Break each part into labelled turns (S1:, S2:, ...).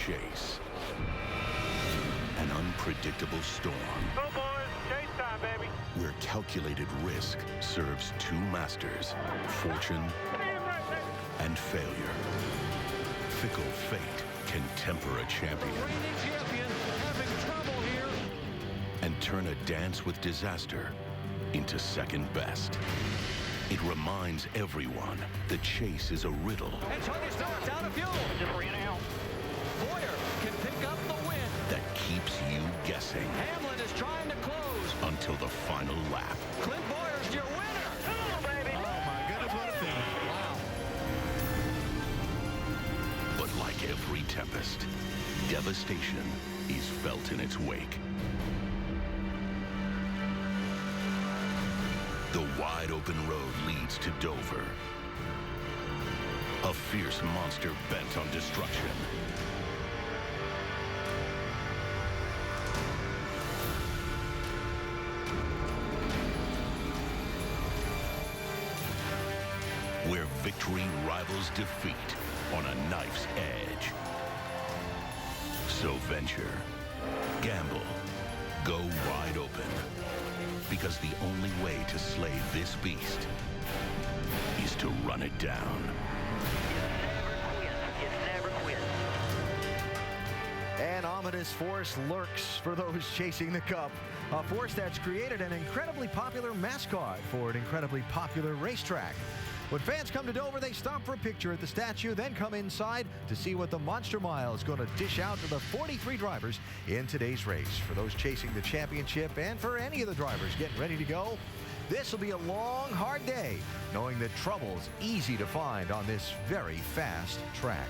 S1: chase. An unpredictable storm.
S2: Go boys, chase time, baby.
S1: Where calculated risk serves two masters, fortune and failure. Fickle fate can temper a champion.
S3: The reigning champion having trouble here.
S1: And turn a dance with disaster into second best. It reminds everyone the chase is a riddle.
S3: And Tony Stewart's out of fuel.
S2: Just ran out.
S3: Boyer can pick up the win.
S1: That keeps you guessing
S3: Hamlin is trying to close.
S1: until the final lap.
S3: Clint Boyer's your winner.
S2: Come on, baby.
S4: Oh, my goodness, what a finish.
S3: Wow.
S1: But like every tempest, devastation is felt in its wake. The wide open road leads to Dover. A fierce monster bent on destruction. Where victory rivals defeat on a knife's edge. So venture, gamble, go wide open. Because the only way to slay this beast is to run it down.
S2: You never quit.
S5: An ominous force lurks for those chasing the Cup. A force that's created an incredibly popular mascot for an incredibly popular racetrack. When fans come to Dover, they stop for a picture at the statue, then come inside to see what the Monster Mile is going to dish out to the 43 drivers in today's race. For those chasing the championship and for any of the drivers getting ready to go, this will be a long, hard day, knowing that trouble's easy to find on this very fast track.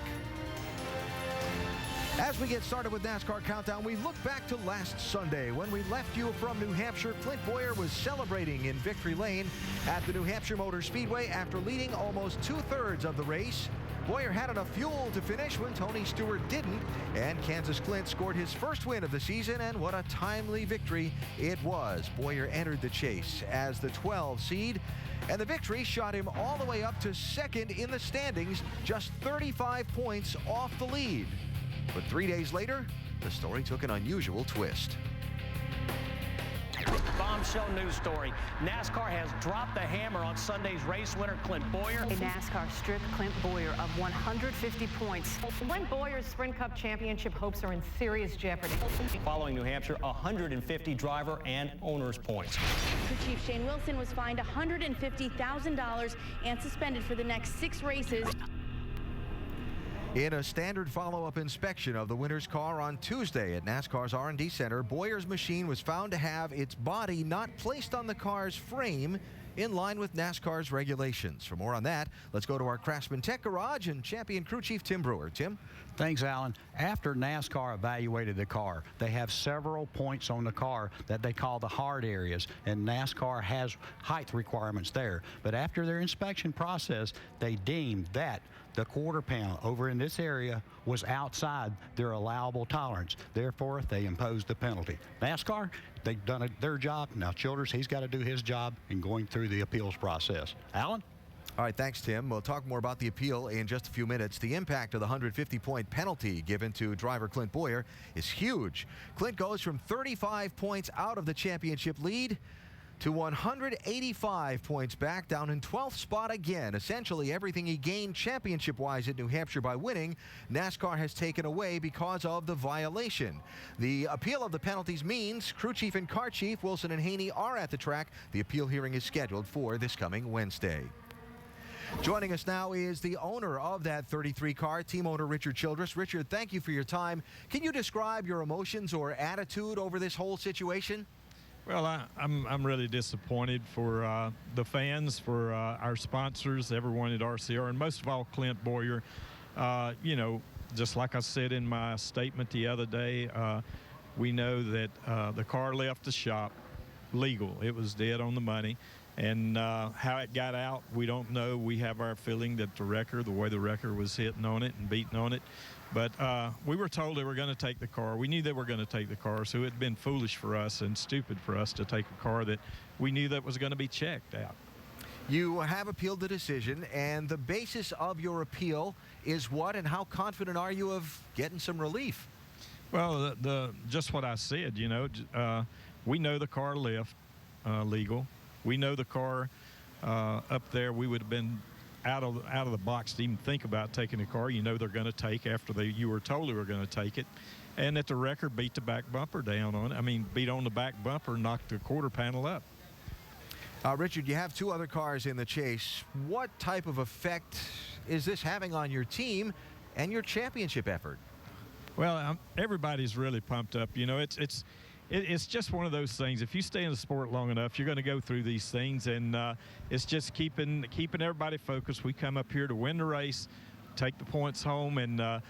S5: As we get started with NASCAR Countdown, we look back to last Sunday. When we left you from New Hampshire, Clint Boyer was celebrating in Victory Lane at the New Hampshire Motor Speedway after leading almost two-thirds of the race. Boyer had enough fuel to finish when Tony Stewart didn't, and Kansas Clint scored his first win of the season, and what a timely victory it was. Boyer entered the chase as the 12 seed, and the victory shot him all the way up to second in the standings, just 35 points off the lead. But 3 days later, the story took an unusual twist.
S6: Bombshell news story. NASCAR has dropped the hammer on Sunday's race winner, Clint Boyer.
S7: A NASCAR stripped Clint Boyer of 150 points. Clint Boyer's Sprint Cup championship hopes are in serious jeopardy.
S6: Following New Hampshire, 150 driver and owner's points.
S8: Crew Chief Shane Wilson was fined $150,000 and suspended for the next 6 races.
S5: In a standard follow-up inspection of the winner's car on Tuesday at NASCAR's R&D Center, Boyer's machine was found to have its body not placed on the car's frame in line with NASCAR's regulations. For more on that, let's go to our Craftsman Tech Garage and champion crew chief Tim Brewer. Tim?
S9: Thanks, Alan. After NASCAR evaluated the car, they have several points on the car that they call the hard areas, and NASCAR has height requirements there. But after their inspection process, they deemed that the quarter panel over in this area was outside their allowable tolerance. Therefore, they imposed the penalty. NASCAR, they've done their job. Now, Childress, he's got to do his job in going through the appeals process. Alan?
S5: All right, thanks, Tim. We'll talk more about the appeal in just a few minutes. The impact of the 150-point penalty given to driver Clint Boyer is huge. Clint goes from 35 points out of the championship lead to 185 points back, down in 12th spot again. Essentially everything he gained championship-wise at New Hampshire by winning, NASCAR has taken away because of the violation. The appeal of the penalties means crew chief and car chief Wilson and Haney are at the track. The appeal hearing is scheduled for this coming Wednesday. Joining us now is the owner of that 33 car, team owner Richard Childress. Richard, thank you for your time. Can you describe your emotions or attitude over this whole situation?
S10: Well, I'm really disappointed for the fans, for our sponsors, everyone at RCR, and most of all Clint Boyer. You know, just like I said in my statement the other day, we know that the car left the shop legal. It was dead on the money. And how it got out, we don't know. We have our feeling that the way the wrecker was hitting on it and beating on it. But we were told they were going to take the car. We knew they were going to take the car, so it had been foolish for us and stupid for us to take a car that we knew that was going to be checked out.
S5: You have appealed the decision, and the basis of your appeal is what, and how confident are you of getting some relief?
S10: Well, just what I said, you know, we know the car left legal. We know the car up there, we would have been out of the box to even think about taking the car. You know they're going to take after you were told they were going to take it. And that the record beat the back bumper down on it. I mean, beat on the back bumper, knocked the quarter panel up.
S5: Richard, you have two other cars in the chase. What type of effect is this having on your team and your championship effort?
S10: Well, everybody's really pumped up. You know, it's just one of those things. If you stay in the sport long enough, you're going to go through these things, and it's just keeping everybody focused. We come up here to win the race, take the points home, and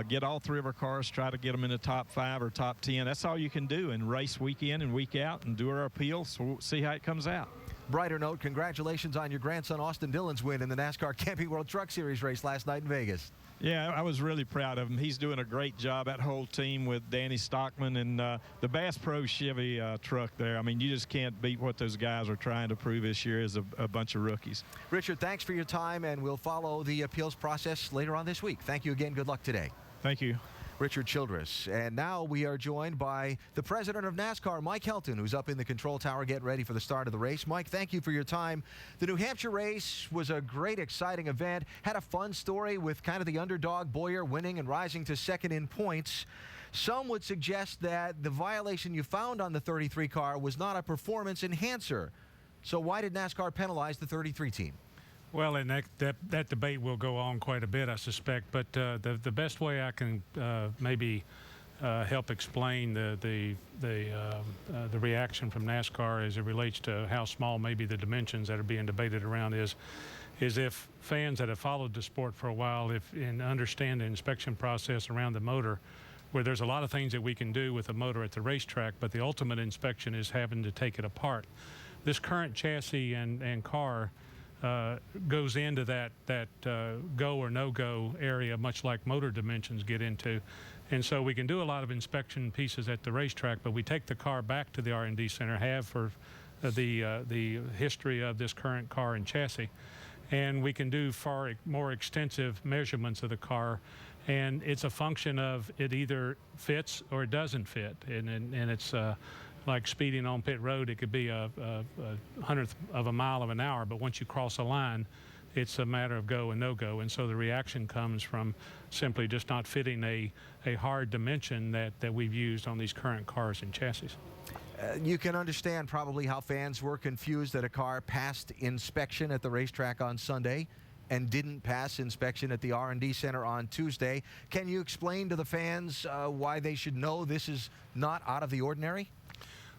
S10: get all three of our cars, try to get them in the top 5 or top 10. That's all you can do, and race week in and week out and do our appeal, so we'll see how it comes out.
S5: Brighter note, congratulations on your grandson Austin Dillon's win in the NASCAR Camping World Truck Series race last night in Vegas.
S10: Yeah, I was really proud of him. He's doing a great job, that whole team with Danny Stockman and the Bass Pro Chevy truck there. I mean, you just can't beat what those guys are trying to prove this year as a bunch of rookies.
S5: Richard, thanks for your time, and we'll follow the appeals process later on this week. Thank you again. Good luck today.
S10: Thank you.
S5: Richard Childress. And now we are joined by the president of NASCAR, Mike Helton, who's up in the control tower getting ready for the start of the race. Mike, thank you for your time. The New Hampshire race was a great, exciting event. Had a fun story with kind of the underdog Boyer winning and rising to second in points. Some would suggest that the violation you found on the 33 car was not a performance enhancer. So why did NASCAR penalize the 33 team?
S4: Well, and that debate will go on quite a bit, I suspect. But the best way I can maybe help explain the reaction from NASCAR as it relates to how small maybe the dimensions that are being debated around is if fans that have followed the sport for a while, and understand the inspection process around the motor, where there's a lot of things that we can do with a motor at the racetrack, but the ultimate inspection is having to take it apart. This current chassis and car goes into that go or no-go area, much like motor dimensions get into. And so we can do a lot of inspection pieces at the racetrack, but we take the car back to the R&D center, have for the history of this current car and chassis. And we can do far more extensive measurements of the car. And it's a function of it either fits or it doesn't fit. And it's like speeding on pit road. It could be a hundredth of a mile of an hour, but once you cross a line, it's a matter of go and no go. And so the reaction comes from simply just not fitting a hard dimension that we've used on these current cars and chassis.
S5: You can understand probably how fans were confused that a car passed inspection at the racetrack on Sunday and didn't pass inspection at the R&D Center on Tuesday. Can you explain to the fans why they should know this is not out of the ordinary?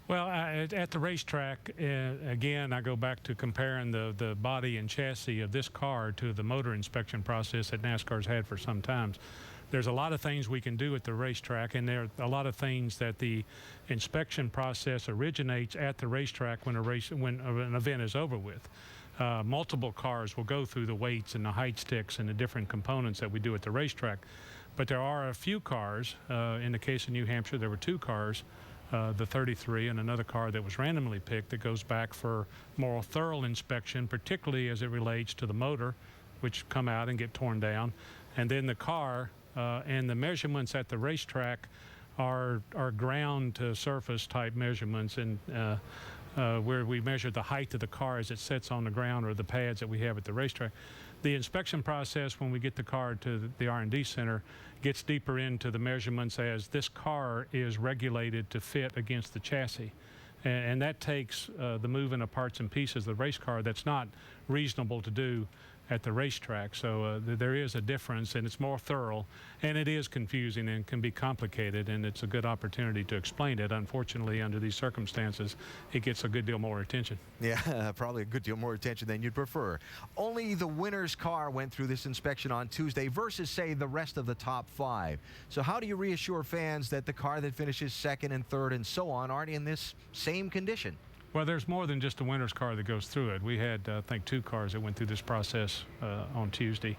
S4: Well, at the racetrack, again, I go back to comparing the body and chassis of this car to the motor inspection process that NASCAR's had for some time. There's a lot of things we can do at the racetrack, and there are a lot of things that the inspection process originates at the racetrack when an event is over with. Multiple cars will go through the weights and the height sticks and the different components that we do at the racetrack. But there are a few cars, in the case of New Hampshire, there were 2 cars, the 33 and another car that was randomly picked that goes back for more thorough inspection, particularly as it relates to the motor, which come out and get torn down. And then the car and the measurements at the racetrack are ground to surface type measurements, and where we measure the height of the car as it sits on the ground or the pads that we have at the racetrack. The inspection process when we get the car to the R&D center gets deeper into the measurements as this car is regulated to fit against the chassis. And that takes the moving of parts and pieces of the race car that's not reasonable to do at the racetrack. So there is a difference, and it's more thorough, and it is confusing and can be complicated, and it's a good opportunity to explain it. Unfortunately, under these circumstances, it gets a good deal more attention.
S5: Yeah, probably a good deal more attention than you'd prefer. Only the winner's car went through this inspection on Tuesday versus, say, the rest of the top 5. So how do you reassure fans that the car that finishes second and third and so on aren't in this same condition?
S4: Well, there's more than just a winner's car that goes through it. We had, I think, 2 cars that went through this process on Tuesday.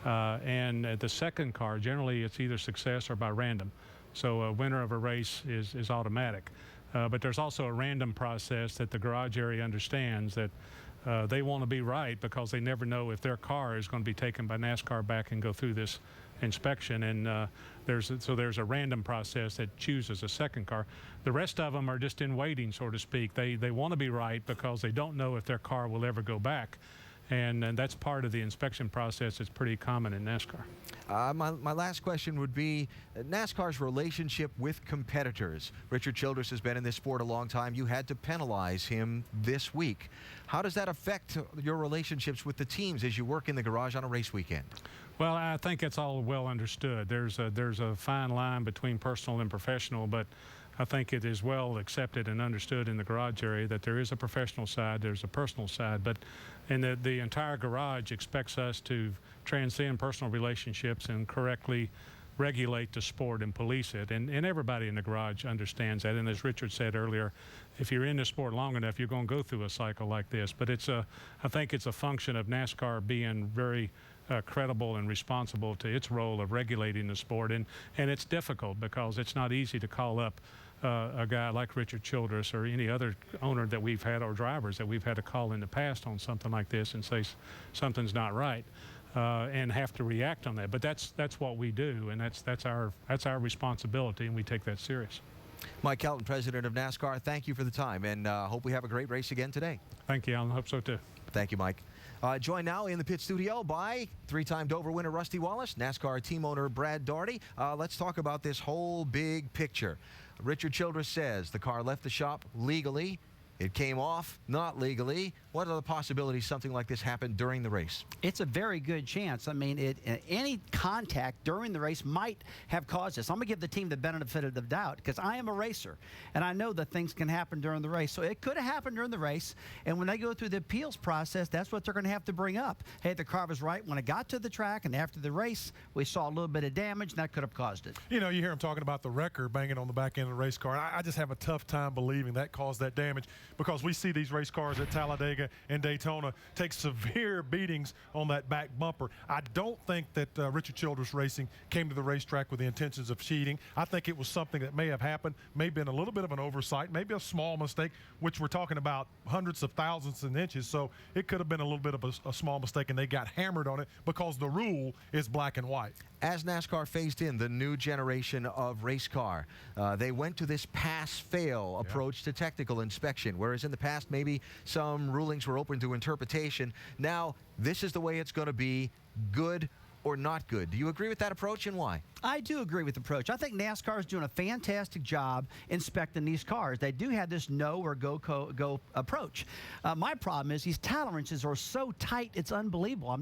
S4: And the second car, generally, it's either success or by random. So a winner of a race is automatic. But there's also a random process that the garage area understands that they want to be right because they never know if their car is going to be taken by NASCAR back and go through this inspection. And there's a random process that chooses a second car. The rest of them are just in waiting, so to speak. They want to be right because they don't know if their car will ever go back. And that's part of the inspection process. It's pretty common in NASCAR.
S5: My last question would be NASCAR's relationship with competitors. Richard Childress has been in this sport a long time. You had to penalize him this week. How does that affect your relationships with the teams as you work in the garage on a race weekend?
S4: Well, I think it's all well understood. There's a fine line between personal and professional, but I think it is well accepted and understood in the garage area that there is a professional side, there's a personal side, and the entire garage expects us to transcend personal relationships and correctly regulate the sport and police it. And everybody in the garage understands that. And as Richard said earlier, if you're in the sport long enough, you're going to go through a cycle like this. But I think it's a function of NASCAR being very credible and responsible to its role of regulating the sport. And it's difficult because it's not easy to call up a guy like Richard Childress or any other owner that we've had or drivers that we've had to call in the past on something like this and say something's not right and have to react on that. But that's what we do, and that's our responsibility, and we take that serious.
S5: Mike Kelton, president of NASCAR, thank you for the time, and hope we have a great race again today.
S4: Thank you, Alan. Hope so too.
S5: Thank you, Mike. Joined now in the pit studio by three-time Dover winner Rusty Wallace, NASCAR team owner Brad Daugherty. Let's talk about this whole big picture. Richard Childress says the car left the shop legally. It came off not legally. What are the possibilities something like this happened during the race?
S11: It's a very good chance. I mean, any contact during the race might have caused this. I'm going to give the team the benefit of the doubt because I am a racer, and I know that things can happen during the race. So it could have happened during the race, and when they go through the appeals process, that's what they're going to have to bring up. Hey, the car was right when it got to the track, and after the race, we saw a little bit of damage, and that could have caused it.
S12: You know, you hear them talking about the wrecker banging on the back end of the race car. I just have a tough time believing that caused that damage because we see these race cars at Talladega and Daytona take severe beatings on that back bumper. I don't think that Richard Childress Racing came to the racetrack with the intentions of cheating. I think it was something that may have happened, may have been a little bit of an oversight, maybe a small mistake, which we're talking about hundreds of thousands of inches. So it could have been a little bit of a small mistake, and they got hammered on it because the rule is black and white.
S5: As NASCAR phased in the new generation of race car, they went to this pass-fail approach to technical inspection, whereas in the past maybe some rulings were open to interpretation. Now this is the way it's going to be, good or not good. Do you agree with that approach, and why?
S11: I do agree with the approach. I think NASCAR is doing a fantastic job inspecting these cars. They do have this no or go approach. My problem is these tolerances are so tight, it's unbelievable.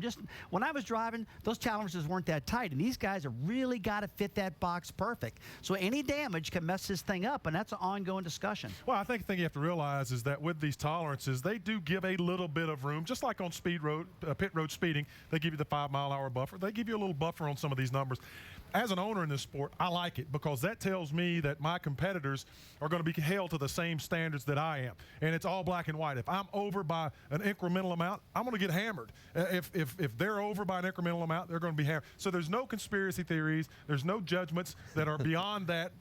S11: When I was driving, those tolerances weren't that tight, and these guys have really got to fit that box perfect. So any damage can mess this thing up, and that's an ongoing discussion.
S12: Well, I think the thing you have to realize is that with these tolerances, they do give a little bit of room, just like on pit road speeding, they give you the 5-mile-an-hour buffer. They give you a little buffer on some of these numbers. As an owner in this sport, I like it because that tells me that my competitors are going to be held to the same standards that I am. And it's all black and white. If I'm over by an incremental amount, I'm going to get hammered. If they're over by an incremental amount, they're going to be hammered. So there's no conspiracy theories. There's no judgments that are beyond that.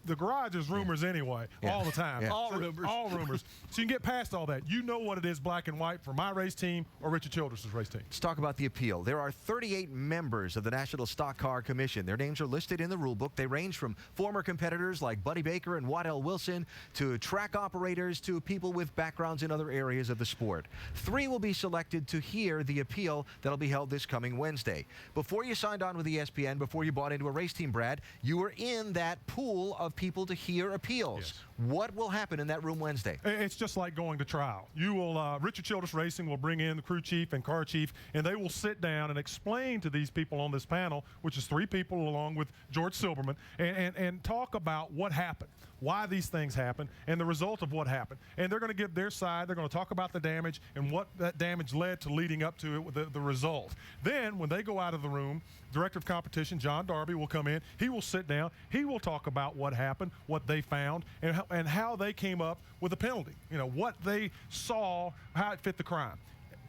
S12: The garage is rumors anyway, all the time.
S5: Yeah.
S12: All rumors. So you can get past all that. You know what it is black and white for my race team or Richard Childress' race team.
S5: Let's talk about the appeal. There are 38 members of the National Stock Car Commission. Their names are listed in the rule book. They range from former competitors like Buddy Baker and Waddell Wilson to track operators to people with backgrounds in other areas of the sport. 3 will be selected to hear the appeal that'll be held this coming Wednesday. Before you signed on with ESPN, before you bought into a race team, Brad, you were in that pool of people to hear appeals.
S12: Yes.
S5: What will happen in that room Wednesday?
S12: It's just like going to trial. You will, Richard Childress Racing will bring in the crew chief and car chief, and they will sit down and explain to these people on this panel, which is 3 people along with George Silberman, and talk about what happened, why these things happen, and the result of what happened. And they're going to give their side. They're going to talk about the damage and what that damage led to leading up to it, the result. Then when they go out of the room, Director of Competition John Darby will come in. He will sit down. He will talk about what happened, what they found, and how they came up with a penalty. You know, what they saw, how it fit the crime.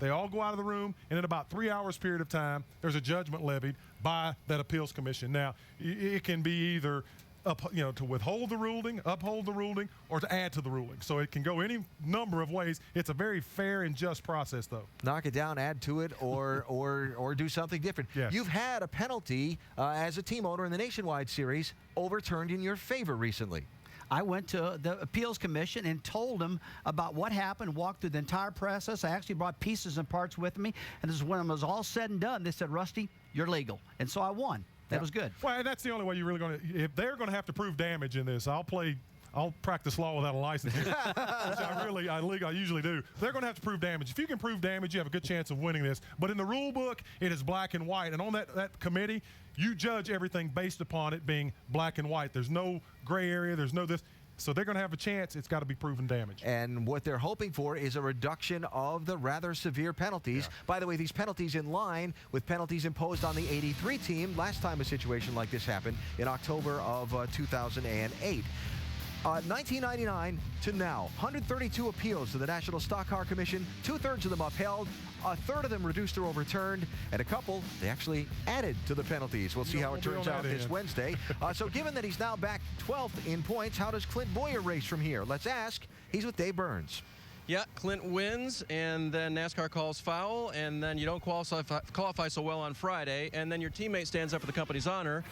S12: They all go out of the room, and in about 3 hours period of time, there's a judgment levied by that appeals commission. Now, it can be either to withhold the ruling, uphold the ruling, or to add to the ruling. So it can go any number of ways. It's a very fair and just process, though.
S5: Knock it down, add to it, or do something different.
S12: Yes.
S5: You've had a penalty as a team owner in the Nationwide Series overturned in your favor recently.
S11: I went to the appeals commission and told them about what happened, walked through the entire process. I actually brought pieces and parts with me. And this is when it was all said and done. They said, Rusty, you're legal. And so I won. That was good.
S12: Well, and that's the only way you're really going to, if they're going to have to prove damage in this, I'll practice law without a license, which I usually do. They're going to have to prove damage. If you can prove damage, you have a good chance of winning this. But in the rule book, it is black and white. And on that committee, you judge everything based upon it being black and white. There's no gray area. There's no this. So they're going to have a chance. It's got to be proven damage.
S5: And what they're hoping for is a reduction of the rather severe penalties. Yeah. By the way, these penalties in line with penalties imposed on the 83 team. Last time a situation like this happened in October of 2008. 1999 to now, 132 appeals to the National Stock Car Commission, 2/3 of them upheld, 1/3 of them reduced or overturned, and a couple they actually added to the penalties. We'll see how it turns out this Wednesday. So given that he's now back 12th in points, how does Clint Boyer race from here? Let's ask. He's with Dave Burns.
S13: Yeah, Clint wins, and then NASCAR calls foul, and then you don't qualify so well on Friday, and then your teammate stands up for the company's honor.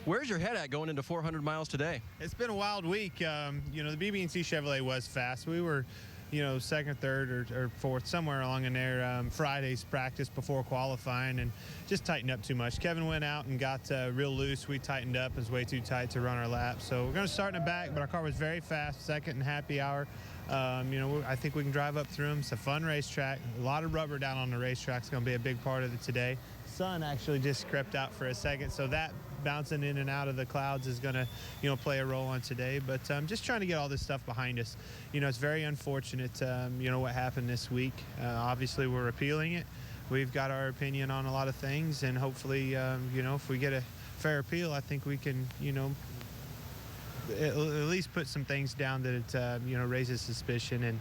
S13: Where's your head at going into 400 miles today?
S14: It's been a wild week. The BB&C Chevrolet was fast. We were, second, third, or fourth, somewhere along in there. Friday's practice before qualifying, and just tightened up too much. Kevin went out and got real loose. We tightened up. It was way too tight to run our laps. So we're going to start in the back, but our car was very fast, second and happy hour. I think we can drive up through them. It's a fun racetrack. A lot of rubber down on the racetrack. It's going to be a big part of it today. Sun actually just crept out for a second, so that bouncing in and out of the clouds is going to, play a role on today. But just trying to get all this stuff behind us. It's very unfortunate, what happened this week. Obviously, we're appealing it. We've got our opinion on a lot of things, and hopefully, if we get a fair appeal, I think we can, at least put some things down that it raises suspicion. And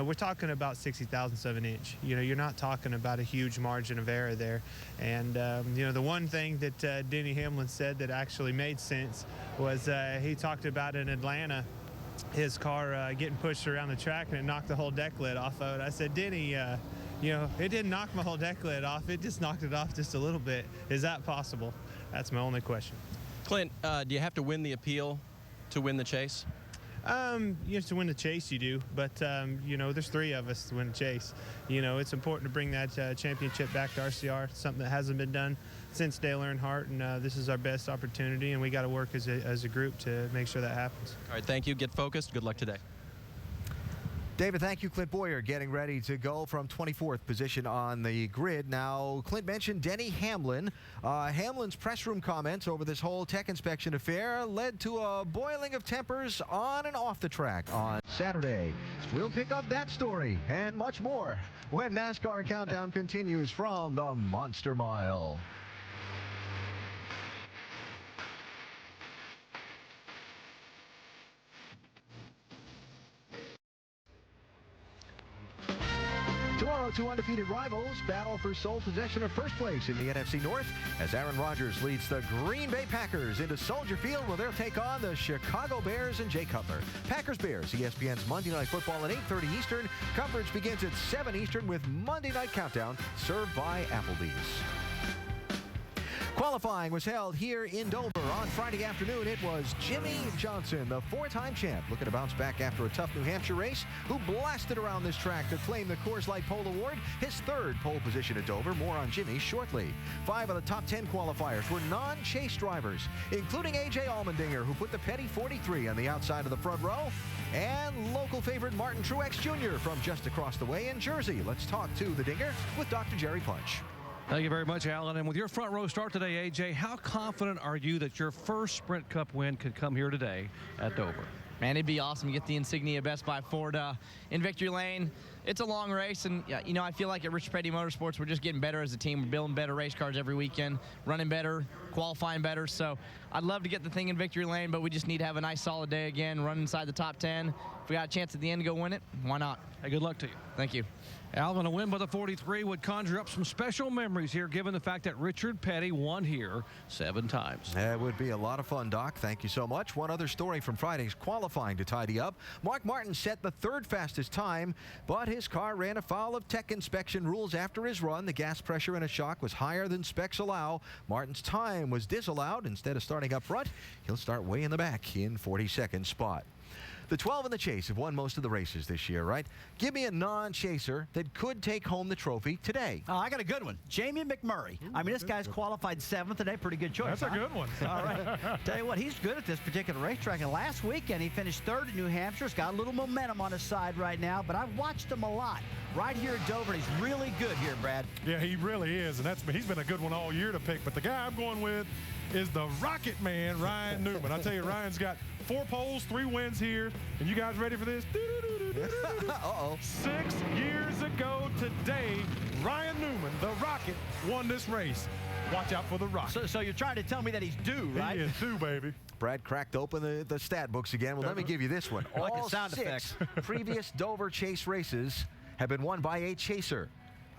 S14: we're talking about 60 thousandths of an inch. You're not talking about a huge margin of error there. And the one thing that Denny Hamlin said that actually made sense was he talked about in Atlanta his car getting pushed around the track and it knocked the whole deck lid off of it. I said, Denny, it didn't knock my whole deck lid off, it just knocked it off just a little bit. Is that possible? That's my only question.
S13: Clint, do you have to win the appeal to win the chase?
S14: You have to win the chase, you do, but there's three of us to win the chase. It's important to bring that championship back to RCR, something that hasn't been done since Dale Earnhardt, and this is our best opportunity, and we got to work as a group to make sure that happens.
S13: All right, thank you. Get focused. Good luck today.
S5: David, thank you. Clint Boyer getting ready to go from 24th position on the grid. Now, Clint mentioned Denny Hamlin. Hamlin's press room comments over this whole tech inspection affair led to a boiling of tempers on and off the track on Saturday. We'll pick up that story and much more when NASCAR Countdown continues from the Monster Mile. Tomorrow, two undefeated rivals battle for sole possession of first place in the NFC North as Aaron Rodgers leads the Green Bay Packers into Soldier Field where they'll take on the Chicago Bears and Jay Cutler. Packers-Bears, ESPN's Monday Night Football at 8:30 Eastern. Coverage begins at 7 Eastern with Monday Night Countdown served by Applebee's. Qualifying was held here in Dover on Friday afternoon. It was Jimmy Johnson, the four-time champ, looking to bounce back after a tough New Hampshire race, who blasted around this track to claim the Coors Light Pole Award, his third pole position at Dover. More on Jimmy shortly. 5 of the top 10 qualifiers were non-chase drivers, including A.J. Almondinger, who put the Petty 43 on the outside of the front row, and local favorite Martin Truex Jr. from just across the way in Jersey. Let's talk to the Dinger with Dr. Jerry Punch.
S15: Thank you very much, Alan. And with your front row start today, AJ, how confident are you that your first Sprint Cup win could come here today at Dover?
S16: Man, it'd be awesome to get the insignia Best Buy Ford in victory lane. It's a long race, and I feel like at Rich Petty Motorsports, we're just getting better as a team. We're building better race cars every weekend, running better, qualifying better. So I'd love to get the thing in victory lane, but we just need to have a nice solid day again, run inside the top 10. If we got a chance at the end to go win it, why not?
S15: Hey, good luck to you.
S16: Thank you.
S15: Alvin, a win by the 43 would conjure up some special memories here, given the fact that Richard Petty won here 7 times.
S5: That would be a lot of fun, Doc. Thank you so much. One other story from Friday's qualifying to tidy up. Mark Martin set the 3rd fastest time, but his car ran afoul of tech inspection rules after his run. The gas pressure in a shock was higher than specs allow. Martin's time was disallowed. Instead of starting up front, he'll start way in the back in 42nd spot. The 12 in the chase have won most of the races this year, right? Give me a non-chaser that could take home the trophy today.
S11: I got a good one. Jamie McMurray. I mean, this guy's qualified 7th today. Pretty good choice.
S12: That's a good one.
S11: All right. Tell you what, he's good at this particular racetrack. And last weekend, he finished 3rd in New Hampshire. He's got a little momentum on his side right now, but I've watched him a lot right here at Dover. He's really good here, Brad.
S12: Yeah, he really is, and he's been a good one all year to pick. But the guy I'm going with is the Rocket Man, Ryan Newman. I tell you, Ryan's got 4 poles, 3 wins here. And you guys ready for this?
S5: Uh-oh.
S12: 6 years ago today, Ryan Newman, the Rocket, won this race. Watch out for the Rocket.
S11: So you're trying to tell me that he's due, right?
S12: He is due, baby.
S5: Brad cracked open the stat books again. Well, let me give you this one.
S11: I like the
S5: All
S11: sound
S5: 6
S11: effects.
S5: previous Dover Chase races have been won by a chaser.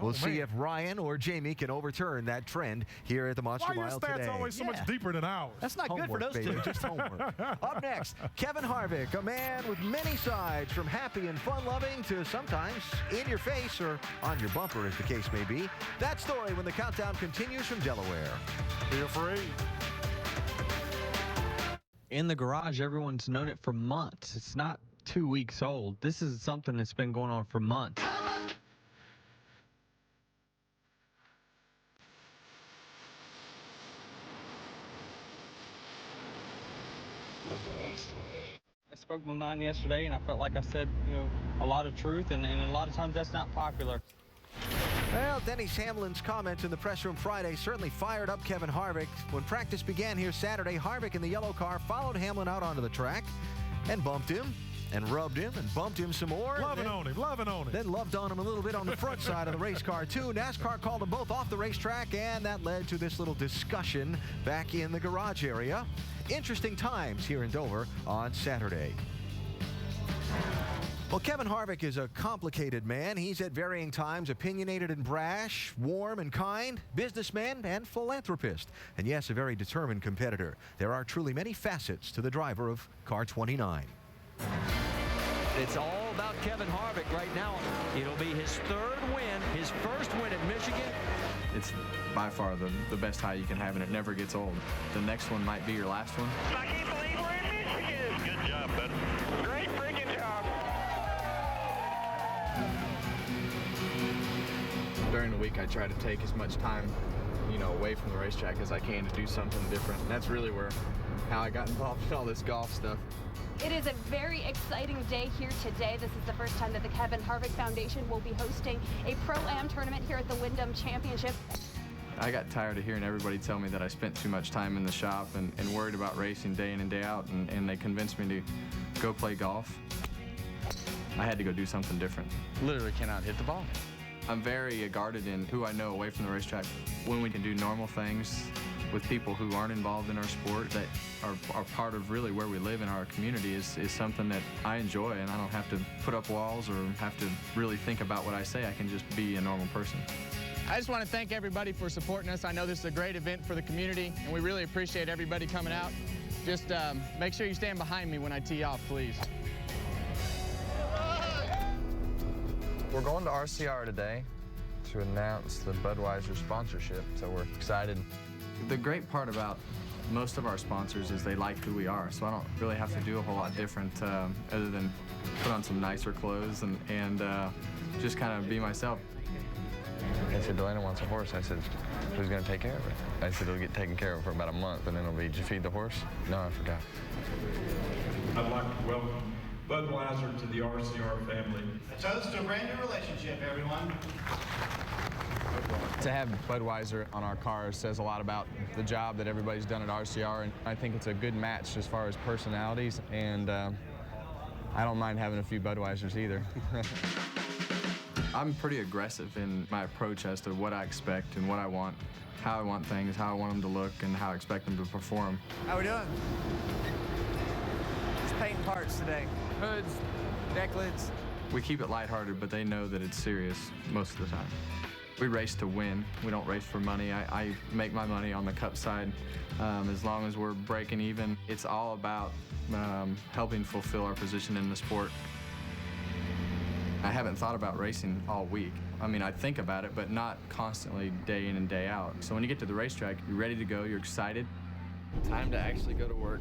S5: We'll see if Ryan or Jamie can overturn that trend here at the Monster Mile today.
S12: Why are your stats always so much deeper than ours?
S11: That's not
S5: Homework,
S11: good for those
S5: baby,
S11: two.
S5: just homework. Up next, Kevin Harvick, a man with many sides, from happy and fun-loving to sometimes in your face or on your bumper, as the case may be. That story when the countdown continues from Delaware.
S12: Feel free.
S17: In the garage, everyone's known it for months. It's not 2 weeks old. This is something that's been going on for months. I spoke to 9 yesterday, and I felt like I said, a lot of truth, and a lot of times that's not popular.
S5: Well, Denny Hamlin's comments in the press room Friday certainly fired up Kevin Harvick. When practice began here Saturday, Harvick in the yellow car followed Hamlin out onto the track and bumped him and rubbed him and bumped him some more.
S12: Loving on him.
S5: Then loved on him a little bit on the front side of the race car, too. NASCAR called them both off the racetrack, and that led to this little discussion back in the garage area. Interesting times here in Dover on Saturday. Well, Kevin Harvick is a complicated man. He's at varying times opinionated and brash, warm and kind, businessman and philanthropist. And yes, a very determined competitor. There are truly many facets to the driver of car 29.
S3: It's all about Kevin Harvick right now. It'll be his 3rd win, his first win at Michigan.
S18: It's by far the best high you can have, and it never gets old. The next one might be your last one.
S2: I can't believe we're in Michigan.
S1: Good job, bud.
S2: Great freaking job.
S18: During the week, I try to take as much time, away from the racetrack as I can to do something different. And that's really how I got involved in all this golf stuff.
S19: It is a very exciting day here today. This is the first time that the Kevin Harvick Foundation will be hosting a Pro-Am tournament here at the Wyndham Championship.
S18: I got tired of hearing everybody tell me that I spent too much time in the shop and worried about racing day in and day out, and they convinced me to go play golf. I had to go do something different.
S20: Literally cannot hit the ball.
S18: I'm very guarded in who I know away from the racetrack. When we can do normal things with people who aren't involved in our sport that are part of really where we live in our community is something that I enjoy, and I don't have to put up walls or have to really think about what I say. I can just be a normal person.
S20: I just want to thank everybody for supporting us. I know this is a great event for the community, and we really appreciate everybody coming out. Just make sure you stand behind me when I tee off, please.
S21: We're going to RCR today to announce the Budweiser sponsorship, so we're excited.
S18: The great part about most of our sponsors is they like who we are, so I don't really have to do a whole lot different other than put on some nicer clothes and just kind of be myself.
S21: They said, Delana wants a horse. I said, who's going to take care of it? I said, it'll get taken care of for about a month, and then it'll be, did you feed the horse? No, I forgot.
S10: I'd like to welcome Budweiser to the RCR family.
S22: A toast to a brand new relationship, everyone.
S18: To have Budweiser on our cars says a lot about the job that everybody's done at RCR, and I think it's a good match as far as personalities, and I don't mind having a few Budweisers either. I'm pretty aggressive in my approach as to what I expect and what I want, how I want things, how I want them to look, and how I expect them to perform.
S20: How we doing? Just painting parts today. Hoods, deck lids.
S18: We keep it lighthearted, but they know that it's serious most of the time. We race to win. We don't race for money. I make my money on the cup side. As long as we're breaking even, it's all about helping fulfill our position in the sport. I haven't thought about racing all week. I mean, I think about it, but not constantly day in and day out. So when you get to the racetrack, you're ready to go, you're excited. Time to actually go to work.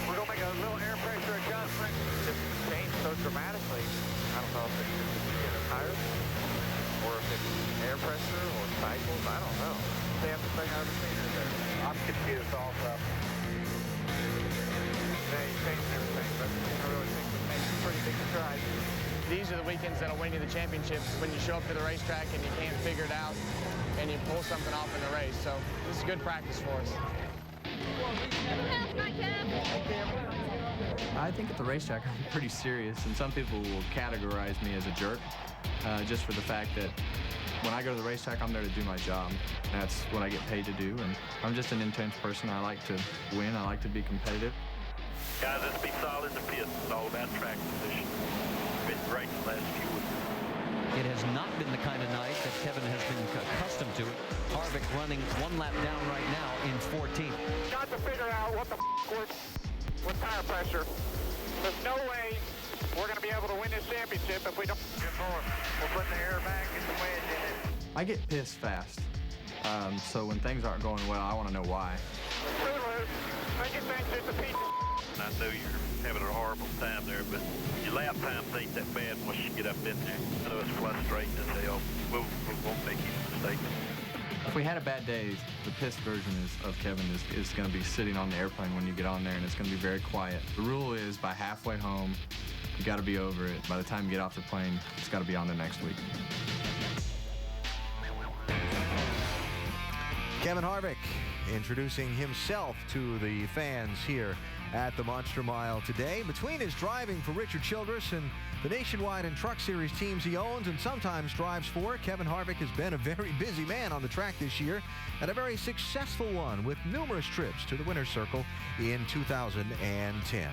S2: We're going to make a little air pressure adjustment. Just changed so dramatically. I don't know if it's in the tires or if it's air pressure or cycles. I don't know. They have to thing I've ever seen in there. I'm confused also. They changed everything, but I really think we made some pretty big strides.
S20: These are the weekends that'll win you the championships, when you show up to the racetrack and you can't figure it out and you pull something off in the race. So this is good practice for us.
S18: I think at the racetrack I'm pretty serious, and some people will categorize me as a jerk just for the fact that when I go to the racetrack, I'm there to do my job. That's what I get paid to do, and I'm just an intense person. I like to win. I like to be competitive.
S2: Guys, let's be solid in the pit. It's all about track position. Been great the last few weeks.
S3: It has not been the kind of night that Kevin has been accustomed to. Harvick running one lap down right now in 14th.
S2: Got to figure out what the with tire pressure. There's no way we're going to be able to win this championship if we don't get forward. We'll put the air back and the wedge in it.
S18: I get pissed fast, so when things aren't going well, I want to know why.
S2: I get back to the piece. I know you're having a horrible time there, but your lap times ain't that bad once you get up in there. I know it's frustrating as hell. We won't make any mistakes.
S18: If we had a bad day, the pissed version of Kevin is going to be sitting on the airplane when you get on there, and it's going to be very quiet. The rule is by halfway home, you got to be over it. By the time you get off the plane, it's got to be on the next week.
S5: Kevin Harvick introducing himself to the fans here at the Monster Mile today. Between his driving for Richard Childress and the Nationwide and Truck Series teams he owns and sometimes drives for, Kevin Harvick has been a very busy man on the track this year, and a very successful one with numerous trips to the winner's circle in 2010.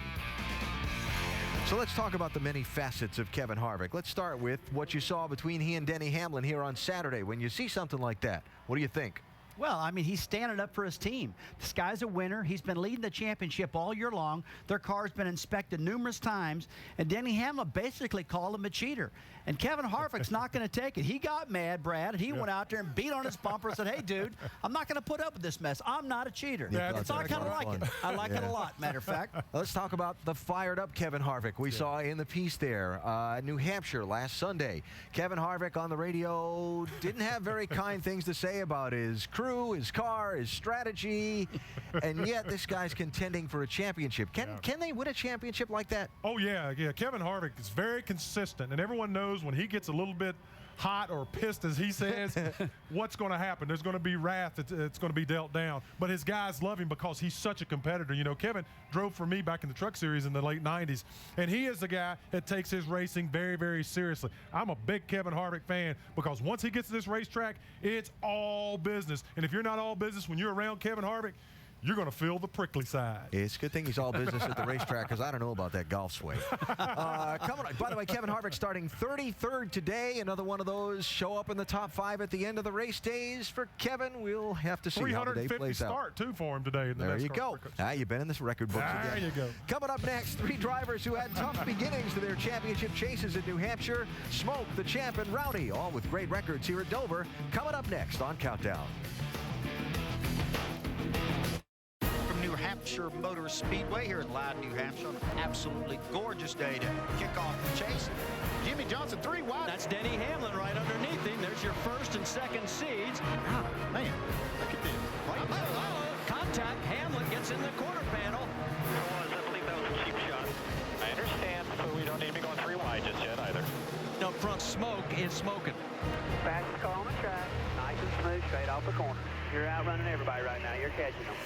S5: So let's talk about the many facets of Kevin Harvick. Let's start with what you saw between he and Denny Hamlin here on Saturday. When you see something like that, what do you think?
S11: Well, I mean, he's standing up for his team. This guy's a winner. He's been leading the championship all year long. Their car's been inspected numerous times, and Denny Hamlin basically called him a cheater. And Kevin Harvick's not going to take it. He got mad, Brad, and he went out there and beat on his bumper and said, hey, dude, I'm not going to put up with this mess. I'm not a cheater.
S5: Yeah,
S11: so I kind of like it. I like it a lot, matter of fact.
S5: Let's talk about the fired-up Kevin Harvick we saw in the piece there. New Hampshire last Sunday. Kevin Harvick on the radio didn't have very kind things to say about his crew, his car, his strategy, and yet this guy's contending for a championship. Can they win a championship like that?
S12: Oh, yeah. Kevin Harvick is very consistent, and everyone knows when he gets a little bit hot or pissed, as he says, what's going to happen. There's going to be wrath. It's going to be dealt down. But his guys love him because he's such a competitor. You know, Kevin drove for me back in the Truck Series in the late 90s, and he is the guy that takes his racing very, very seriously. I'm a big Kevin Harvick fan because once he gets to this racetrack, it's all business. And if you're not all business when you're around Kevin Harvick, you're going to feel the prickly side.
S5: It's a good thing he's all business at the racetrack because I don't know about that golf swing. Coming on. By the way, Kevin Harvick starting 33rd today. Another one of those show up in the top 5 at the end of the race days for Kevin. We'll have to see how the day plays out.
S12: 350 start, too, for him today. In the
S5: there you
S12: NASCAR
S5: go. You've been in this record books again.
S12: There you go.
S5: Coming up next, 3 drivers who had tough beginnings to their championship chases at New Hampshire. Smoke, the Champ, and Rowdy, all with great records here at Dover. Coming up next on Countdown.
S6: New Hampshire Motor Speedway here in Loudon, New Hampshire, on an absolutely gorgeous day to kick off the chase. Jimmy Johnson, 3 wide.
S3: That's Denny Hamlin right underneath him. There's your first and second seeds.
S6: Oh, man, look at this.
S3: Contact. Hamlin gets in the quarter panel.
S2: I believe that was a cheap shot. I understand, but we don't need to be going 3 wide just yet either.
S3: Up front, Smoke is smoking.
S2: Fastest car on the track, nice and smooth, straight off the corner. You're outrunning everybody right now. You're catching them.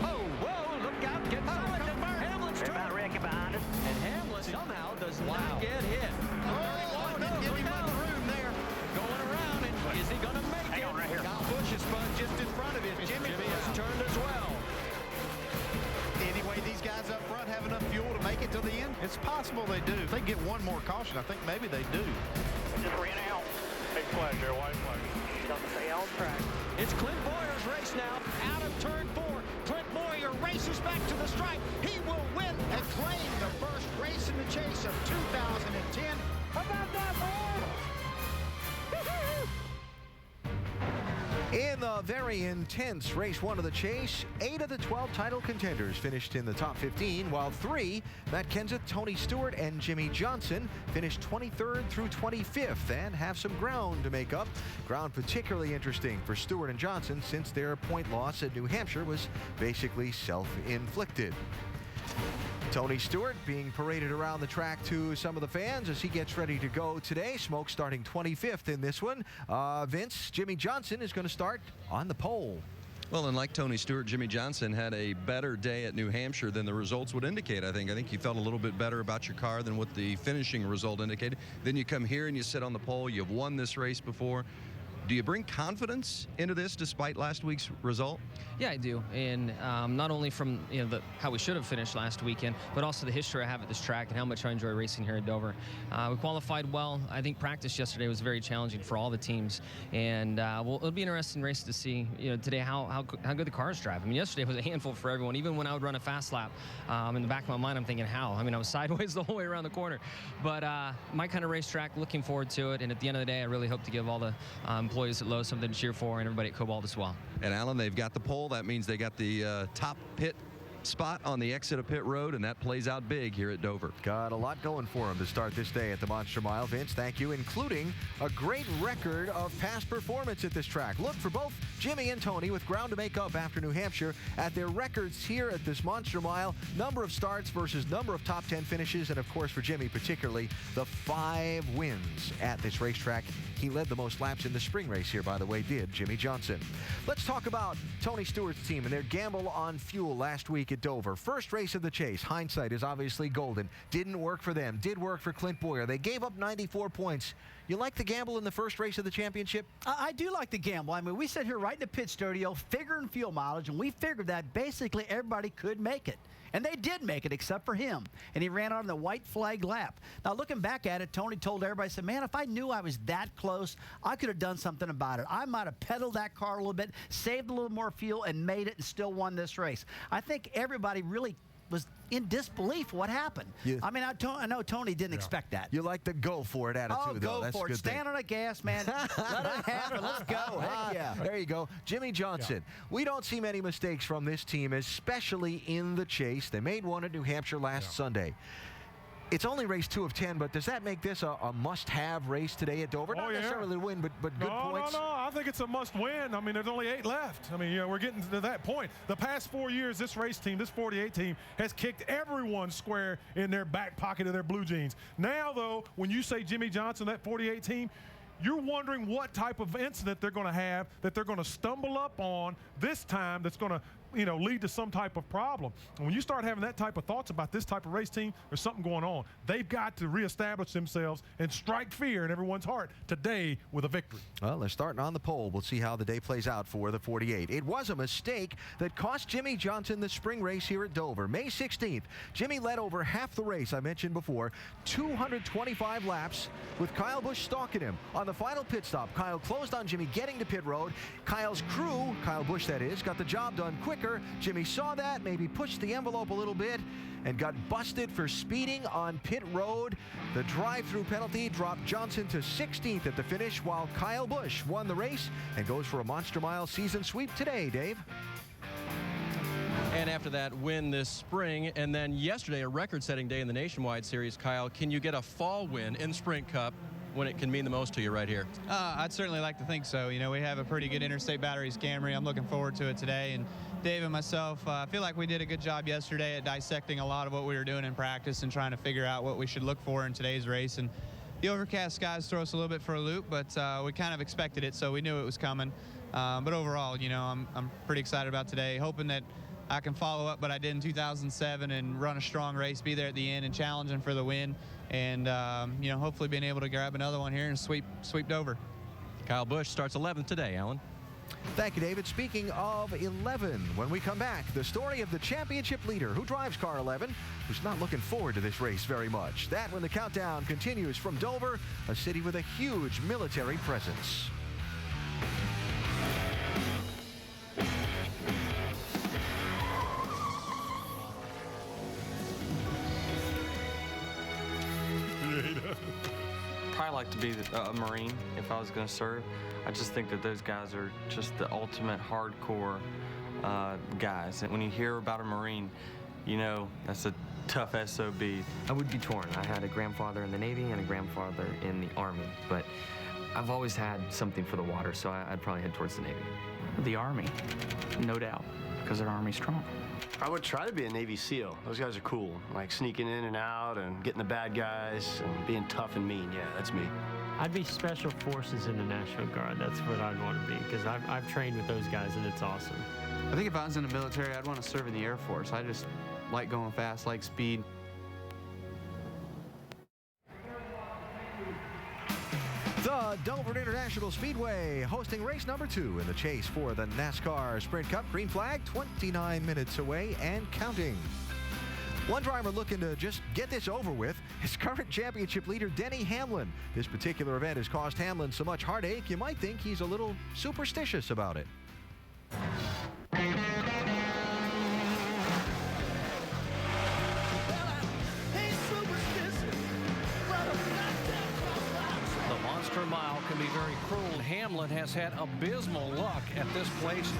S3: Oh, whoa, look out, get solid. Hamlin's
S2: They're about wrecking behind us.
S3: And Hamlin somehow does not get hit.
S6: Oh, no, give him the room there.
S3: Going around, and is he going to make it?
S2: Hang on right here.
S3: Kyle Busch is spun just in front of him. Jimmy has turned as well.
S6: Anyway, these guys up front have enough fuel to make it to the end. It's possible they do. If they get one more caution, I think maybe they do.
S2: Just ran out.
S7: Big flag there, white flag.
S2: Don't stay on track.
S3: It's Clint Boyer's race now. Out of turn 4. Clint Boyer races back to the stripe. He will win
S6: And claim the first race in the chase of 2010.
S2: How about that, boy?
S5: In the very intense race 1 of the chase, 8 of the 12 title contenders finished in the top 15, while 3, Matt Kenseth, Tony Stewart, and Jimmy Johnson, finished 23rd through 25th and have some ground to make up. Ground particularly interesting for Stewart and Johnson since their point loss at New Hampshire was basically self-inflicted. Tony Stewart being paraded around the track to some of the fans as he gets ready to go today. Smoke starting 25th in this one. Vince, Jimmy Johnson is going to start on the pole.
S8: Well, and like Tony Stewart, Jimmy Johnson had a better day at New Hampshire than the results would indicate, I think. I think you felt a little bit better about your car than what the finishing result indicated. Then you come here and you sit on the pole. You've won this race before. Do you bring confidence into this despite last week's result?
S23: Yeah, I do, and not only from how we should have finished last weekend, but also the history I have at this track and how much I enjoy racing here at Dover. We qualified well. I think practice yesterday was very challenging for all the teams, and it'll be an interesting race to see today how good the cars drive. I mean, yesterday was a handful for everyone. Even when I would run a fast lap, in the back of my mind, I'm thinking how. I mean, I was sideways the whole way around the corner, but my kind of racetrack, looking forward to it. And at the end of the day, I really hope to give all the employees at Lowe's something to cheer for, and everybody at Cobalt as well.
S8: And Alan, they've got the pole. That means they got the top pit spot on the exit of pit road, and that plays out big here at Dover.
S5: Got a lot going for him to start this day at the Monster Mile. Vince, thank you, including a great record of past performance at this track. Look for both Jimmy and Tony with ground to make up after New Hampshire at their records here at this Monster Mile. Number of starts versus number of top 10 finishes, and of course for Jimmy particularly, the 5 wins at this racetrack. He led the most laps in the spring race here, by the way, did Jimmy Johnson. Let's talk about Tony Stewart's team and their gamble on fuel last week at Dover. First race of the chase. Hindsight is obviously golden. Didn't work for them. Did work for Clint Boyer. They gave up 94 points. You like the gamble in the first race of the championship?
S11: I do like the gamble. I mean, we sit here right in the pit studio figuring fuel mileage, and we figured that basically everybody could make it. And they did make it, except for him. And he ran on the white flag lap. Now, looking back at it, Tony told everybody, said, man, if I knew I was that close, I could have done something about it. I might have pedaled that car a little bit, saved a little more fuel, and made it and still won this race. I think everybody really was in disbelief what happened. I mean, I know Tony didn't expect that.
S5: You like the go for it attitude, though.
S11: Go for it. Stand on the gas, man. Let it happen. Let's go. Heck yeah.
S5: There you go. Jimmy Johnson. We don't see many mistakes from this team, especially in the chase. They made one at New Hampshire last Sunday. It's only race 2 of 10, but does that make this a must-have race today at Dover? Not necessarily to win, but good points.
S12: No. I think it's a must-win. I mean, there's only 8 left. I mean, we're getting to that point. The past 4 years, this race team, this 48 team, has kicked everyone square in their back pocket of their blue jeans. Now, though, when you say Jimmy Johnson, that 48 team, you're wondering what type of incident they're going to have that they're going to stumble up on this time that's going to lead to some type of problem. And when you start having that type of thoughts about this type of race team, there's something going on. They've got to reestablish themselves and strike fear in everyone's heart today with a victory.
S5: Well, they're starting on the pole. We'll see how the day plays out for the 48. It was a mistake that cost Jimmy Johnson the spring race here at Dover. May 16th, Jimmy led over half the race I mentioned before, 225 laps with Kyle Busch stalking him. On the final pit stop, Kyle closed on Jimmy getting to pit road. Kyle's crew, Kyle Busch that is, got the job done quicker. Jimmy saw that, maybe pushed the envelope a little bit, and got busted for speeding on pit road. The drive-through penalty dropped Johnson to 16th at the finish, while Kyle Busch won the race and goes for a Monster Mile season sweep today, Dave.
S13: And after that win this spring, and then yesterday a record-setting day in the Nationwide Series, Kyle, can you get a fall win in Sprint Cup when it can mean the most to you right here?
S24: I'd certainly like to think so. We have a pretty good interstate batteries Camry. I'm looking forward to it today. And Dave and myself, I feel like we did a good job yesterday at dissecting a lot of what we were doing in practice and trying to figure out what we should look for in today's race. And the overcast skies throw us a little bit for a loop, but we kind of expected it, so we knew it was coming. But overall, you know, I'm pretty excited about today, hoping that I can follow up what I did in 2007 and run a strong race, be there at the end and challenging for the win, and you know, hopefully being able to grab another one here and sweep Dover.
S15: Kyle Busch starts 11th today, Alan.
S5: Thank you, David. Speaking of 11, when we come back, the story of the championship leader who drives car 11, who's not looking forward to this race very much. That when the countdown continues from Dover, a city with a huge military presence.
S17: Probably like to be a Marine if I was going to serve. I just think that those guys are just the ultimate hardcore guys. And when you hear about a Marine, you know that's a tough SOB.
S4: I would be torn. I had a grandfather in the Navy and a grandfather in the Army, but I've always had something for the water, so I'd probably head towards the Navy.
S9: The Army, no doubt, because the Army's strong.
S14: I would try to be a Navy SEAL. Those guys are cool, like sneaking in and out and getting the bad guys and being tough and mean. Yeah, that's me.
S16: I'd be Special Forces in the National Guard. That's what I'd want to be, because I've trained with those guys, and it's awesome.
S25: I think if I was in the military, I'd want to serve in the Air Force. I just like going fast, like speed.
S5: The Dover International Speedway hosting race number 2 in the chase for the NASCAR Sprint Cup. Green flag 29 minutes away and counting. One driver looking to just get this over with is current championship leader Denny Hamlin. This particular event has caused Hamlin so much heartache, you might think he's a little superstitious about it.
S15: The Monster Mile can be very cruel. Hamlin has had abysmal luck at this place.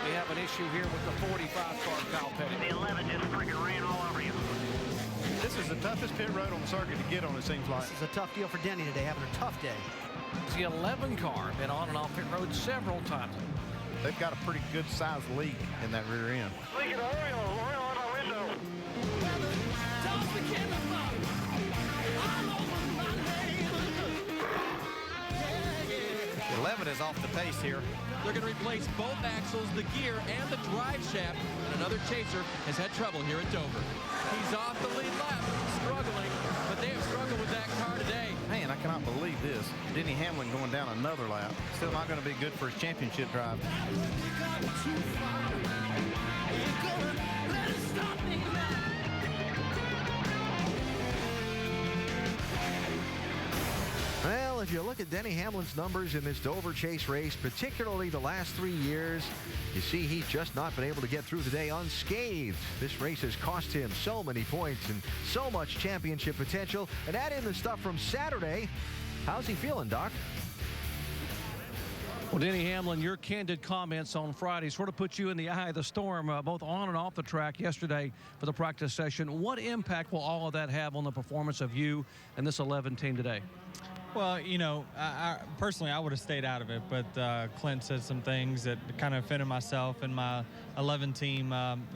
S15: We have an issue here with the 45 car, Kyle Petty.
S22: The 11 just freaking ran all over you.
S26: This is the toughest pit road on the circuit to get on, it seems like.
S11: This is a tough deal for Denny today, having a tough day.
S15: It's the 11 car, been on and off pit road several times.
S26: They've got a pretty good sized leak in that rear end.
S22: Leak in the oil on my window.
S26: 11 is off the pace here.
S13: They're going to replace both axles, the gear, and the drive shaft. And another chaser has had trouble here at Dover. He's off the lead lap, struggling, but they have struggled with that car today.
S26: Man, I cannot believe this. Denny Hamlin going down another lap. Still not going to be good for his championship drive.
S5: Well, if you look at Denny Hamlin's numbers in this Dover Chase race, particularly the last 3 years, you see he's just not been able to get through the day unscathed. This race has cost him so many points and so much championship potential. And add in the stuff from Saturday. How's he feeling, Doc?
S15: Well, Denny Hamlin, your candid comments on Friday sort of put you in the eye of the storm, both on and off the track yesterday for the practice session. What impact will all of that have on the performance of you and this 11 team today?
S24: Well, you know, personally, I would have stayed out of it, but Clint said some things that kind of offended myself and my 11 team,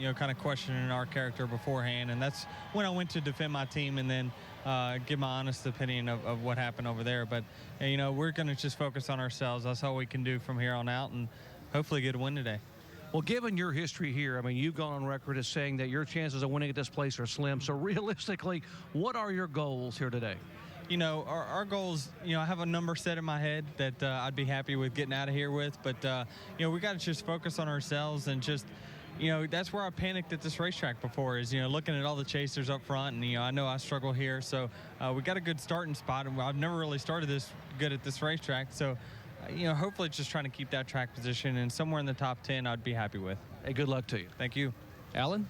S24: you know, kind of questioning our character beforehand. And that's when I went to defend my team and then give my honest opinion of what happened over there. But, you know, we're going to just focus on ourselves. That's all we can do from here on out and hopefully get a win today.
S15: Well, given your history here, I mean, you've gone on record as saying that your chances of winning at this place are slim. So realistically, what are your goals here today?
S24: You know, our goals, you know, I have a number set in my head that I'd be happy with getting out of here with. But, you know, we got to just focus on ourselves and just, you know, that's where I panicked at this racetrack before is, you know, looking at all the chasers up front. And, you know I struggle here. So we got a good starting spot. And I've never really started this good at this racetrack. So, you know, hopefully just trying to keep that track position. And somewhere in the top 10, I'd be happy with.
S15: Hey, good luck to you.
S24: Thank you.
S15: Alan?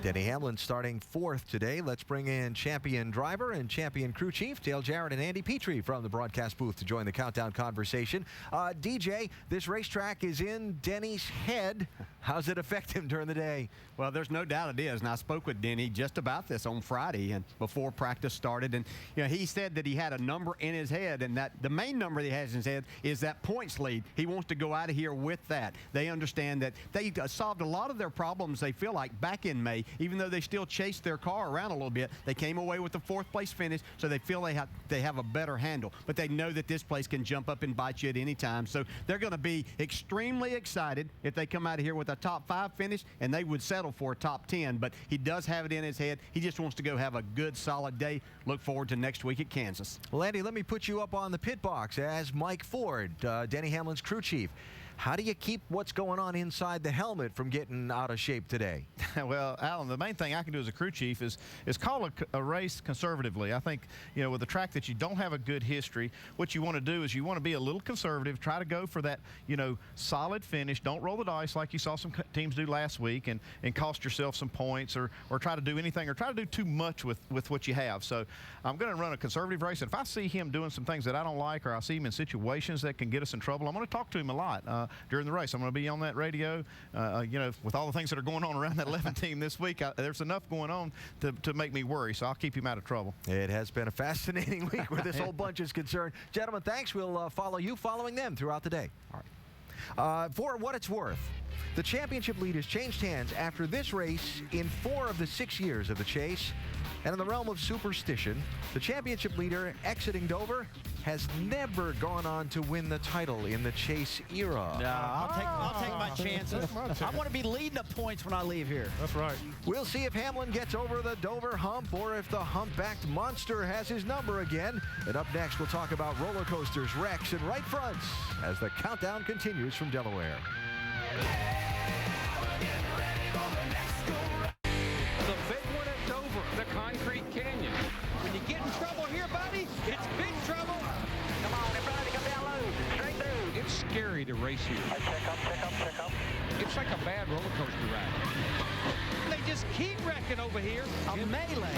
S5: Denny Hamlin starting 4th today. Let's bring in champion driver and champion crew chief Dale Jarrett and Andy Petrie from the broadcast booth to join the countdown conversation. DJ, this racetrack is in Denny's head. How's it affect him during the day?
S27: Well, there's no doubt it is, and I spoke with Denny just about this on Friday and before practice started, and you know he said that he had a number in his head, and that the main number that he has in his head is that points lead. He wants to go out of here with that. They understand that they solved a lot of their problems, they feel like, back in May. Even though they still chased their car around a little bit, they came away with the 4th place finish, so they feel they have a better handle. But they know that this place can jump up and bite you at any time. So they're going to be extremely excited if they come out of here with a top 5 finish, and they would settle for a top 10. But he does have it in his head. He just wants to go have a good, solid day. Look forward to next week at Kansas.
S5: Well, Andy, let me put you up on the pit box as Mike Ford, Denny Hamlin's crew chief. How do you keep what's going on inside the helmet from getting out of shape today?
S26: Well, Alan, the main thing I can do as a crew chief is call a race conservatively. I think, with a track that you don't have a good history, what you want to do is you want to be a little conservative, try to go for that, solid finish. Don't roll the dice like you saw some teams do last week and cost yourself some points or try to do anything or try to do too much with what you have. So I'm going to run a conservative race. And if I see him doing some things that I don't like or I see him in situations that can get us in trouble, I'm going to talk to him a lot. During the race, I'm going to be on that radio. With all the things that are going on around that 11 team this week, there's enough going on to make me worry, so I'll keep him out of trouble.
S5: It has been a fascinating week where this whole bunch is concerned. Gentlemen, thanks. We'll follow you following them throughout the day. All right. For what it's worth, the championship lead has changed hands after this race in 4 of the 6 years of the chase. And in the realm of superstition, the championship leader exiting Dover has never gone on to win the title in the chase era.
S11: No, I'll take my chances. I want to be leading the points when I leave here.
S12: That's right.
S5: We'll see if Hamlin gets over the Dover hump or if the humpbacked monster has his number again. And up next, we'll talk about roller coasters, wrecks, and right fronts as the countdown continues from Delaware.
S1: The big one at Dover, the Concrete Canyon. When you get in trouble here, buddy, it's big trouble. Come on, everybody, come down low. Straight through. It's scary to race here.
S22: Check up.
S1: It's like a bad roller coaster ride. They just keep wrecking over here.
S11: A melee.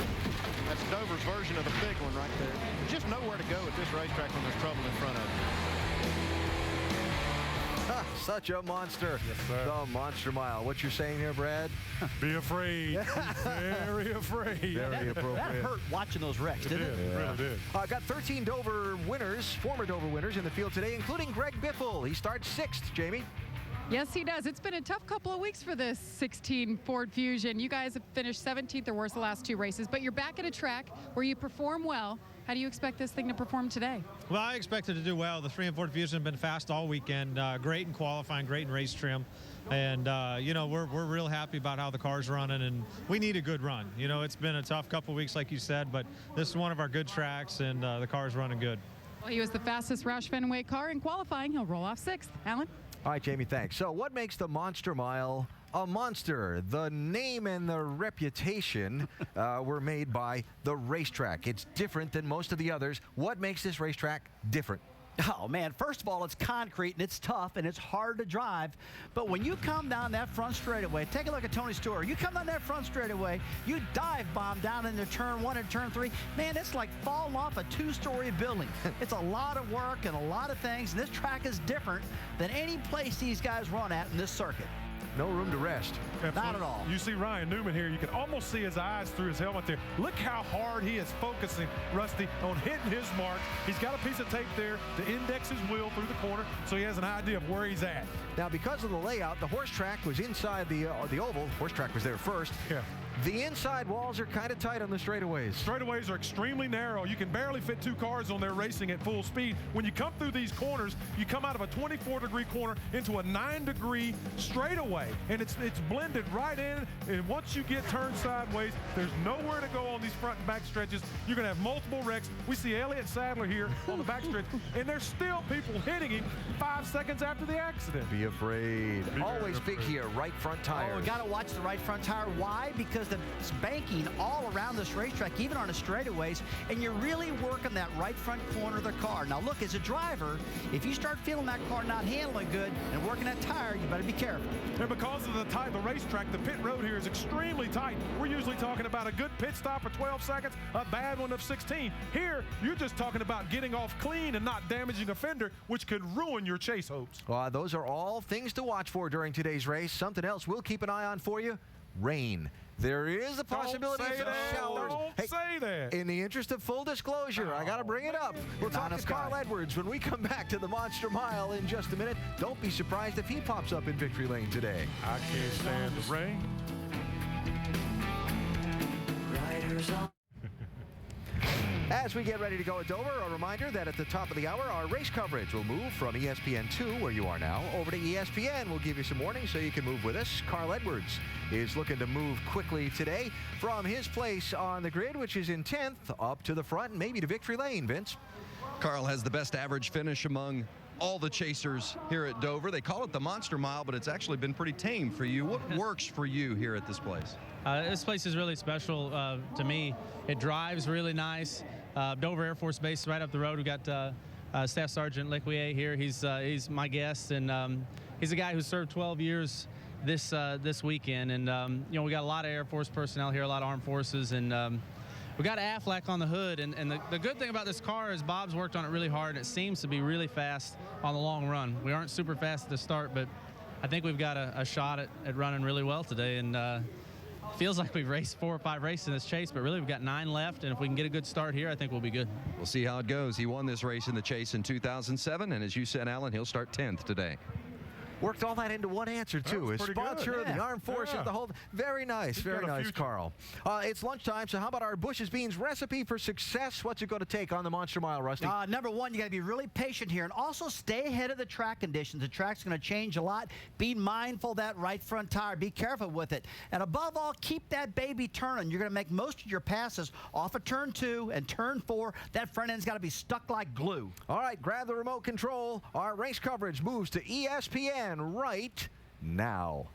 S26: That's Dover's version of the big one right there. Just know where to go at this racetrack when there's trouble in front of you.
S5: Such a monster.
S12: Yes, sir.
S5: The Monster Mile. What you're saying here, Brad?
S12: Be afraid. Very afraid.
S5: Very appropriate.
S11: That hurt watching those wrecks, didn't it?
S12: It really did.
S5: Got 13 Dover winners, former Dover winners in the field today, including Greg Biffle. He starts 6th, Jamie.
S7: Yes, he does. It's been a tough couple of weeks for this 16 Ford Fusion. You guys have finished 17th or worse the last 2 races, but you're back at a track where you perform well. How do you expect this thing to perform today?
S10: Well, I expect it to do well. The 3 and Ford Fusion have been fast all weekend. Great in qualifying, great in race trim. And, we're real happy about how the car's running, and we need a good run. It's been a tough couple of weeks, like you said, but this is one of our good tracks, and the car's running good.
S7: Well, he was the fastest Roush Fenway car in qualifying. He'll roll off 6th. Alan?
S5: All right, Jamie, thanks. So what makes the Monster Mile a monster? The name and the reputation were made by the racetrack. It's different than most of the others. What makes this racetrack different?
S11: Oh, man, first of all, it's concrete, and it's tough, and it's hard to drive. But when you come down that front straightaway, take a look at Tony Stewart. You come down that front straightaway, you dive bomb down into turn 1 and turn 3. Man, it's like falling off a 2-story building. It's a lot of work and a lot of things, and this track is different than any place these guys run at in this circuit.
S5: No room to rest.
S12: Absolutely.
S11: Not at all.
S12: You see Ryan Newman here. You can almost see his eyes through his helmet there. Look how hard he is focusing, Rusty, on hitting his mark. He's got a piece of tape there to index his wheel through the corner so he has an idea of where he's at.
S5: Now, because of the layout, the horse track was inside the oval. Horse track was there first.
S12: Yeah.
S5: The inside walls are kind of tight on the straightaways.
S12: Straightaways are extremely narrow. You can barely fit 2 cars on there racing at full speed. When you come through these corners, you come out of a 24-degree corner into a 9-degree straightaway, and it's blended right in. And once you get turned sideways, there's nowhere to go on these front and back stretches. You're going to have multiple wrecks. We see Elliott Sadler here on the back stretch, and there's still people hitting him 5 seconds after the accident.
S5: Be afraid. Always big here, right front tire.
S11: Oh, we got to watch the right front tire. Why? Because the banking all around this racetrack, even on the straightaways, and you're really working that right front corner of the car. Now, look, as a driver, if you start feeling that car not handling good and working that tire, you better be careful.
S12: And because of the racetrack, the pit road here is extremely tight. We're usually talking about a good pit stop of 12 seconds, a bad one of 16. Here, you're just talking about getting off clean and not damaging a fender, which could ruin your chase hopes.
S5: Those are all things to watch for during today's race. Something else we'll keep an eye on for you, rain. There is a possibility of some showers.
S12: Don't say that.
S5: In the interest of full disclosure, I got to bring it up. We'll talk to Carl Edwards when we come back to the Monster Mile in just a minute. Don't be surprised if he pops up in victory lane today.
S12: I can't stand the rain.
S5: As we get ready to go at Dover, a reminder that at the top of the hour, our race coverage will move from ESPN2, where you are now, over to ESPN. We'll give you some warnings so you can move with us. Carl Edwards is looking to move quickly today from his place on the grid, which is in 10th, up to the front and maybe to victory lane, Vince.
S8: Carl has the best average finish among all the chasers here at Dover. They call it the Monster Mile, but it's actually been pretty tame for you. What works for you here at this place?
S2: This place is really special to me. It drives really nice. Dover Air Force Base is right up the road. We've got Staff Sergeant Lequier here. He's my guest, and he's a guy who served 12 years this weekend. And you know, we got a lot of Air Force personnel here, a lot of Armed Forces, and we got Aflac on the hood. And the good thing about this car is Bob's worked on it really hard, and it seems to be really fast on the long run. We aren't super fast at the start, but I think we've got a shot at running really well today. And feels like we've raced 4 or 5 races in this chase, but really we've got 9 left, and if we can get a good start here, I think we'll be good.
S8: We'll see how it goes. He won this race in the chase in 2007, and as you said, Alan, he'll start 10th today.
S5: Worked all that into one answer, too. His sponsor, the Armed Forces, the whole... Very nice, very nice, Carl. It's lunchtime, so how about our Bush's Beans recipe for success? What's it going to take on the Monster Mile, Rusty?
S11: Number one, you got to be really patient here, and also stay ahead of the track conditions. The track's going to change a lot. Be mindful of that right front tire. Be careful with it. And above all, keep that baby turning. You're going to make most of your passes off of turn 2 and turn 4. That front end's got to be stuck like glue.
S5: All right, grab the remote control. Our race coverage moves to ESPN right now.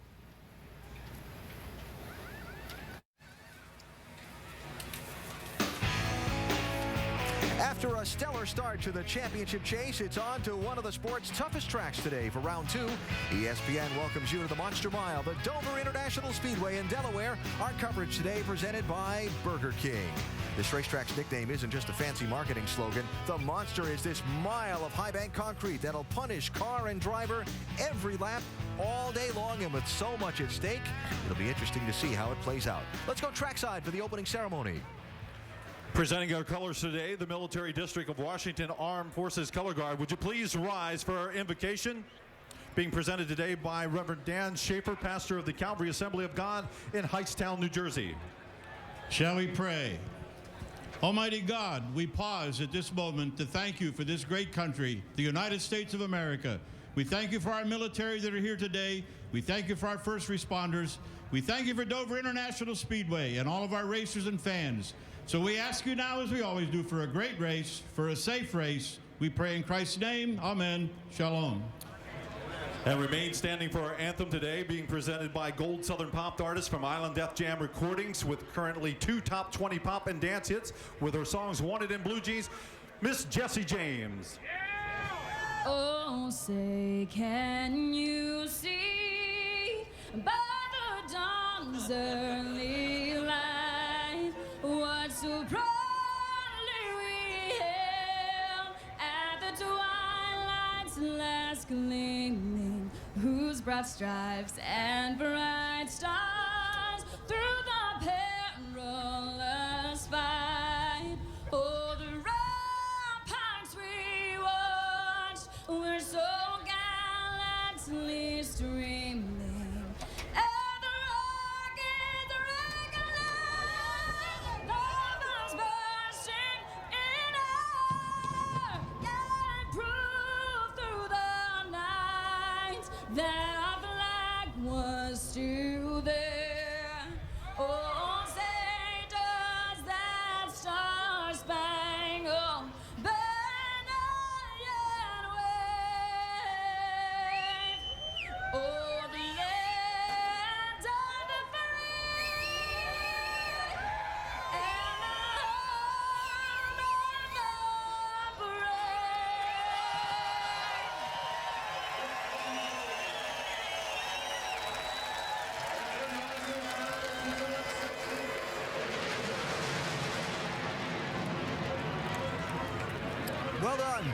S5: After a stellar start to the championship chase, it's on to one of the sport's toughest tracks today for round 2. ESPN welcomes you to the Monster Mile, the Dover International Speedway in Delaware. Our coverage today presented by Burger King. This racetrack's nickname isn't just a fancy marketing slogan. The Monster is this mile of high-bank concrete that'll punish car and driver every lap all day long, and with so much at stake, it'll be interesting to see how it plays out. Let's go trackside for the opening ceremony.
S3: Presenting our colors today, the Military District of Washington Armed Forces Color Guard. Would you please rise for our invocation? Being presented today by Reverend Dan Schaefer, pastor of the Calvary Assembly of God in Hightstown, New Jersey.
S6: Shall we pray? Almighty God, we pause at this moment to thank you for this great country, the United States of America. We thank you for our military that are here today. We thank you for our first responders. We thank you for Dover International Speedway and all of our racers and fans. So we ask you now, as we always do, for a great race, for a safe race. We pray in Christ's name. Amen. Shalom.
S3: And remain standing for our anthem today, being presented by Gold Southern Pop artists from Island Def Jam Recordings, with currently 2 top 20 pop and dance hits with her songs Wanted in Blue Jeans, Miss Jessie James.
S18: Oh, say, can you see by the dawn's early light what so proudly we hailed at the twilight's last gleaming, whose broad stripes and bright stars through the perilous fight, oh, the ramparts we watched were so gallantly streaming, and the rockets recognize the bombs bursting in air, and proof through the night that our flag was still there. Oh, say does that star-spangled banner yet wave? Oh, the land of the free and the home of the brave.
S5: Well done.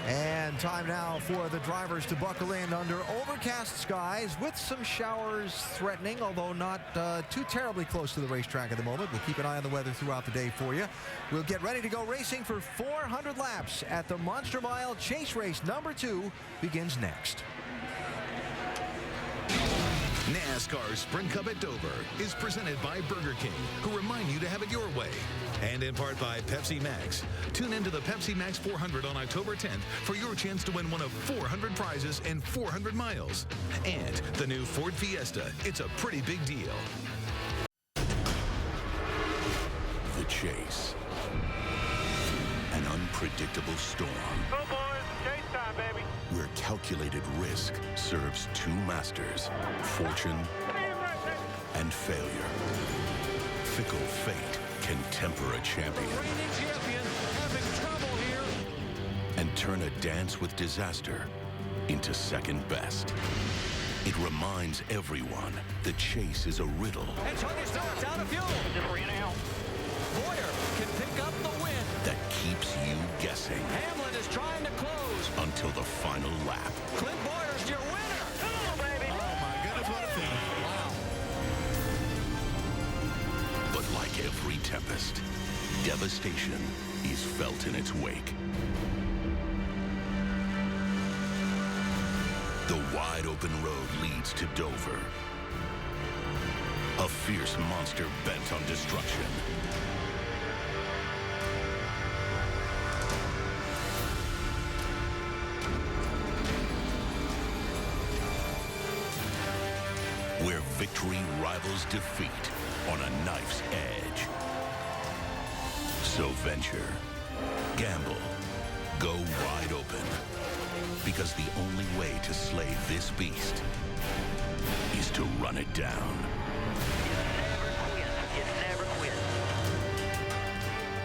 S5: And time now for the drivers to buckle in under overcast skies with some showers threatening, although not too terribly close to the racetrack at the moment. We'll keep an eye on the weather throughout the day for you. We'll get ready to go racing for 400 laps at the Monster Mile. Chase race number 2 begins next.
S4: NASCAR Sprint Cup at Dover is presented by Burger King, who remind you to have it your way. And in part by Pepsi Max. Tune into the Pepsi Max 400 on October 10th for your chance to win one of 400 prizes and 400 miles. And the new Ford Fiesta. It's a pretty big deal. The chase. An unpredictable storm.
S22: Go, boys. Chase time, baby.
S4: Where calculated risk serves two masters, fortune and failure. Fickle fate can temper a champion
S1: Reigning champion having trouble here.
S4: and turn a dance with disaster into second best. It reminds everyone the chase is a riddle
S1: And Tony Stewart's out of fuel.
S22: Just ran out.
S1: Boyer can pick up the win.
S4: that keeps you guessing
S1: Hamlin is trying to close.
S4: until the final lap.
S1: Clint Boyer's your winner.
S22: Come on, baby.
S26: Oh, my goodness, what a finish.
S4: But like every tempest, devastation is felt in its wake. The wide open road leads to Dover. A fierce monster bent on destruction. Where victory rivals defeat on a knife's edge. So venture, gamble, go wide open. Because the only way to slay this beast is to run it down.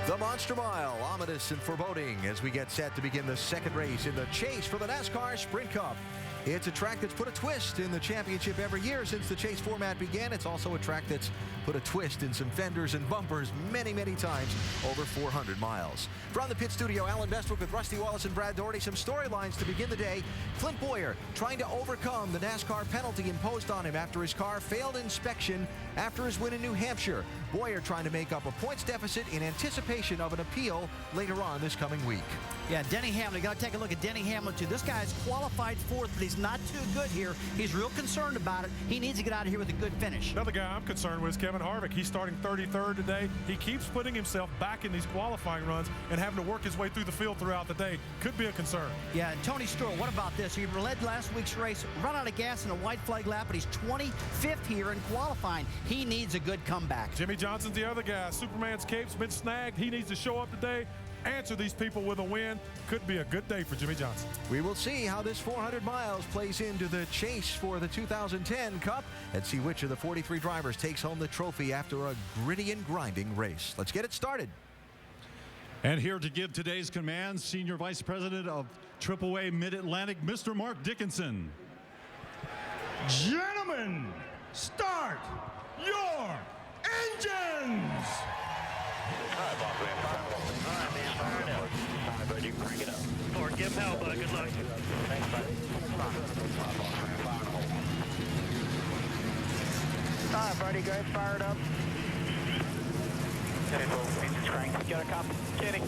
S5: The Monster Mile, ominous and foreboding as we get set to begin the second race in the chase for the NASCAR Sprint Cup. It's a track that's put a twist in the championship every year since the chase format began. It's also a track that's put a twist in some fenders and bumpers many, many times over 400 miles. From the pit studio, Alan Bestwick with Rusty Wallace and Brad Doherty. Some storylines to begin the day. Clint Boyer trying to overcome the NASCAR penalty imposed on him after his car failed inspection after his win in New Hampshire. Boyer trying to make up a points deficit in anticipation of an appeal later on this coming week.
S11: Yeah, Denny Hamlin. You got to take a look at Denny Hamlin, too. This guy's qualified fourth, but he's not too good here. He's real concerned about it. He needs to get out of here with a good finish.
S12: Another guy I'm concerned with is Kevin Harvick. He's starting 33rd today. He keeps putting himself back in these qualifying runs and having to work his way through the field throughout the day. Could be a concern.
S11: Yeah, and Tony Stewart, what about this? He led last week's race, run out of gas in a white flag lap, but he's 25th here in qualifying. He needs a good comeback.
S12: Jimmy Johnson's the other guy. Superman's cape's been snagged. He needs to show up today, answer these people with a win. Could be a good day for Jimmy Johnson.
S5: We will see how this 400 miles plays into the chase for the 2010 Cup and see which of the 43 drivers takes home the trophy after a gritty and grinding race. Let's get it started.
S3: And here to give today's commands, Senior Vice President of AAA Mid-Atlantic, Mr. Mark Dickinson.
S6: Gentlemen, start your engines!
S22: Lord, give him hell, bud. Good luck. Thanks, bud.
S9: All right, buddy, go ahead, fire it up. Engine's cranked. Got a copy. Kidding.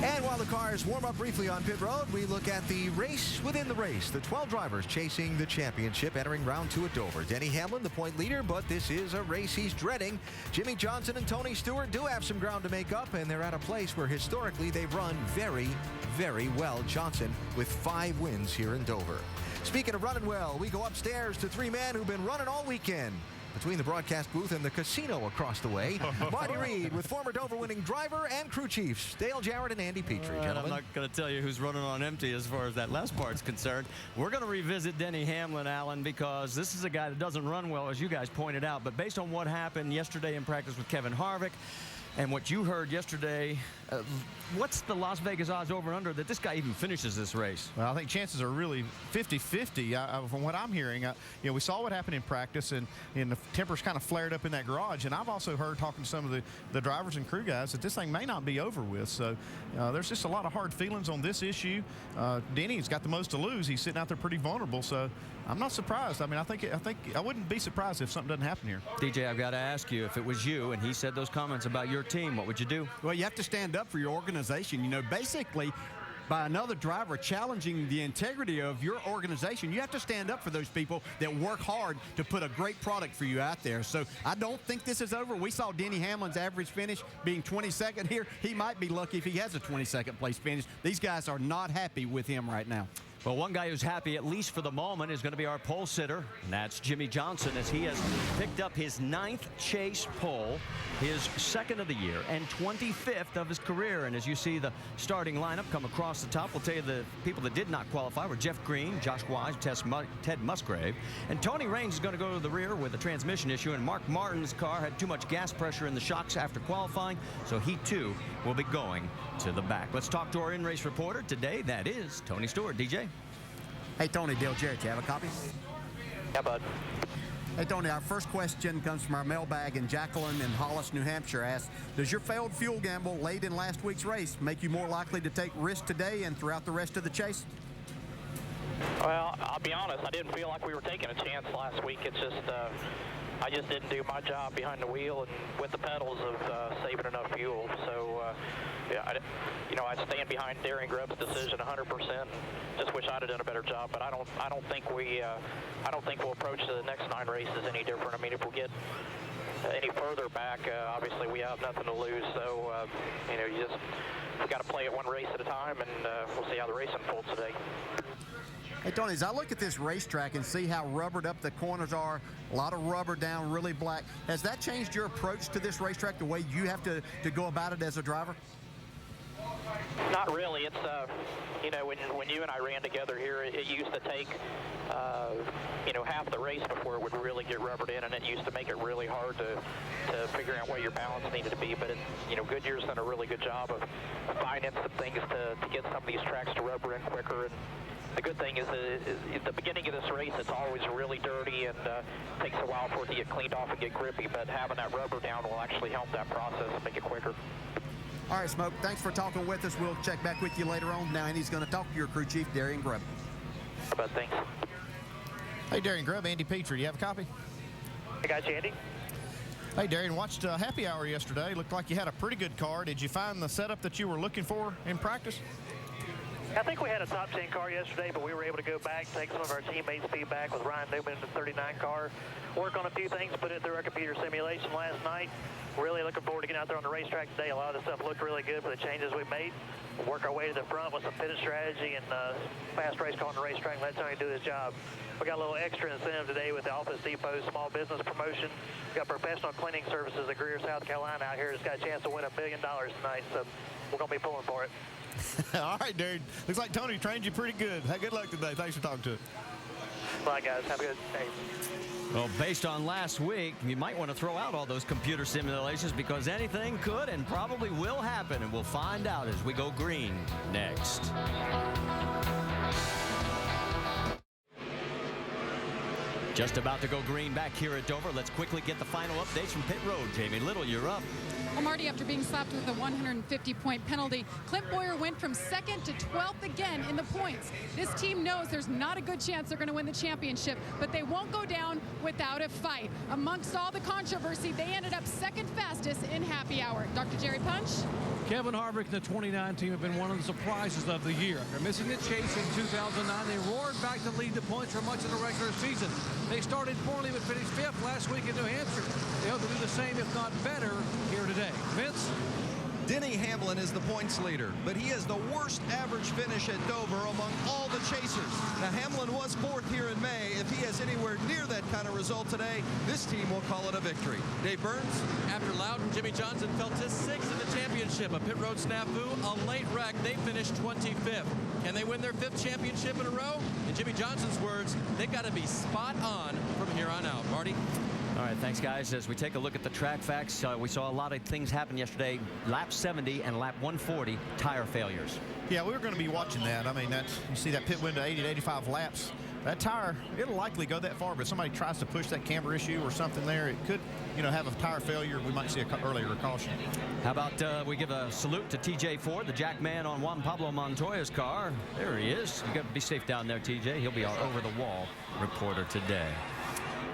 S5: And while the cars warm up briefly on pit road, we look at the race within the race. The 12 drivers chasing the championship entering round 2 at Dover. Denny Hamlin, the point leader, but this is a race he's dreading. Jimmy Johnson and Tony Stewart do have some ground to make up, and they're at a place where historically they've run very, very well. Johnson with 5 wins here in Dover. Speaking of running well, we go upstairs to 3 men who've been running all weekend. Between the broadcast booth and the casino across the way, Marty Reed with former Dover winning driver and crew chiefs, Dale Jarrett and Andy Petrie. Gentlemen.
S17: I'm not going to tell you who's running on empty as far as that last part's concerned. We're going to revisit Denny Hamlin, Alan, because this is a guy that doesn't run well, as you guys pointed out. But based on what happened yesterday in practice with Kevin Harvick and what you heard yesterday, what's the Las Vegas odds over and under that this guy even finishes this race?
S26: Well, I think chances are really 50-50 from what I'm hearing. We saw what happened in practice, and the tempers kind of flared up in that garage. And I've also heard, talking to some of the drivers and crew guys, that this thing may not be over with. So there's just a lot of hard feelings on this issue. Denny's got the most to lose. He's sitting out there pretty vulnerable. So I'm not surprised. I mean, I wouldn't be surprised if something doesn't happen here.
S17: DJ, I've got to ask you, if it was you and he said those comments about your team, what would you do?
S27: Well, you have to stand up for your organization. You know, basically, by another driver challenging the integrity of your organization. You have to stand up for those people that work hard to put a great product for you out there. So I don't think this is over. We saw Denny Hamlin's average finish being 22nd here. He might be lucky if he has a 22nd place finish. These guys are not happy with him right now.
S17: Well, one guy who's happy, at least for the moment, is going to be our pole sitter, and that's Jimmy Johnson, as he has picked up his 9th chase pole, his 2nd of the year, and 25th of his career. And as you see the starting lineup come across the top, we'll tell you the people that did not qualify were Jeff Green, Josh Wise, Ted Musgrave, and Tony Raines is going to go to the rear with a transmission issue, and Mark Martin's car had too much gas pressure in the shocks after qualifying, so he too will be going to the back. Let's talk to our in-race reporter today. That is Tony Stewart. DJ.
S27: Hey, Tony, Dale Jarrett, you have a copy?
S9: Yeah, bud.
S27: Hey, Tony, our first question comes from our mailbag, and Jacqueline in Hollis, New Hampshire asks, does your failed fuel gamble late in last week's race make you more likely to take risks today and throughout the rest of the chase?
S9: Well, I'll be honest, I didn't feel like we were taking a chance last week. It's just, I just didn't do my job behind the wheel and with the pedals of saving enough fuel. So, yeah, I stand behind Darren Grubb's decision 100%. Just wish I'd have done a better job, but I don't think we'll approach the next 9 races any different. I mean, if we get any further back, obviously we have nothing to lose. So, we got to play it one race at a time, and we'll see how the race unfolds today.
S27: Hey, Tony, as I look at this racetrack and see how rubbered up the corners are, a lot of rubber down, really black, has that changed your approach to this racetrack, the way you have to go about it as a driver?
S9: Not really. It's, when you and I ran together here, it used to take, half the race before it would really get rubbered in, and it used to make it really hard to figure out where your balance needed to be. But, Goodyear's done a really good job of finding some things to get some of these tracks to rubber in quicker. And the good thing is at the beginning of this race, it's always really dirty and takes a while for it to get cleaned off and get grippy, but having that rubber down will actually help that process and make it quicker.
S27: All right, Smoke, thanks for talking with us. We'll check back with you later on. Now, and he's going to talk to your crew chief, Darian Grubb.
S9: How about thanks?
S26: Hey, Darian Grubb, Andy Petrie, you have a copy?
S9: I got you, Andy.
S26: Hey, Darian, watched Happy Hour yesterday. Looked like you had a pretty good car. Did you find the setup that you were looking for in practice?
S14: I think we had a top 10 car yesterday, but we were able to go back, take some of our teammates' feedback with Ryan Newman in the 39 car, work on a few things, put it through our computer simulation last night. Really looking forward to getting out there on the racetrack today. A lot of the stuff looked really good for the changes we made. We'll work our way to the front with some pitted strategy and fast race car on the racetrack and let Tony do his job. We got a little extra incentive today with the Office Depot small business promotion. We got professional cleaning services at Greer, South Carolina out here that's got a chance to win $1 billion tonight, so we're going to be pulling for it.
S26: All right, dude. Looks like Tony trained you pretty good. Hey, good luck today. Thanks for talking to us.
S14: Bye, guys. Have a good day.
S17: Well, based on last week, you might want to throw out all those computer simulations because anything could and probably will happen, and we'll find out as we go green next. Just about to go green back here at Dover. Let's quickly get the final updates from pit road. Jamie Little, you're up.
S7: Well, Marty, after being slapped with a 150-point penalty, Clint Boyer went from 2nd to 12th again in the points. This team knows there's not a good chance they're going to win the championship, but they won't go down without a fight. Amongst all the controversy, they ended up 2nd fastest in Happy Hour. Dr. Jerry Punch?
S15: Kevin Harvick and the 29 team have been one of the surprises of the year. After missing the chase in 2009, they roared back to lead the points for much of the regular season. They started poorly but finished 5th last week in New Hampshire. They hope to do the same, if not better, here today. Vince?
S16: Denny Hamlin is the points leader, but he has the worst average finish at Dover among all the chasers. Now, Hamlin was 4th here in May. If he has anywhere near that kind of result today, this team will call it a victory. Dave Burns?
S13: After Loudon, Jimmy Johnson fell to 6th in the championship. A pit road snafu, a late wreck. They finished 25th. Can they win their 5th championship in a row? In Jimmy Johnson's words, they've got to be spot on from here on out. Marty?
S17: All right, thanks, guys. As we take a look at the track facts, we saw a lot of things happen yesterday. Lap 70 and lap 140, tire failures.
S26: Yeah, we were going to be watching that. I mean, you see that pit window, 80 to 85 laps. That tire, it'll likely go that far, but if somebody tries to push that camber issue or something there, it could, have a tire failure. We might see an earlier caution.
S17: How about we give a salute to TJ Ford, the jack man on Juan Pablo Montoya's car. There he is. You got to be safe down there, TJ. He'll be our over-the-wall reporter today.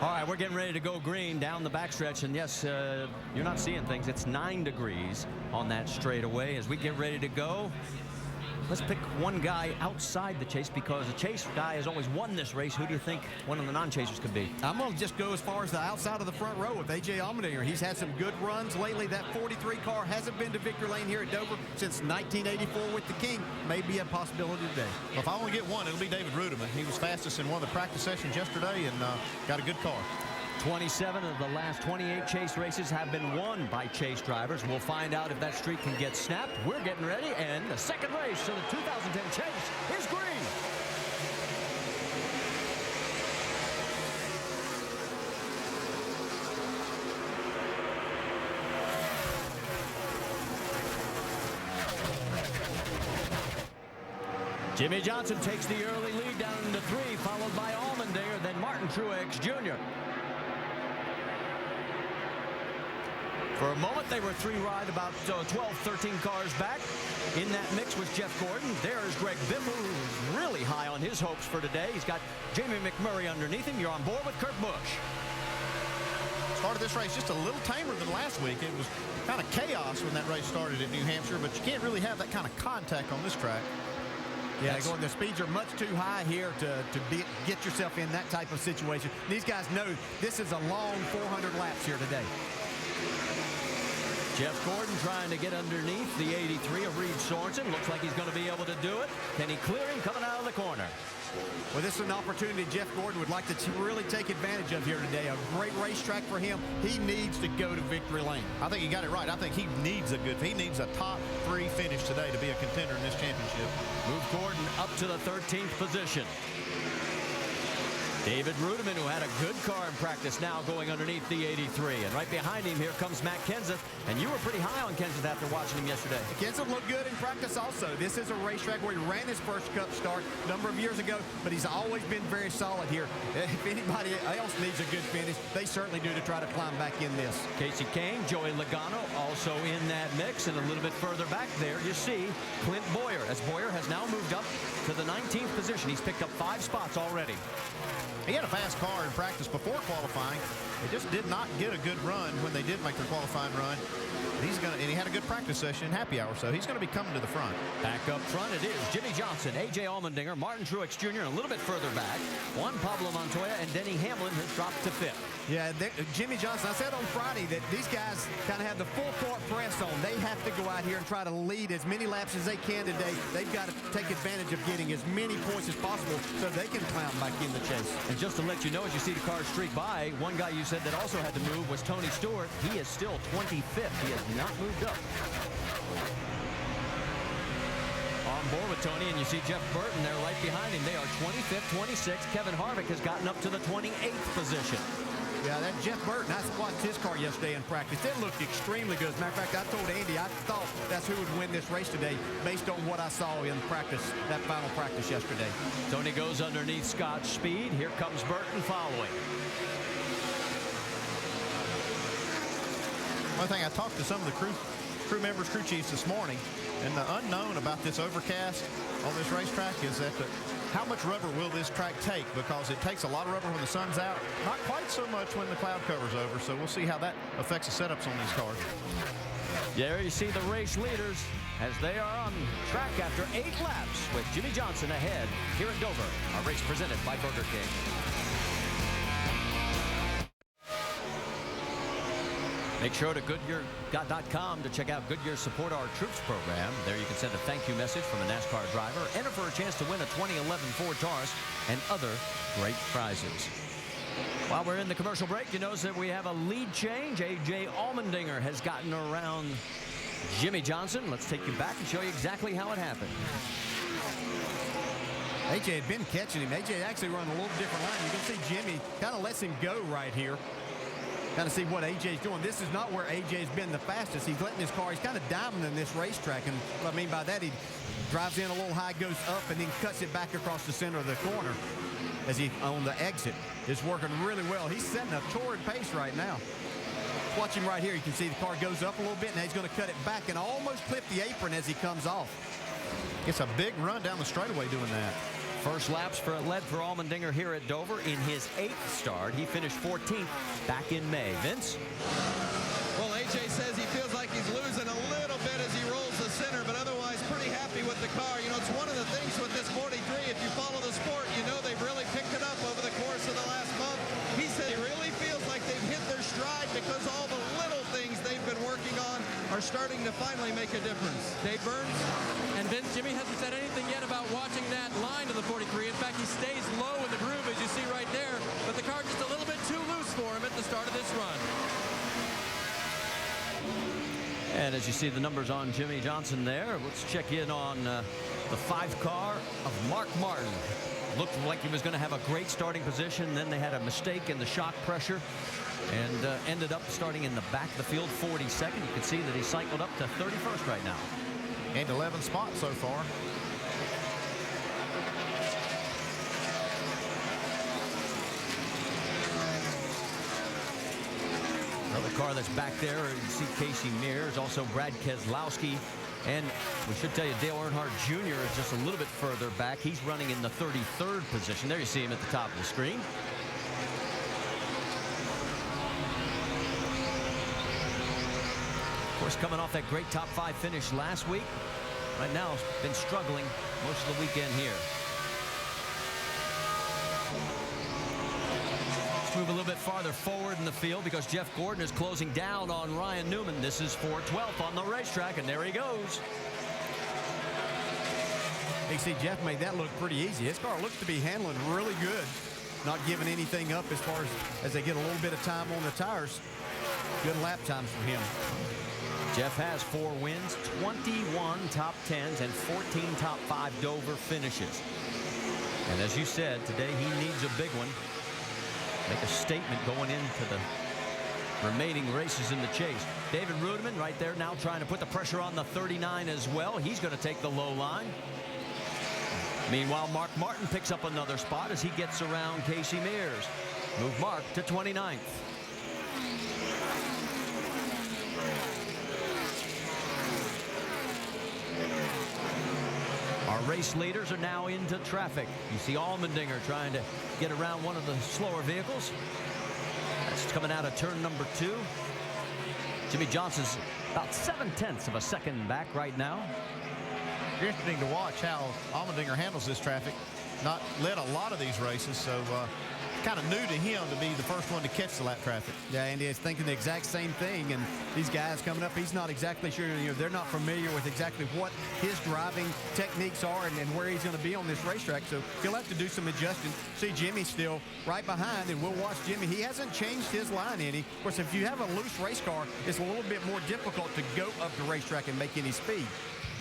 S17: All right, we're getting ready to go green down the backstretch, and yes, you're not seeing things. It's 9 degrees on that straightaway as we get ready to go. Let's pick one guy outside the chase, because the chase guy has always won this race. Who do you think one of the non-chasers could be?
S27: I'm going to just go as far as the outside of the front row with A.J. Almondinger. He's had some good runs lately. That 43 car hasn't been to victory lane here at Dover since 1984 with the King. May be a possibility today.
S26: Well, if I want to get one, it'll be David Ruderman. He was fastest in one of the practice sessions yesterday and got a good car.
S17: 27 of the last 28 chase races have been won by chase drivers. We'll find out if that streak can get snapped. We're getting ready, and the second race of the 2010 chase is green. Jimmy Johnson takes the early lead down into 3, followed by Almondinger, then Martin Truex Jr. For a moment, they were 3 wide, about 12, 13 cars back. In that mix was Jeff Gordon. There's Greg Biffle, who's really high on his hopes for today. He's got Jamie McMurray underneath him. You're on board with Kurt Busch.
S26: Started this race just a little tamer than last week. It was kind of chaos when that race started at New Hampshire, but you can't really have that kind of contact on this track.
S27: Yeah, going, the speeds are much too high here to get yourself in that type of situation. These guys know this is a long 400 laps here today.
S17: Jeff Gordon trying to get underneath the 83 of Reed Sorensen. Looks like he's going to be able to do it. Can he clear him coming out of the corner?
S27: Well, this is an opportunity Jeff Gordon would like to really take advantage of here today. A great racetrack for him. He needs to go to victory lane.
S26: I think you got it right. I think he needs a top 3 finish today to be a contender in this championship.
S17: Move Gordon up to the 13th position. David Ruderman, who had a good car in practice, now going underneath the 83. And right behind him, here comes Matt Kenseth. And you were pretty high on Kenseth after watching him yesterday.
S27: Kenseth looked good in practice also. This is a racetrack where he ran his first Cup start a number of years ago, but he's always been very solid here. If anybody else needs a good finish, they certainly do to try to climb back in this.
S17: Casey Kane, Joey Logano also in that mix. And a little bit further back there, you see Clint Boyer, as Boyer has now moved up to the 19th position. He's picked up 5 spots already.
S26: He had a fast car in practice before qualifying. It just did not get a good run when they did make their qualifying run. And he had a good practice session, happy hour, so he's going to be coming to the front.
S17: Back up front it is Jimmy Johnson, A.J. Allmendinger, Martin Truex Jr., and a little bit further back, Juan Pablo Montoya, and Denny Hamlin has dropped to 5th.
S27: Yeah, Jimmy Johnson, I said on Friday that these guys kind of have the full court press on. They have to go out here and try to lead as many laps as they can today. They've got to take advantage of getting as many points as possible so they can climb back in the chase.
S17: And just to let you know, as you see the cars streak by, one guy you said that also had to move was Tony Stewart. He is still 25th. He has not moved up. On board with Tony, and you see Jeff Burton there right behind him. They are 25th, 26th. Kevin Harvick has gotten up to the 28th position.
S27: Yeah, that Jeff Burton, I watched his car yesterday in practice. It looked extremely good. As a matter of fact, I told Andy I thought that's who would win this race today based on what I saw in practice, that final practice yesterday.
S17: Tony goes underneath Scott's speed. Here comes Burton following.
S26: One thing, I talked to some of the crew members, crew chiefs this morning, and the unknown about this overcast on this racetrack is that how much rubber will this track take, because it takes a lot of rubber when the sun's out, not quite so much when the cloud cover's over, so we'll see how that affects the setups on these cars.
S17: There you see the race leaders as they are on track after 8 laps with Jimmy Johnson ahead here at Dover. Our race presented by Burger King. Make sure to Goodyear.com to check out Goodyear Support Our Troops program. There you can send a thank you message from a NASCAR driver, enter for a chance to win a 2011 Ford Taurus, and other great prizes. While we're in the commercial break, you notice that we have a lead change. A.J. Allmendinger has gotten around Jimmy Johnson. Let's take you back and show you exactly how it happened.
S27: A.J. had been catching him. A.J. actually run a little different line. You can see Jimmy kind of lets him go right here. Kind of see what A.J.'s doing. This is not where A.J.'s been the fastest. He's letting his car, he's kind of diamonding this racetrack. And what I mean by that, he drives in a little high, goes up, and then cuts it back across the center of the corner as he, on the exit, is working really well. He's setting a torrid pace right now. Watch him right here. You can see the car goes up a little bit, and he's going to cut it back and almost clip the apron as he comes off.
S26: It's a big run down the straightaway doing that.
S17: First laps led for Allmendinger here at Dover in his 8th start. He finished 14th back in May. Vince?
S13: Well, A.J. says he feels like he's losing a little bit as he rolls the center, but otherwise pretty happy with the car. You know,
S16: starting to finally make a difference. Dave Burns?
S13: And then Jimmy hasn't said anything yet about watching that line to the 43. In fact, he stays low in the groove, as you see right there. But the car just a little bit too loose for him at the start of this run.
S17: And as you see the numbers on Jimmy Johnson there, let's check in on the 5 car of Mark Martin. Looked like he was going to have a great starting position. Then they had a mistake in the shock pressure and ended up starting in the back of the field, 42nd. You can see that he cycled up to 31st right now.
S5: And 11 spots so far.
S17: Another car that's back there, you see Casey Mears, also Brad Keselowski. And we should tell you, Dale Earnhardt Jr. is just a little bit further back. He's running in the 33rd position. There you see him at the top of the screen. Of course, coming off that great top 5 finish last week. Right now, been struggling most of the weekend here. Let's move a little bit farther forward in the field because Jeff Gordon is closing down on Ryan Newman. This is for 12th on the racetrack, and there he goes.
S27: You see, Jeff made that look pretty easy. His car looks to be handling really good. Not giving anything up as far as they get a little bit of time on the tires. Good lap times for him.
S17: Jeff has 4 wins, 21 top 10s, and 14 top 5 Dover finishes. And as you said, today he needs a big one. Make a statement going into the remaining races in the chase. David Rudiman right there now trying to put the pressure on the 39 as well. He's going to take the low line. Meanwhile, Mark Martin picks up another spot as he gets around Casey Mears. Move Mark to 29th. Our race leaders are now into traffic. You see Almondinger trying to get around one of the slower vehicles. That's coming out of turn number 2. Jimmy Johnson's about 7/10 of a second back right now.
S5: Interesting to watch how Almondinger handles this traffic. Not led a lot of these races, so kind of new to him to be the first one to catch the lap traffic.
S27: Yeah, Andy is thinking the exact same thing. And these guys coming up, he's not exactly sure. You know, they're not familiar with exactly what his driving techniques are and where he's going to be on this racetrack. So he'll have to do some adjusting. See Jimmy still right behind, and we'll watch Jimmy. He hasn't changed his line any. Of course, if you have a loose race car, it's a little bit more difficult to go up the racetrack and make any speed.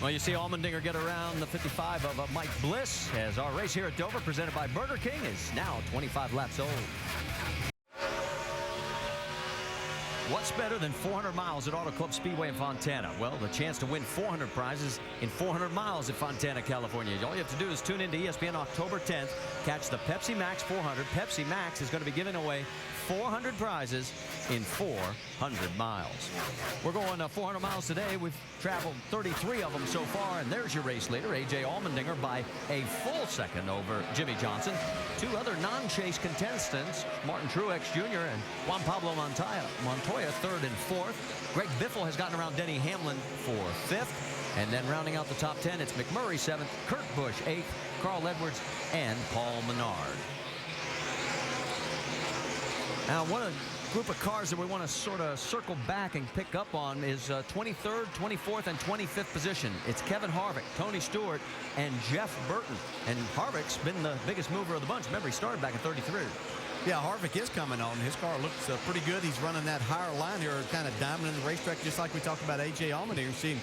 S17: Well, you see Almondinger get around the 55 of Mike Bliss as our race here at Dover, presented by Burger King, is now 25 laps old. What's better than 400 miles at Auto Club Speedway in Fontana? Well, the chance to win 400 prizes in 400 miles at Fontana, California. All you have to do is tune into ESPN October 10th. Catch the Pepsi Max 400. Pepsi Max is going to be giving away 400 prizes in 400 miles. We're going 400 miles today. We've traveled 33 of them so far, and there's your race leader, A.J. Allmendinger, by a full second over Jimmy Johnson. 2 other non-chase contestants, Martin Truex Jr. and Juan Pablo Montoya, 3rd and 4th. Greg Biffle has gotten around Denny Hamlin for 5th. And then rounding out the top 10, it's McMurray 7th, Kurt Busch 8th, Carl Edwards, and Paul Menard. Now, one of the group of cars that we want to sort of circle back and pick up on is 23rd, 24th, and 25th position. It's Kevin Harvick, Tony Stewart, and Jeff Burton. And Harvick's been the biggest mover of the bunch. Remember, he started back in 33.
S27: Yeah, Harvick is coming on. His car looks pretty good. He's running that higher line here, kind of diamond in the racetrack, just like we talked about A.J. Allmendinger. See him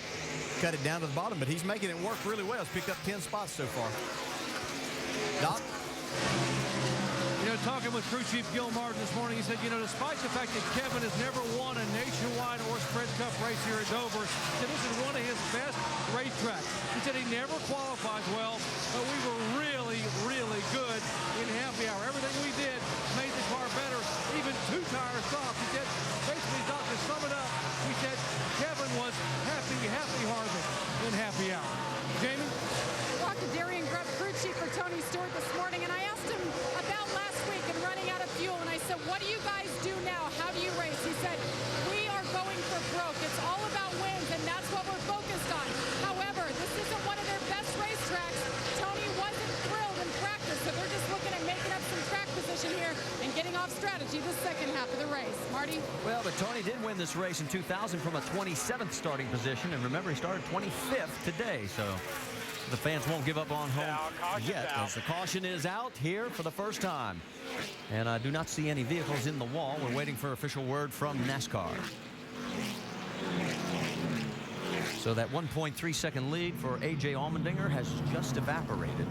S27: cut it down to the bottom, but he's making it work really well. He's picked up 10 spots so far. Doc?
S15: You know, talking with crew chief Gil Martin this morning, he said, you know, despite the fact that Kevin has never won a nationwide or Sprint Cup race here at Dover, he said this is one of his best racetracks. He said he never qualifies well, but we were really, really good in happy hour. Everything we did made the car better, even 2 tires soft. He said, basically, Doc, to sum it up, he said Kevin was happy Harvick in happy hour. Jamie?
S7: I talked to Darian Grubb, crew chief for Tony Stewart this morning, and I asked him about last week and running out of fuel, and I said, what do you guys do now? How do you race? He said, we are going for broke. It's all about wins, and that's what we're focused on. However, this isn't one of their best racetracks. Tony wasn't thrilled in practice, so off strategy the second half of the race. Marty?
S17: Well, but Tony did win this race in 2000 from a 27th starting position, and remember, he started 25th today, so the fans won't give up on home yet, as the caution is out here for the first time. And I do not see any vehicles in the wall. We're waiting for official word from NASCAR. So that 1.3-second lead for A.J. Allmendinger has just evaporated.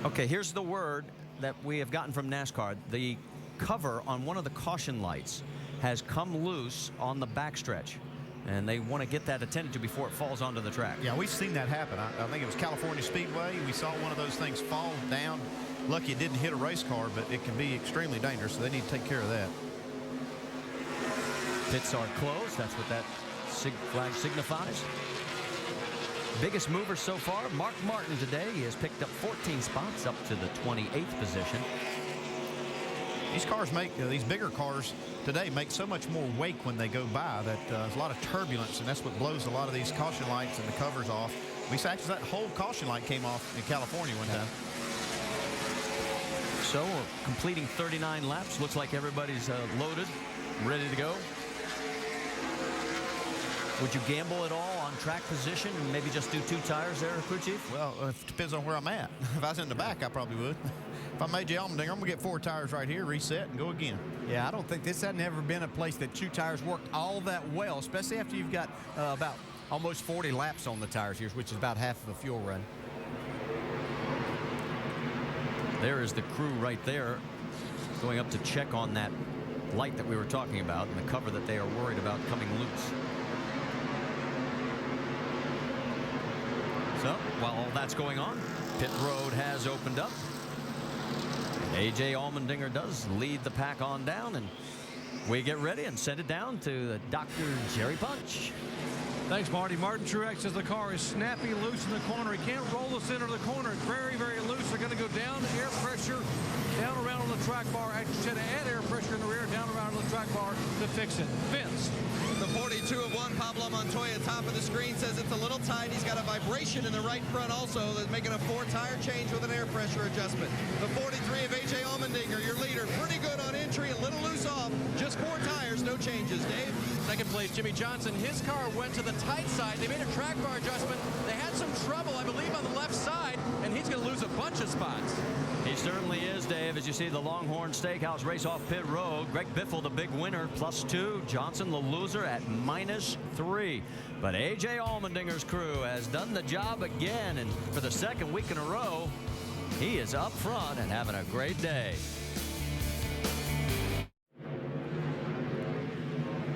S17: Okay, here's the word that we have gotten from NASCAR. The cover on one of the caution lights has come loose on the backstretch, and they want to get that attended to before it falls onto the track.
S26: Yeah, we've seen that happen. I think it was California Speedway. We saw one of those things fall down. Lucky it didn't hit a race car, but it can be extremely dangerous, so they need to take care of that.
S17: Pits are closed. That's what that flag signifies. Biggest mover so far, Mark Martin today. He has picked up 14 spots up to the 28th position.
S26: These cars make, these bigger cars today make so much more wake when they go by that there's a lot of turbulence, and that's what blows a lot of these caution lights and the covers off. We saw actually that whole caution light came off in California one time.
S17: So we're completing 39 laps. Looks like everybody's loaded, ready to go. Would you gamble at all on track position and maybe just do 2 tires there, crew chief?
S26: Well, it depends on where I'm at. If I was in the back, I probably would. If I'm A.J. Allmendinger, I'm going to get 4 tires right here, reset, and go again.
S27: Yeah, I don't think this had never been a place that 2 tires worked all that well, especially after you've got about almost 40 laps on the tires here, which is about half of a fuel run.
S17: There is the crew right there going up to check on that light that we were talking about and the cover that they are worried about coming loose. So while all that's going on, pit road has opened up. A.J. Allmendinger does lead the pack on down, and we get ready and send it down to Dr. Jerry Punch.
S15: Thanks, Marty. Martin Truex says the car is snappy, loose in the corner. He can't roll the center of the corner. It's very, very loose. They're going to go down, air pressure, down around on the track bar. Actually, to add air pressure in the rear, down around on the track bar to fix it. Vince.
S16: The 42 of 1 Pablo Montoya, top of the screen, says it's a little tight. He's got a vibration in the right front also. That's making a 4-tire change with an air pressure adjustment. The 43 of A.J. Allmendinger, your leader, pretty good on entry, a little loose off. Just 4 tires, no changes. Dave?
S13: Second place, Jimmy Johnson. His car went to the tight side. They made a track bar adjustment. They had some trouble, I believe, on the left side, and he's going to lose a bunch of spots.
S17: He certainly is, Dave. As you see the Longhorn Steakhouse race off pit road. Greg Biffle, the big winner, +2. Johnson, the loser, at -3. But A.J. Allmendinger's crew has done the job again, and for the second week in a row, he is up front and having a great day.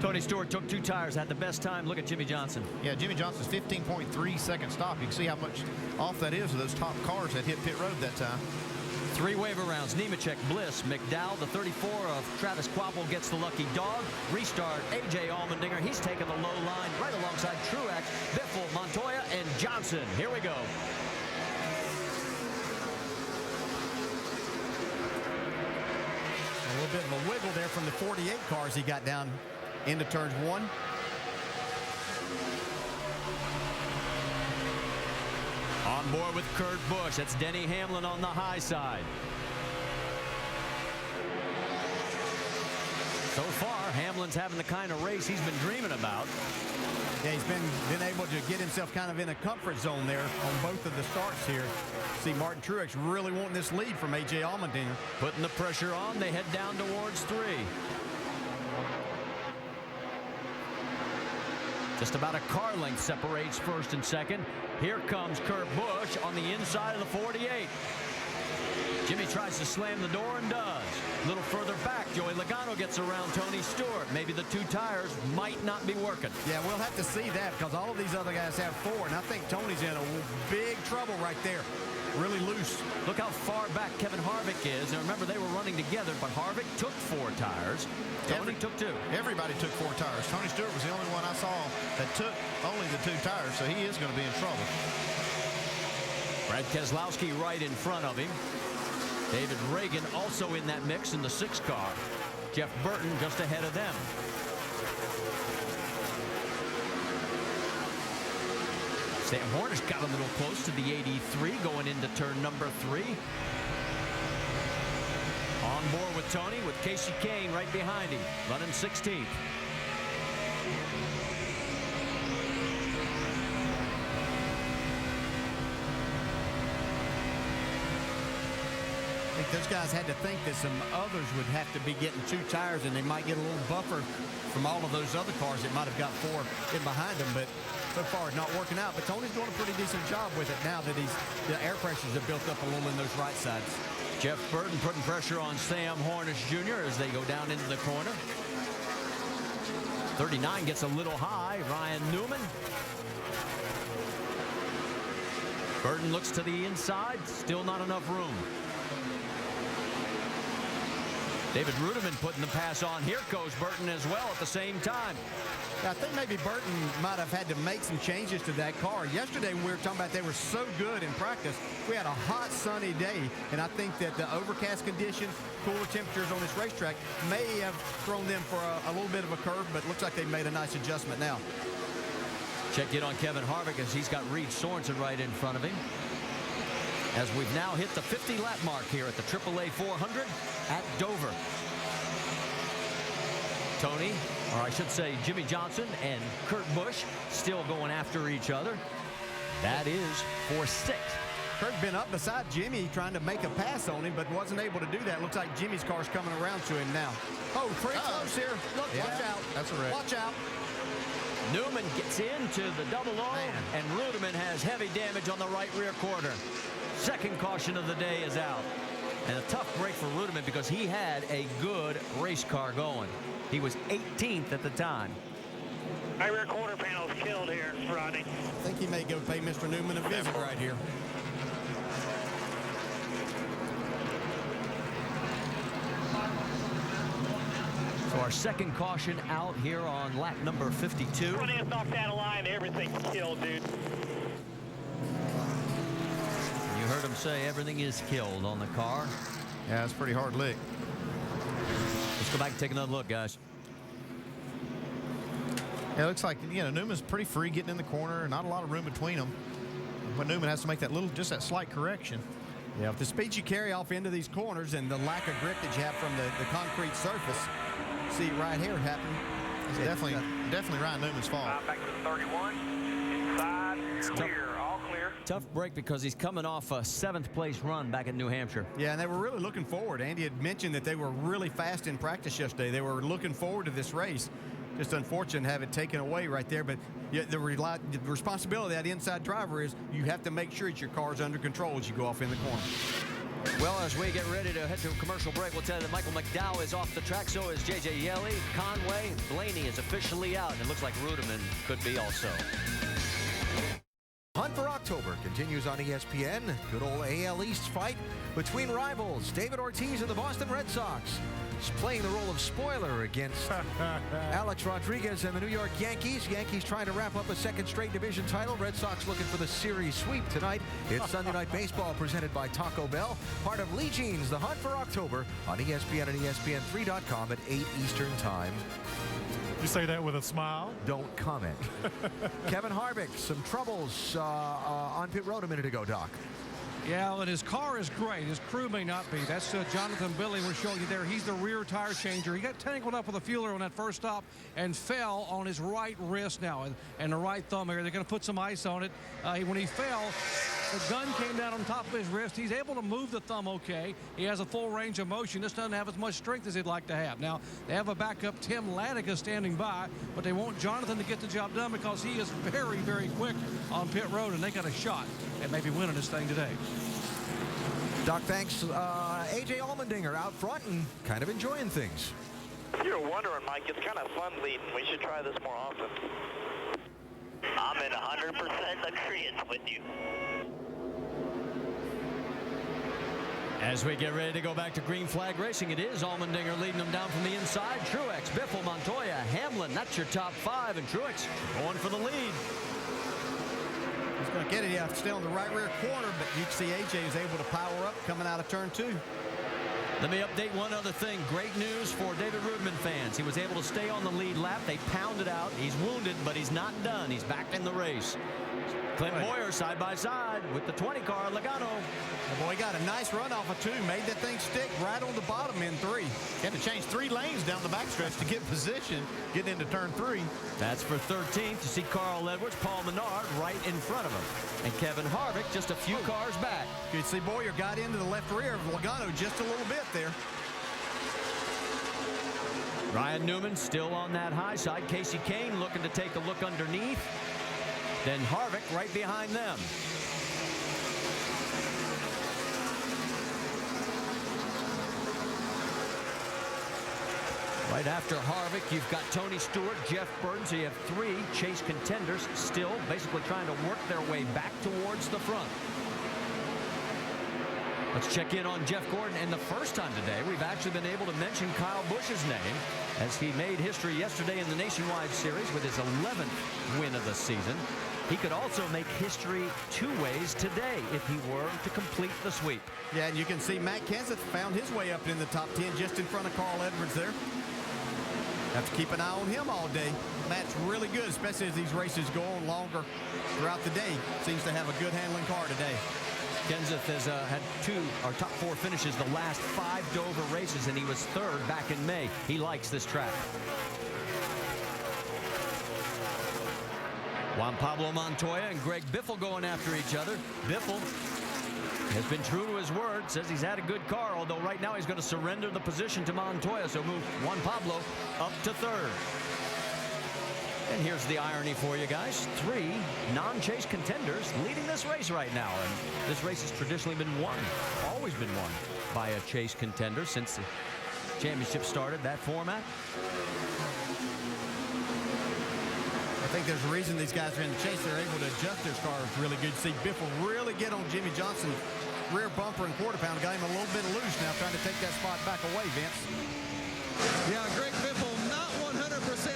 S17: Tony Stewart took 2 tires, had the best time. Look at Jimmy Johnson.
S26: Yeah, Jimmy Johnson's 15.3-second stop. You can see how much off that is of those top cars that hit pit road that time.
S17: 3 waiver rounds. Nemechek, Bliss, McDowell, the 34 of Travis Kvapil gets the lucky dog. Restart, A.J. Allmendinger. He's taking the low line right alongside Truex, Biffle, Montoya, and Johnson. Here we go.
S27: A little bit of a wiggle there from the 48 cars he got down into turns 1.
S17: On board with Kurt Busch. That's Denny Hamlin on the high side. So far, Hamlin's having the kind of race he's been dreaming about.
S27: Yeah, he's been able to get himself kind of in a comfort zone there on both of the starts here. See Martin Truex really wanting this lead from A.J. Allmendinger.
S17: Putting the pressure on, they head down towards 3. Just about a car length separates first and second. Here comes Kurt Busch on the inside of the 48. Jimmy tries to slam the door and does. A little further back, Joey Logano gets around Tony Stewart. Maybe the 2 tires might not be working.
S27: Yeah, we'll have to see that because all of these other guys have 4, and I think Tony's in a big trouble right there. Really loose.
S17: Look how far back Kevin Harvick is. And remember, they were running together, but Harvick took 4 tires. Tony took 2.
S26: Everybody took 4 tires. Tony Stewart was the only one I saw that took only the 2 tires, so he is going to be in trouble.
S17: Brad Keselowski right in front of him. David Reagan also in that mix in the 6 car. Jeff Burton just ahead of them.
S10: Sam Hornish got a little close to the 83 going into turn number 3. On board with Tony, with Casey Kane right behind him, running 16th.
S27: I think those guys had to think that some others would have to be getting 2 tires, and they might get a little buffer from all of those other cars that might have got 4 in behind them. But so far, it's not working out. But Tony's doing a pretty decent job with it now that the air pressures have built up a little in those right sides.
S10: Jeff Burton putting pressure on Sam Hornish Jr. as they go down into the corner. 39 gets a little high. Ryan Newman. Burton looks to the inside. Still not enough room. David Ruderman putting the pass on. Here goes Burton as well at the same time.
S27: I think maybe Burton might have had to make some changes to that car. Yesterday, when we were talking about they were so good in practice, we had a hot, sunny day, and I think that the overcast conditions, cooler temperatures on this racetrack may have thrown them for a little bit of a curve, but it looks like they made a nice adjustment now.
S10: Check in on Kevin Harvick as he's got Reed Sorensen right in front of him. As we've now hit the 50-lap mark here at the AAA 400 at Dover. Tony, or I should say Jimmy Johnson and Kurt Busch still going after each other. That is for 6th.
S27: Kurt been up beside Jimmy trying to make a pass on him, but wasn't able to do that. Looks like Jimmy's car's coming around to him now. Oh, pretty close here. Look, watch out.
S26: That's a wreck.
S27: Watch out.
S10: Newman gets into the double O, and Ruderman has heavy damage on the right rear quarter. Second caution of the day is out. And a tough break for Ruderman because he had a good race car going. He was 18th at the time.
S14: My rear quarter panel's killed here, Rodney.
S27: I think he may go pay Mr. Newman a visit right here.
S10: So our second caution out here on lap number 52.
S14: When it's knocked out of line, everything's killed, dude.
S10: You heard him say everything is killed on the car.
S26: Yeah, it's pretty hard lick.
S10: Let's go back and take another look, guys.
S26: Yeah, it looks like, you know, Newman's pretty free getting in the corner. Not a lot of room between them. But Newman has to make that just that slight correction.
S27: Yeah, with the speed you carry off into these corners and the lack of grip that you have from the concrete surface, see right here happen.
S26: It's definitely Ryan Newman's fault.
S14: Back to the 31. Inside, clear, all clear.
S10: Tough break because he's coming off a 7th place run back in New Hampshire.
S27: Yeah, and they were really looking forward. Andy had mentioned that they were really fast in practice yesterday. They were looking forward to this race. Just unfortunate to have it taken away right there, but the responsibility of that inside driver is you have to make sure that your car's under control as you go off in the corner.
S10: Well, as we get ready to head to a commercial break, we'll tell you that Michael McDowell is off the track. So is J.J. Yeley, Conway, Blaney is officially out, and it looks like Ruderman could be also.
S5: Hunt for October continues on ESPN. Good old AL East fight between rivals. David Ortiz and the Boston Red Sox is playing the role of spoiler against Alex Rodriguez and the New York Yankees. Yankees trying to wrap up a 2nd straight division title. Red Sox looking for the series sweep tonight. It's Sunday Night Baseball presented by Taco Bell. Part of Lee Jean's The Hunt for October on ESPN and ESPN3.com at 8 Eastern Time.
S12: You say that with a smile?
S5: Don't comment. Kevin Harvick, some troubles on pit road a minute ago, Doc.
S15: Yeah, and his car is great. His crew may not be. That's Jonathan Billy we're showing you there. He's the rear tire changer. He got tangled up with a fueler on that first stop and fell on his right wrist now and the right thumb here. They're going to put some ice on it. When he fell, the gun came down on top of his wrist. He's able to move the thumb okay. He has a full range of motion. This doesn't have as much strength as he'd like to have. Now, they have a backup, Tim Latica, standing by, but they want Jonathan to get the job done because he is very, very quick on pit road, and they got a shot at maybe winning this thing today.
S5: Doc, thanks. A.J. Almondinger out front and kind of enjoying things.
S14: If you're wondering, Mike, it's kind of fun leading. We should try this more often. I'm in 100% agreement with you.
S10: As we get ready to go back to green flag racing, it is Almondinger leading them down from the inside. Truex, Biffle, Montoya, Hamlin, that's your top 5, and Truex going for the lead.
S27: He's going to get it. You have to stay on the right rear corner, but you can see AJ is able to power up coming out of turn 2.
S10: Let me update one other thing. Great news for David Ruderman fans. He was able to stay on the lead lap. They pounded out. He's wounded, but he's not done. He's back in the race. Clint Boyer side by side with the 20 car, Logano.
S27: The boy got a nice run off of 2, made that thing stick right on the bottom in 3.
S26: Had to change 3 lanes down the backstretch to get position, getting into turn 3.
S10: That's for 13th. You see Carl Edwards, Paul Menard right in front of him. And Kevin Harvick just a few cars back.
S27: You can see Boyer got into the left rear of Logano just a little bit there.
S10: Ryan Newman still on that high side. Casey Kane looking to take a look underneath. Then Harvick right behind them. Right after Harvick, you've got Tony Stewart, Jeff Burton. So you have 3 chase contenders still basically trying to work their way back towards the front. Let's check in on Jeff Gordon. And the first time today, we've actually been able to mention Kyle Busch's name as he made history yesterday in the Nationwide Series with his 11th win of the season. He could also make history 2 ways today if he were to complete the sweep.
S27: Yeah, and you can see Matt Kenseth found his way up in the top 10 just in front of Carl Edwards there. Have to keep an eye on him all day. Matt's really good, especially as these races go on longer throughout the day. Seems to have a good handling car today.
S10: Kenseth has had 2 or top 4 finishes the last 5 Dover races, and he was 3rd back in May. He likes this track. Juan Pablo Montoya and Greg Biffle going after each other. Biffle has been true to his word, says he's had a good car, although right now he's going to surrender the position to Montoya, so move Juan Pablo up to 3rd. And here's the irony for you guys. 3 non-chase contenders leading this race right now. And this race has traditionally been won, always been won by a chase contender since the championship started, that format.
S27: I think there's a reason these guys are in the chase. They're able to adjust their cars really good. See Biffle really get on Jimmy Johnson's rear bumper and quarter pound. Got him a little bit loose now, trying to take that spot back away, Vince.
S2: Yeah, Greg Biffle not 100%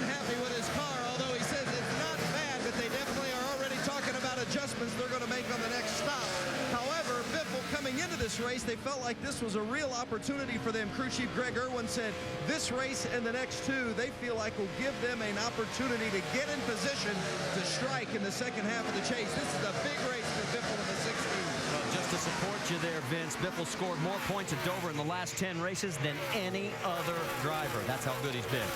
S2: happy with his car, although he says it's not bad, but they definitely are already talking about adjustments they're going to make on the next stop. However, Biffle coming into this race, they felt like this was a real opportunity for them. Crew Chief Greg Irwin said this race and the next 2 they feel like will give them an opportunity to get in position to strike in the second half of the chase. This is a big race for Biffle in the 16.
S10: Well, just to support you there, Vince, Biffle scored more points at Dover in the last 10 races than any other driver. That's how good he's been.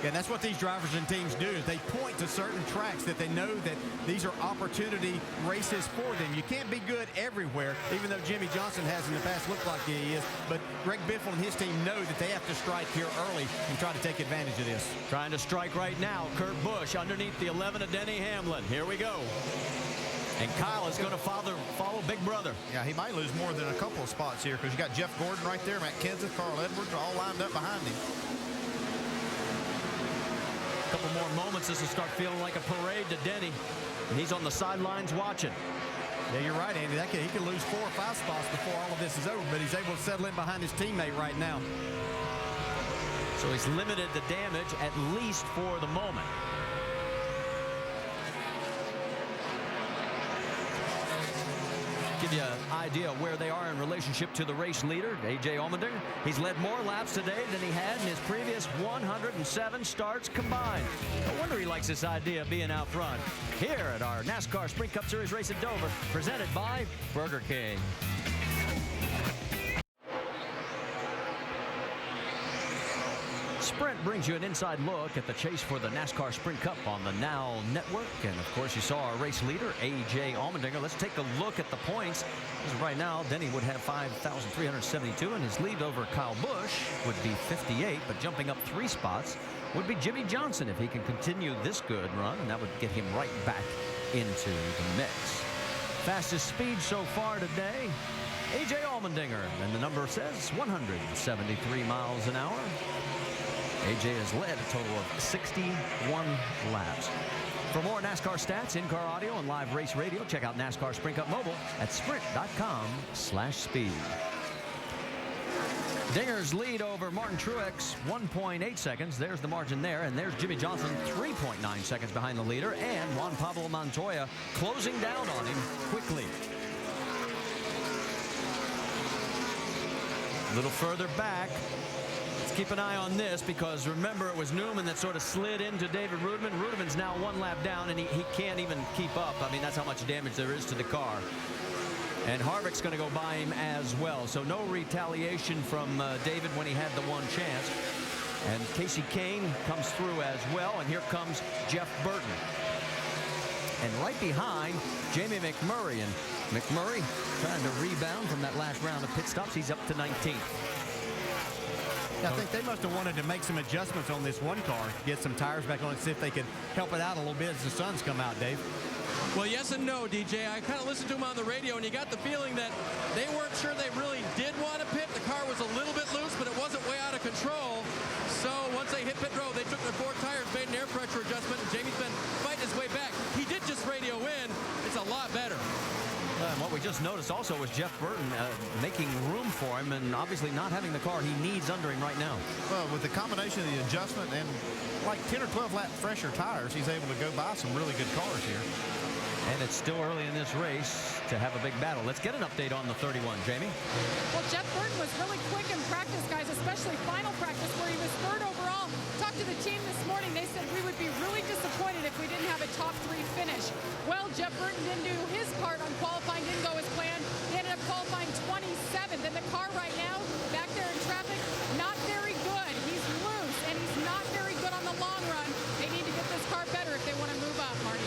S27: Yeah, that's what these drivers and teams do, is they point to certain tracks that they know that these are opportunity races for them. You can't be good everywhere, even though Jimmy Johnson has in the past looked like he is. But Greg Biffle and his team know that they have to strike here early and try to take advantage of this.
S10: Trying to strike right now, Kurt Busch underneath the 11 of Denny Hamlin. Here we go. And Kyle is going to follow Big Brother.
S26: Yeah, he might lose more than a couple of spots here because you got Jeff Gordon right there, Matt Kenseth, Carl Edwards all lined up behind him.
S10: A couple more moments, this will start feeling like a parade to Denny. And he's on the sidelines watching.
S27: Yeah, you're right, Andy. He could lose 4 or 5 spots before all of this is over, but he's able to settle in behind his teammate right now.
S10: So he's limited the damage, at least for the moment. Give you an idea of where they are in relationship to the race leader, A.J. Allmendinger. He's led more laps today than he had in his previous 107 starts combined. No wonder he likes this idea of being out front. Here at our NASCAR Sprint Cup Series race at Dover, presented by Burger King. Sprint brings you an inside look at the chase for the NASCAR Sprint Cup on the Now Network. And, of course, you saw our race leader, A.J. Allmendinger. Let's take a look at the points. Right now, Denny would have 5,372, and his lead over Kyle Busch would be 58. But jumping up 3 spots would be Jimmy Johnson if he can continue this good run, and that would get him right back into the mix. Fastest speed so far today, A.J. Allmendinger, and the number says 173 miles an hour. AJ has led a total of 61 laps. For more NASCAR stats, in-car audio, and live race radio, check out NASCAR Sprint Cup Mobile at sprint.com/speed. Dinger's lead over Martin Truex, 1.8 seconds. There's the margin there. And there's Jimmy Johnson, 3.9 seconds behind the leader. And Juan Pablo Montoya closing down on him quickly. A little further back, Let's keep an eye on this, because remember, it was Newman that sort of slid into David Rudeman. Rudeman's now 1 lap down, and he can't even keep up. I mean, that's how much damage there is to the car. And Harvick's going to go by him as well. So no retaliation from David when he had the one chance. And Casey Kane comes through as well. And here comes Jeff Burton. And right behind, Jamie McMurray. And McMurray trying to rebound from that last round of pit stops. He's up to 19th.
S27: I think they must have wanted to make some adjustments on this one car, get some tires back on, and see if they could help it out a little bit as the sun's come out, Dave.
S13: Well, yes and no, DJ. I kind of listened to him on the radio, and you got the feeling that they weren't sure they really did want to pit. The car was a little bit loose, but it wasn't way out of control. So once they hit pit road, they took their 4 tires, made an air pressure adjustment, and Jamie's been fighting his way back. He did just radio in. It's a lot better.
S10: And what we just noticed also was Jeff Burton making room for him, and obviously not having the car he needs under him right now.
S26: Well, with the combination of the adjustment and like 10 or 12 lap fresher tires, he's able to go buy some really good cars here.
S10: And it's still early in this race to have a big battle. Let's get an update on the 31, Jamie.
S7: Well, Jeff Burton was really quick in practice, guys, especially final practice, where he was 3rd overall. Talked to the team this morning. They said we would be really disappointed if we didn't have a top 3 finish. Well, Jeff Burton didn't do his part on qualifying, didn't go as planned. He ended up qualifying 27th. And the car right now, back there in traffic, not very good. He's loose, and he's not very good on the long run. They need to get this car better if they want to move up, Marty.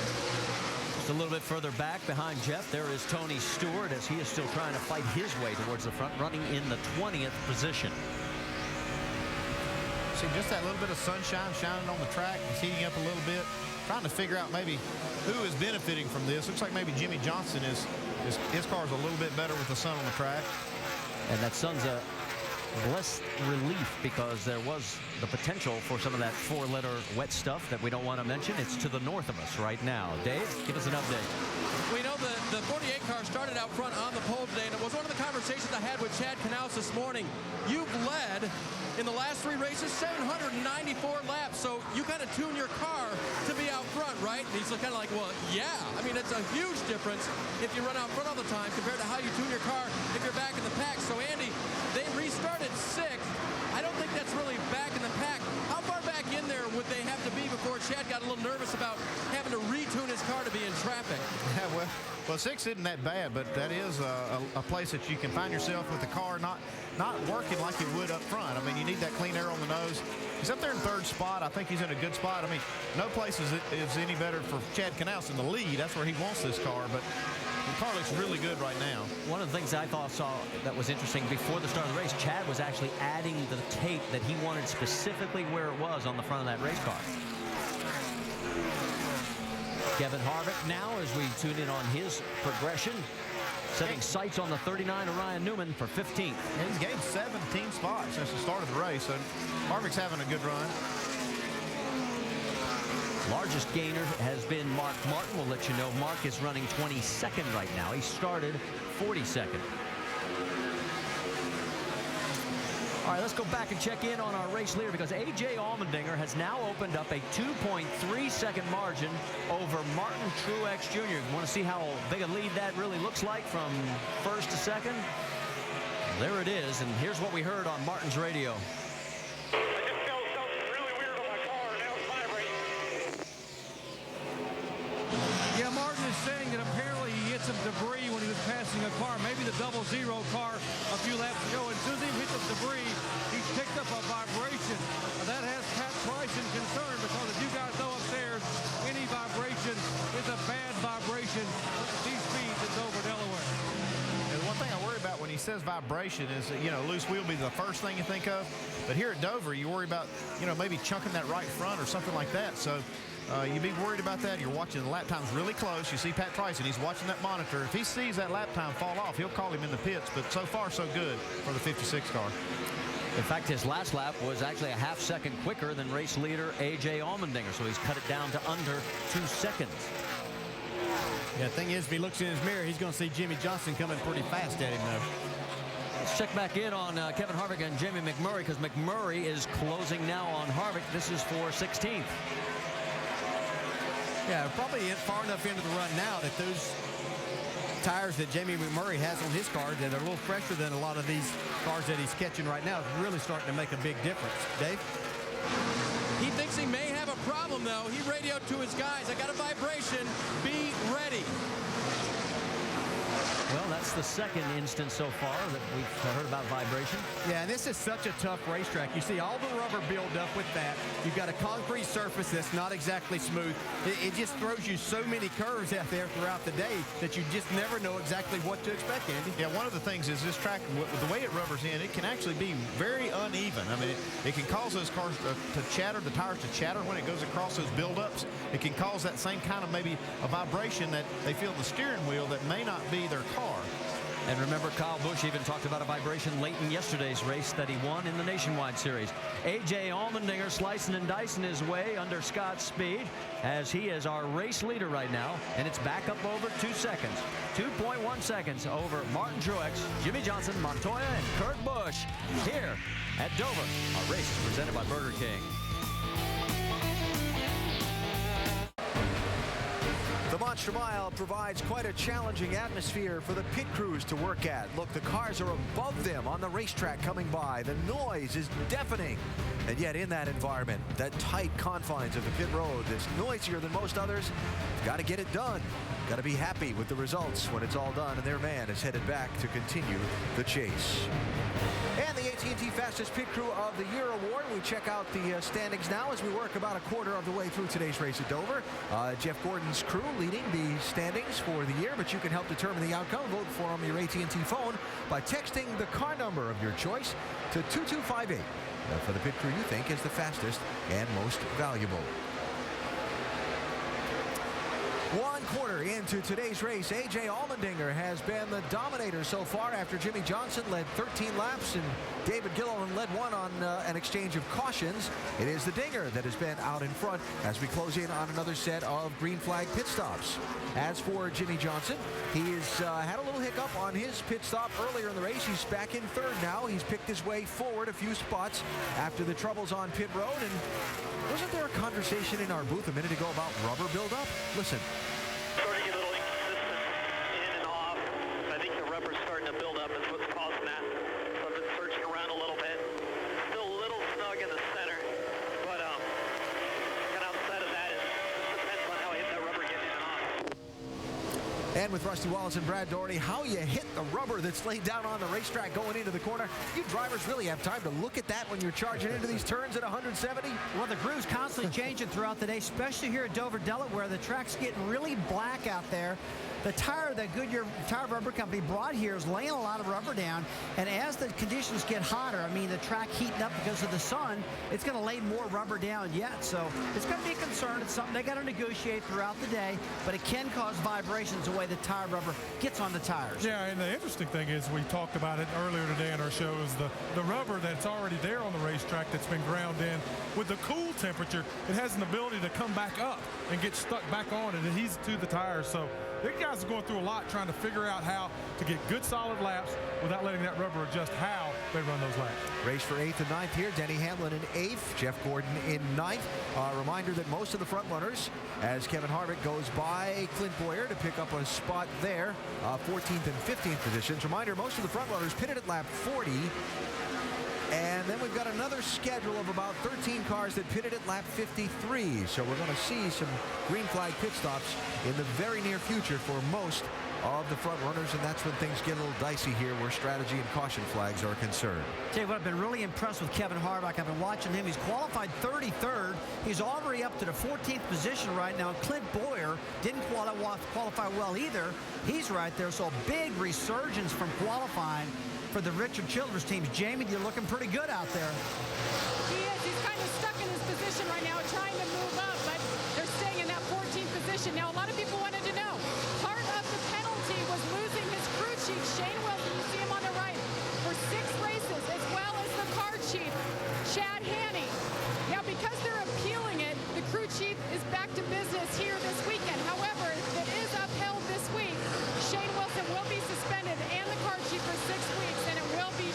S10: Just a little bit further back behind Jeff, there is Tony Stewart, as he is still trying to fight his way towards the front, running in the 20th position.
S26: See, just that little bit of sunshine shining on the track. It's heating up a little bit. Trying to figure out maybe who is benefiting from this. Looks like maybe Jimmy Johnson his car's a little bit better with the sun on the track.
S10: And that sun's a blessed relief, because there was the potential for some of that 4-letter wet stuff that we don't want to mention. It's to the north of us right now. Dave, give us an update.
S13: We know the 48 car started out front on the pole today, and it was one of the conversations I had with Chad Knaus this morning. You've led in the last 3 races 794 laps, so you kind of tune your car to be out front, right? And he's kind of like, well, yeah. I mean, it's a huge difference if you run out front all the time compared to how you tune your car if you're back in the pack. So, Andy, they restarted 6th. I don't think that's really back in the pack. How far back in there would they have to be before Chad got a little nervous about having to retune his car to be in traffic?
S26: Yeah, well, 6 isn't that bad, but that is a place that you can find yourself with the car not working like you would up front. I mean, you need that clean air on the nose. He's up there in 3rd spot. I think he's in a good spot. I mean, no place is any better for Chad Knaus in the lead. That's where he wants this car, but the car looks really good right now.
S10: One of the things I saw that was interesting before the start of the race, Chad was actually adding the tape that he wanted specifically where it was on the front of that race car. Kevin Harvick now, as we tune in on his progression, setting sights on the 39 of Ryan Newman for 15th.
S26: And he's gained 17 spots since the start of the race, so Harvick's having a good run.
S10: Largest gainer has been Mark Martin. We'll let you know Mark is running 22nd right now. He started 42nd. All right, let's go back and check in on our race leader, because A.J. Almondinger has now opened up a 2.3-second margin over Martin Truex Jr. You want to see how big a lead that really looks like from 1st to 2nd? There it is, and here's what we heard on Martin's radio.
S15: Yeah, Martin is saying that apparently he hit some debris when he was passing a car, maybe the 00 car a few laps ago. And as soon as he hit the debris, he picked up a vibration. That has Pat Bryson concerned, because as you guys know upstairs, any vibration is a bad vibration. These speeds in Dover, Delaware.
S26: And the one thing I worry about when he says vibration is that, loose wheel be the first thing you think of. But here at Dover, you worry about, maybe chunking that right front or something like that. So you'd be worried about that. You're watching the lap times really close. You see Pat Tyson, he's watching that monitor. If he sees that lap time fall off, he'll call him in the pits. But so far, so good for the 56 car.
S10: In fact, his last lap was actually a half-second quicker than race leader A.J. Allmendinger, so he's cut it down to under 2 seconds.
S27: Yeah, the thing is, if he looks in his mirror, he's going to see Jimmy Johnson coming pretty fast at him, though.
S10: Let's check back in on Kevin Harvick and Jamie McMurray, because McMurray is closing now on Harvick. This is for 16th.
S27: Yeah, probably far enough into the run now that those tires that Jamie McMurray has on his car that are a little fresher than a lot of these cars that he's catching right now is really starting to make a big difference. Dave?
S13: He thinks he may have a problem, though. He radioed to his guys, I got a vibration, be ready.
S10: Well, that's the second instance so far that we've heard about vibration.
S27: Yeah, and this is such a tough racetrack. You see all the rubber build up with that. You've got a concrete surface that's not exactly smooth. It just throws you so many curves out there throughout the day that you just never know exactly what to expect, Andy.
S26: Yeah, one of the things is this track, the way it rubbers in, it can actually be very uneven. I mean, it can cause those cars to chatter, the tires to chatter when it goes across those buildups. It can cause that same kind of maybe a vibration that they feel in the steering wheel that may not be their car.
S10: And remember, Kyle Busch even talked about a vibration late in yesterday's race that he won in the Nationwide Series. A.J. Almondinger slicing and dicing his way under Scott's speed as he is our race leader right now. And it's back up over 2 seconds. 2.1 seconds over Martin Truex, Jimmy Johnson, Montoya, and Kurt Busch here at Dover. Our race is presented by Burger King.
S5: The Monster Mile provides quite a challenging atmosphere for the pit crews to work at. Look, the cars are above them on the racetrack coming by. The noise is deafening. And yet in that environment, that tight confines of the pit road that's noisier than most others, you've got to get it done. Got to be happy with the results when it's all done, and their man is headed back to continue the chase. And the AT&T Fastest Pit Crew of the Year award. We check out the standings now as we work about a quarter of the way through today's race at Dover. Jeff Gordon's crew leading the standings for the year, but you can help determine the outcome. Vote for them on your AT&T phone by texting the car number of your choice to 2258 for the pit crew you think is the fastest and most valuable. 1 quarter into today's race, A.J. Allmendinger has been the dominator so far after Jimmy Johnson led 13 laps and David Gilliland led one on an exchange of cautions. It is the Dinger that has been out in front as we close in on another set of green flag pit stops. As for Jimmy Johnson, he's had a little hiccup on his pit stop earlier in the race. He's back in third now. He's picked his way forward a few spots after the troubles on pit road. And wasn't there a conversation in our booth a minute ago about rubber buildup? Listen.
S14: Starting to get a little inconsistent in and off. I think the rubber's starting to build up. That's what's causing that. So I've been searching around a little bit. Still a little snug in the center, but kind of outside of that, it depends on how I hit that rubber getting in and off.
S5: And with Rusty Wallace and Brad Doherty, how you hit the rubber that's laid down on the racetrack going into the corner. You drivers really have time to look at that when you're charging into these turns at 170?
S11: Well, the groove's constantly changing throughout the day, especially here at Dover, Delaware. The track's getting really black out there. The tire that Goodyear Tire Rubber Company brought here is laying a lot of rubber down, and as the conditions get hotter, I mean, the track heating up because of the sun, it's going to lay more rubber down yet. So it's going to be a concern. It's something they got to negotiate throughout the day, but it can cause vibrations the way the tire rubber gets on the tires.
S12: Yeah, and the interesting thing is we talked about it earlier today in our show is the rubber that's already there on the racetrack that's been ground in. With the cool temperature, it has an ability to come back up and get stuck back on and adheres to the tires. So the guys are going through a lot trying to figure out how to get good solid laps without letting that rubber adjust how they run those laps.
S5: Race for 8th and 9th here. Denny Hamlin in 8th, Jeff Gordon in 9th. Reminder that most of the front runners, as Kevin Harvick goes by Clint Boyer to pick up a spot there, 14th and 15th positions. Reminder, most of the front runners pitted at lap 40. And then we've got another schedule of about 13 cars that pitted at lap 53. So we're going to see some green flag pit stops in the very near future for most of the front runners, and that's when things get a little dicey here where strategy and caution flags are concerned.
S11: Tell you what, I've been really impressed with Kevin Harvick. I've been watching him. He's qualified 33rd. He's already up to the 14th position right now. Clint Boyer didn't qualify well either. He's right there, so a big resurgence from qualifying for the Richard Childress teams. Jamie, you're looking pretty good out there.
S7: He is. He's kind of stuck in his position right now, trying to move up, but they're staying in that 14th position. Now, a lot of people wanted to know, part of the penalty was losing his crew chief, Shane Wilson, you see him on the right, for 6 races, as well as the car chief, Chad Haney. Now, because they're appealing it, the crew chief is back to business here this weekend. However, if it is upheld this week, Shane Wilson will be suspended and the car chief for 6 weeks, and it will be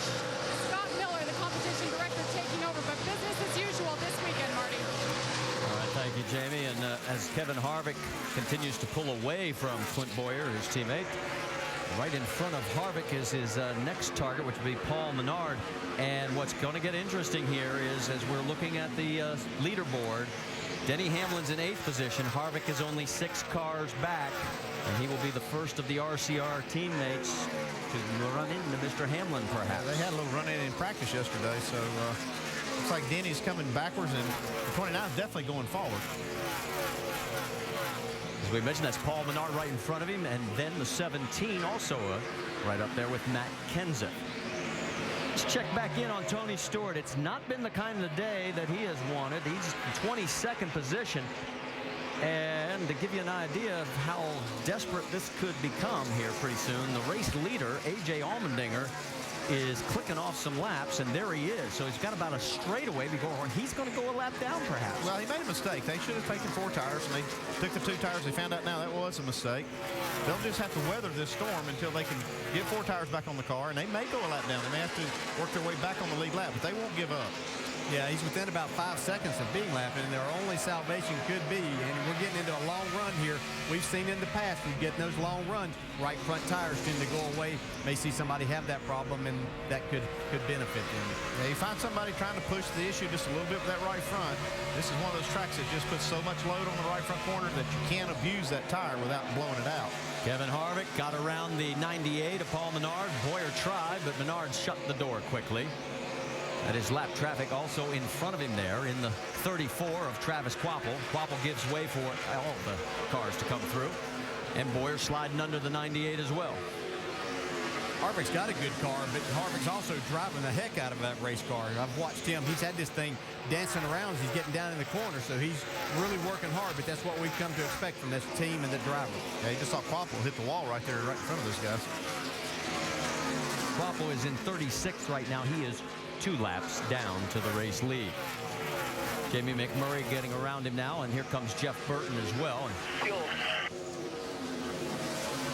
S7: Scott Miller, the competition director, taking over. But business as usual this weekend, Marty.
S10: All right, thank you, Jamie. And as Kevin Harvick continues to pull away from Clint Boyer, his teammate, Right in front of Harvick is his next target, which would be Paul Menard. And what's going to get interesting here is, as we're looking at the leaderboard, Denny Hamlin's in 8th position. Harvick is only 6 cars back, and he will be the first of the RCR teammates to run into Mr. Hamlin, perhaps.
S26: They had a little run-in practice yesterday, so looks like Denny's coming backwards, and the 29 is definitely going forward.
S10: As we mentioned, that's Paul Menard right in front of him, and then the 17 also right up there with Matt Kenseth. Let's check back in on Tony Stewart. It's not been the kind of day that he has wanted. He's in 22nd position. And to give you an idea of how desperate this could become here pretty soon, the race leader, A.J. Almondinger, is clicking off some laps, and there he is. So he's got about a straightaway before he's going to go a lap down, perhaps.
S26: Well, he made a mistake. They should have taken 4 tires, and they took the 2 tires. They found out now that was a mistake. They'll just have to weather this storm until they can get 4 tires back on the car, and they may go a lap down. They may have to work their way back on the lead lap, but they won't give up.
S27: Yeah, he's within about 5 seconds of being lapped, and their only salvation could be, and we're getting into a long run here. We've seen in the past, we get those long runs, right front tires tend to go away. May see somebody have that problem, and that could benefit them.
S26: Yeah, you find somebody trying to push the issue just a little bit with that right front. This is one of those tracks that just puts so much load on the right front corner that you can't abuse that tire without blowing it out.
S10: Kevin Harvick got around the 98 of Paul Menard. Boyer tried, but Menard shut the door quickly. That is lap traffic also in front of him there in the 34 of Travis Quapple. Quapple gives way for all the cars to come through. And Boyer sliding under the 98 as well.
S27: Harvick's got a good car, but Harvick's also driving the heck out of that race car. I've watched him. He's had this thing dancing around as he's getting down in the corner, so he's really working hard, but that's what we've come to expect from this team and the driver.
S26: Yeah, you just saw Quapple hit the wall right there, right in front of those guys.
S10: Quapple is in 36th right now. He is 2 laps down to the race lead. Jamie McMurray getting around him now, and here comes Jeff Burton as well. And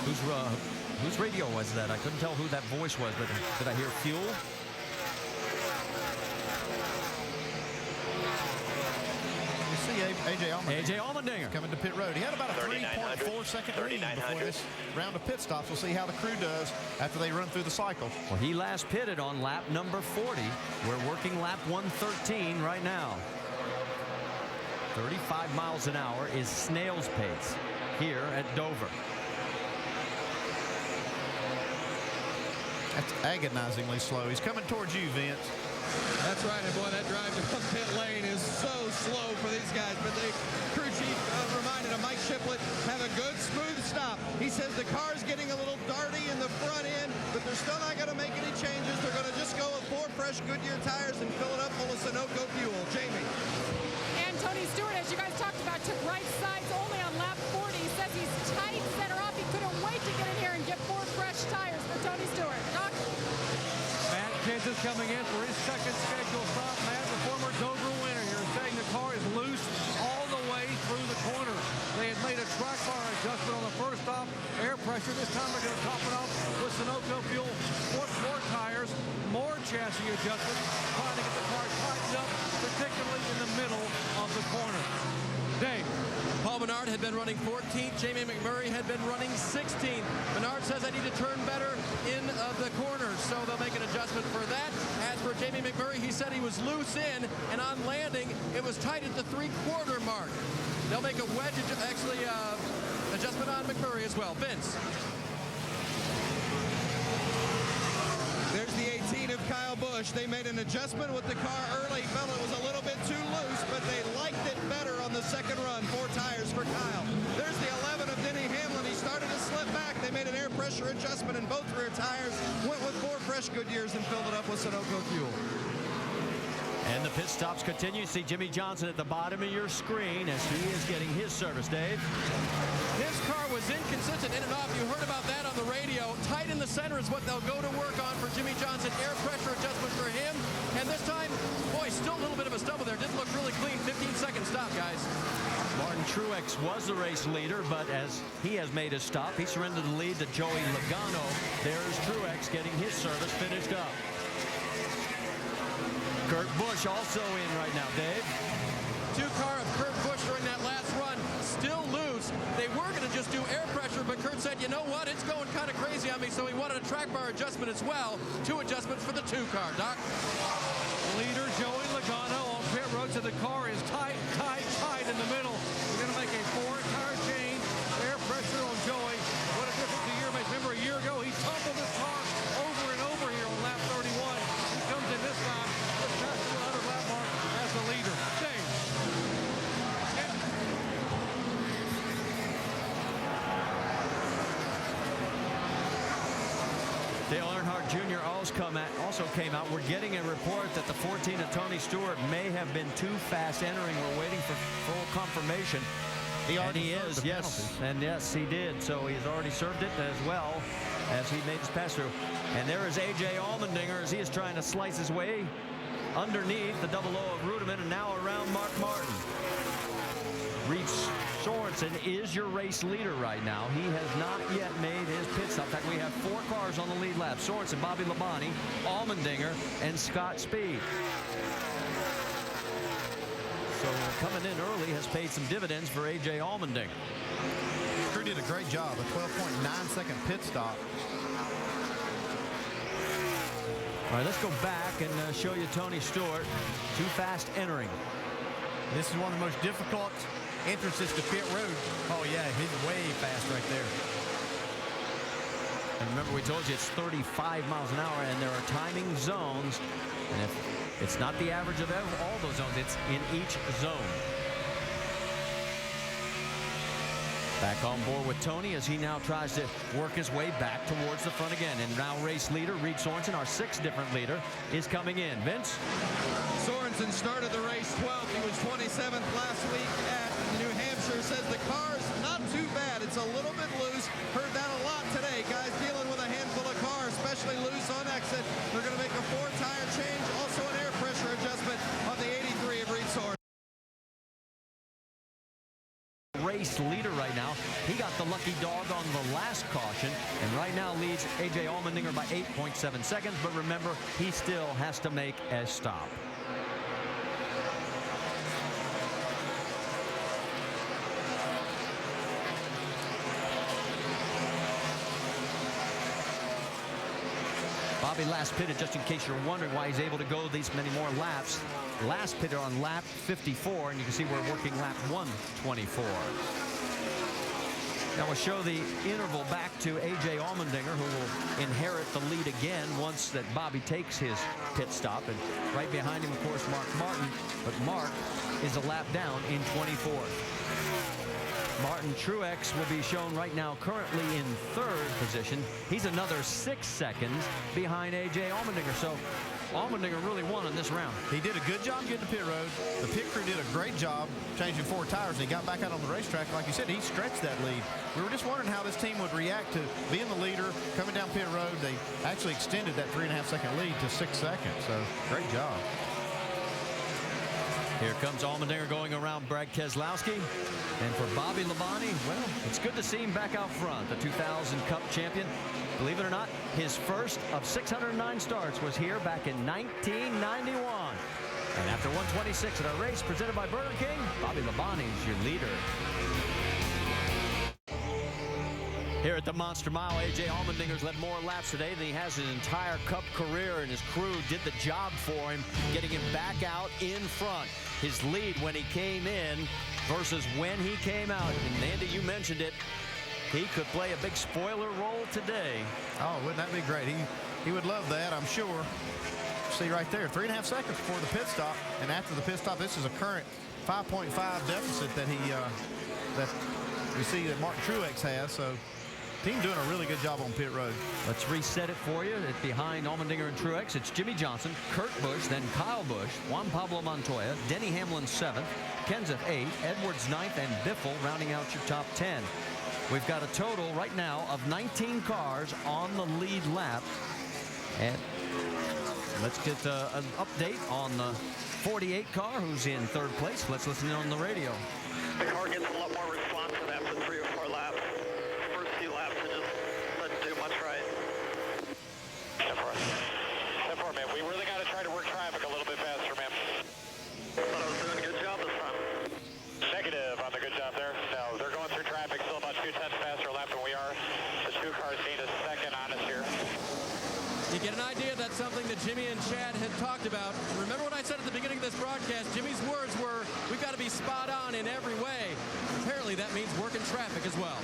S10: whose radio was that? I couldn't tell who that voice was, but did I hear fuel?
S26: You see A.J. Allmendinger.
S10: A.J. Allmendinger
S26: coming to pit road. He had about a 3.4 second lead before this round of pit stops. We'll see how the crew does after they run through the cycle.
S10: Well, he last pitted on lap number 40. We're working lap 113 right now. 35 miles an hour is snail's pace here at Dover.
S26: That's agonizingly slow. He's coming towards you, Vince.
S2: That's right, and boy, that drive to pit lane is so slow for these guys. But the crew chief reminded him, Mike Shiplett, have a good, smooth stop. He says the car's getting a little darty in the front end, but they're still not going to make any changes. They're going to just go with 4 fresh Goodyear tires and fill it up full of Sunoco fuel. Jamie.
S7: And Tony Stewart, as you guys talked about, took right sides only on lap 40. He says he's tight center off. He couldn't wait to get in here and get 4 fresh tires for Tony Stewart. Doc?
S15: Matt Kenseth coming in for his second scheduled stop. Matt, the former Dover winner here, saying the car is loose all the way through the corner. They had made a track bar adjustment on the first stop. Air pressure. This time they're going to top it off with Sunoco fuel. 4 tires, more chassis adjustment, trying to get the car tightened up, particularly in the middle of the corner. Dave.
S13: Paul Menard had been running 14th. Jamie McMurray had been running 16th. Menard says I need to turn better in the corners, so they'll make an adjustment for that. As for Jamie McMurray, he said he was loose in, and on landing, it was tight at the 3/4 mark. They'll make a wedge, adjustment on McMurray as well. Vince.
S2: There's the 18 of Kyle Busch. They made an adjustment with the car early. Felt it was a little bit too loose, but they liked it better on the second run. 4 tires for Kyle. There's the 11 of Denny Hamlin. He started to slip back. They made an air pressure adjustment in both rear tires. Went with 4 fresh Goodyears and filled it up with Sunoco fuel.
S10: And the pit stops continue. See Jimmy Johnson at the bottom of your screen as he is getting his service, Dave.
S13: His car was inconsistent in and off. You heard about that on the radio. Tight in the center is what they'll go to work on for Jimmy Johnson. Air pressure adjustment for him. And this time, boy, still a little bit of a stumble there. Didn't look really clean. 15-second stop, guys.
S10: Martin Truex was the race leader, but as he has made a stop, he surrendered the lead to Joey Logano. There's Truex getting his service finished up. Kurt Busch also in right now, Dave.
S13: 2 car of Kurt Busch during that last run, still loose. They were going to just do air pressure, but Kurt said said, you know what, it's going kind of crazy on me, so he wanted a track bar adjustment as well. 2 adjustments for the 2 car. Doc?
S15: Leader Joey Logano on pit road, so the car is tight in the middle. We're going to make a 4-tire change. Air pressure on Joey. What a difference a year makes. Remember, a year ago, he tumbled his car over and over here on lap 31. He comes in this time, just past the 200 lap mark as the leader. James.
S10: Dale Earnhardt Jr. also came out. We're getting a report that the 14 of Tony Stewart may have been too fast entering. We're waiting for full confirmation. And he is, yes. And yes, he did. So he's already served it as well as he made his pass through. And there is A.J. Almondinger as he is trying to slice his way underneath the double O of Ruderman and now around Mark Martin. Reed Sorensen is your race leader right now. He has not yet made his pit stop. In fact, we have 4 cars on the lead lap. Sorensen, Bobby Labonte, Almondinger, and Scott Speed. So coming in early has paid some dividends for A.J. Almondinger.
S26: Crew did a great job. A 12.9-second pit stop.
S10: All right, let's go back and show you Tony Stewart. Too fast entering.
S27: This is one of the most difficult entrances to pit road. Oh, yeah, he's way fast right there.
S10: And remember, we told you it's 35 miles an hour, and there are timing zones. And if it's not the average of all those zones, it's in each zone. Back on board with Tony as he now tries to work his way back towards the front again. And now race leader Reed Sorensen, our 6th different leader, is coming in. Vince?
S2: Sorensen started the race 12th. He was 27th last week at New Hampshire. Says the car's not too bad. It's a little bit loose. Heard that a lot today. Guys dealing with a handful of cars, especially loose on exit. They're going to make a 4-tire change. Also an air pressure adjustment on the 83 of Reed Sorensen.
S10: Race leader right now. He got the lucky dog on the last caution and right now leads A.J. Allmendinger by 8.7 seconds. But remember, he still has to make a stop. Bobby last pitted, just in case you're wondering why he's able to go these many more laps. Last pitted on lap 54, and you can see we're working lap 124. Now we'll show the interval back to A.J. Allmendinger, who will inherit the lead again once that Bobby takes his pit stop. And right behind him, of course, Mark Martin. But Mark is a lap down in 24th. Martin Truex will be shown right now currently in 3rd position. He's another 6 seconds behind A.J. Allmendinger. So Allmendinger really won in this round.
S26: He did a good job getting to pit road. The pit crew did a great job changing 4 tires. He got back out on the racetrack. Like you said, he stretched that lead. We were just wondering how this team would react to being the leader, coming down pit road. They actually extended that 3.5-second lead to 6 seconds. So great job.
S10: Here comes Allmendinger going around Brad Keselowski. And for Bobby Labonte, well, it's good to see him back out front. The 2000 Cup champion. Believe it or not, his first of 609 starts was here back in 1991. And after 126 at our race presented by Burger King, Bobby Labonte is your leader. Here at the Monster Mile, A.J. Allmendinger's led more laps today than he has his entire Cup career, and his crew did the job for him, getting him back out in front. His lead when he came in versus when he came out. And Andy, you mentioned it. He could play a big spoiler role today.
S26: Oh, wouldn't that be great? He would love that, I'm sure. See right there, 3.5 seconds before the pit stop. And after the pit stop, this is a current 5.5 deficit that that we see that Martin Truex has. So team doing a really good job on pit road.
S10: Let's reset it for you. It's behind Allmendinger and Truex. It's Jimmy Johnson, Kurt Busch, then Kyle Busch, Juan Pablo Montoya, Denny Hamlin 7th, Kenseth 8th, Edwards 9th, and Biffle rounding out your top 10. We've got a total right now of 19 cars on the lead lap. And let's get an update on the 48 car who's in 3rd place. Let's listen in on the radio.
S9: The car gets a lot more responsive after 3 or 4 laps. First few laps, it just doesn't do much right. Step forward, man. We really got to try to work traffic a little bit faster, man. Thought I was doing a good job this time. Negative on the good job there. No, they're going through traffic still about 2 tenths faster lap than we are.
S13: You get an idea that's something that Jimmy and Chad had talked about. Remember what I said at the beginning of this broadcast? Jimmy's words were, we've got to be spot on in every way. Apparently that means working traffic as well.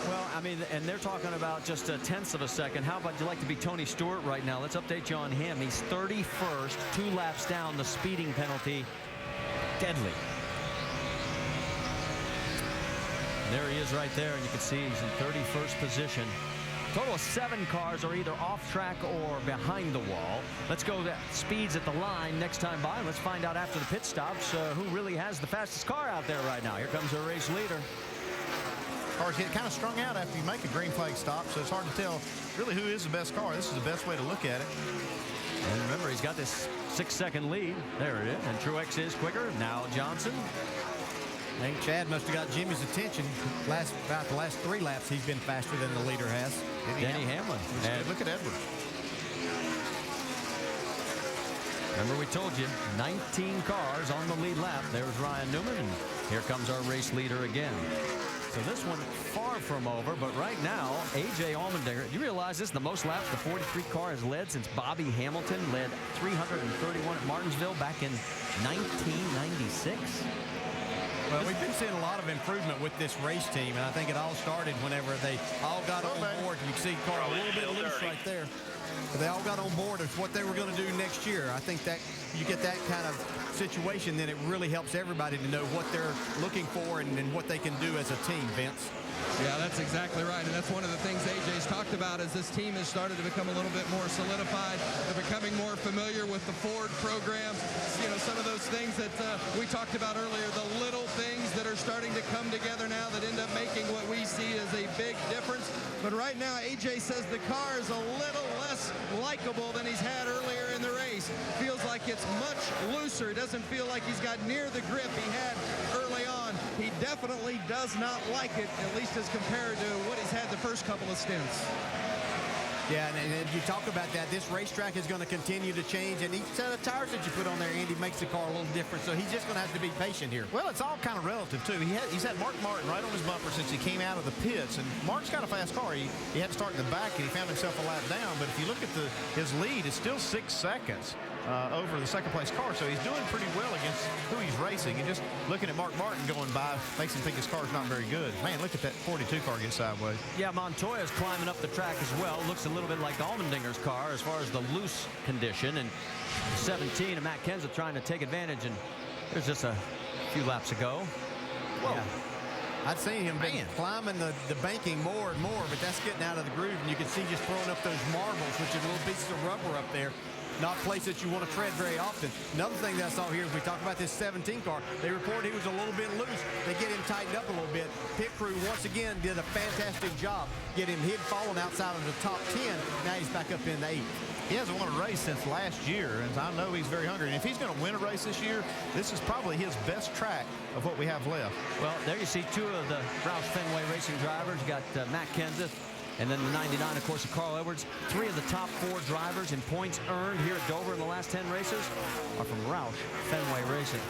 S10: Well, I mean, and they're talking about just a tenth of a second. How about you like to be Tony Stewart right now? Let's update you on him. He's 31st, 2 laps down. The speeding penalty, deadly. There he is right there, and you can see he's in 31st position. Total of 7 cars are either off track or behind the wall. Let's go to speeds at the line next time by. Let's find out after the pit stops who really has the fastest car out there right now. Here comes our race leader.
S26: Cars get kind of strung out after you make a green flag stop, so it's hard to tell really who is the best car. This is the best way to look at it.
S10: And remember, he's got this 6-second lead. There it is. And Truex is quicker. Now Johnson.
S27: I think Chad must have got Jimmy's attention. About the last 3 laps, he's been faster than the leader has.
S10: Denny Hamlin.
S26: And look at Edwards.
S10: Remember, we told you 19 cars on the lead lap. There's Ryan Newman, and here comes our race leader again. So this one far from over, but right now, A.J. Almondinger, you realize this is the most laps the 43 car has led since Bobby Hamilton led 331 at Martinsville back in 1996.
S27: Well, we've been seeing a lot of improvement with this race team, and I think it all started whenever they all got on board. You can see the car a little bit loose right there. But they all got on board with what they were going to do next year. I think that you get that kind of situation, then it really helps everybody to know what they're looking for and what they can do as a team, Vince.
S2: Yeah, that's exactly right, and that's one of the things AJ's talked about as this team has started to become a little bit more solidified. They're becoming more familiar with the Ford program. You know, some of those things that we talked about earlier, the little things that are starting to come together now that end up making what we see as a big difference. But right now, AJ says the car is a little less likable than he's had earlier in the race. Feels like it's much looser. It doesn't feel like he's got near the grip he had early on. He definitely does not like it, at least as compared to what he's had the first couple of stints.
S27: Yeah, and you talk about that, this racetrack is going to continue to change, and each set of tires that you put on there, Andy, makes the car a little different, so he's just going to have to be patient here.
S26: Well, it's all kind of relative, too. He's had Mark Martin right on his bumper since he came out of the pits, and Mark's got a fast car. He had to start in the back, and he found himself a lap down, but if you look at his lead, it's still 6 seconds over the second-place car, so he's doing pretty well against who he's racing, and just looking at Mark Martin going by makes him think his car's not very good. Man, look at that 42 car get sideways.
S10: Yeah, Montoya's climbing up the track as well. Looks a little bit like Allmendinger's car as far as the loose condition, and 17 and Matt Kenseth trying to take advantage, and there's just a few laps ago.
S27: Whoa. Yeah. I'd seen him climbing the banking more and more, but that's getting out of the groove, and you can see just throwing up those marbles, which are little pieces of rubber up there. Not a place that you want to tread very often. Another thing that I saw here is we talk about this 17 car. They report he was a little bit loose. They get him tightened up a little bit. Pit crew once again did a fantastic job. Get him falling outside of the top 10. Now he's back up in the 8th.
S26: He hasn't won a race since last year, and I know he's very hungry. And if he's going to win a race this year, this is probably his best track of what we have left.
S10: Well, there you see 2 of the Roush Fenway Racing drivers. You got Matt Kenseth, and then the 99, of course, of Carl Edwards. 3 of the top 4 drivers in points earned here at Dover in the last 10 races are from Roush Fenway Racing.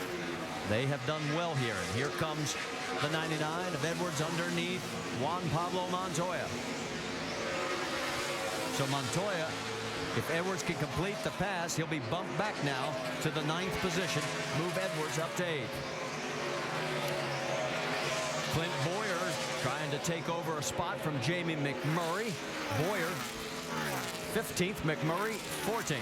S10: They have done well here. And here comes the 99 of Edwards underneath Juan Pablo Montoya. So Montoya, if Edwards can complete the pass, he'll be bumped back now to the 9th position. Move Edwards up to 8th. Clint Boyer trying to take over a spot from Jamie McMurray. Boyer 15th, McMurray 14th.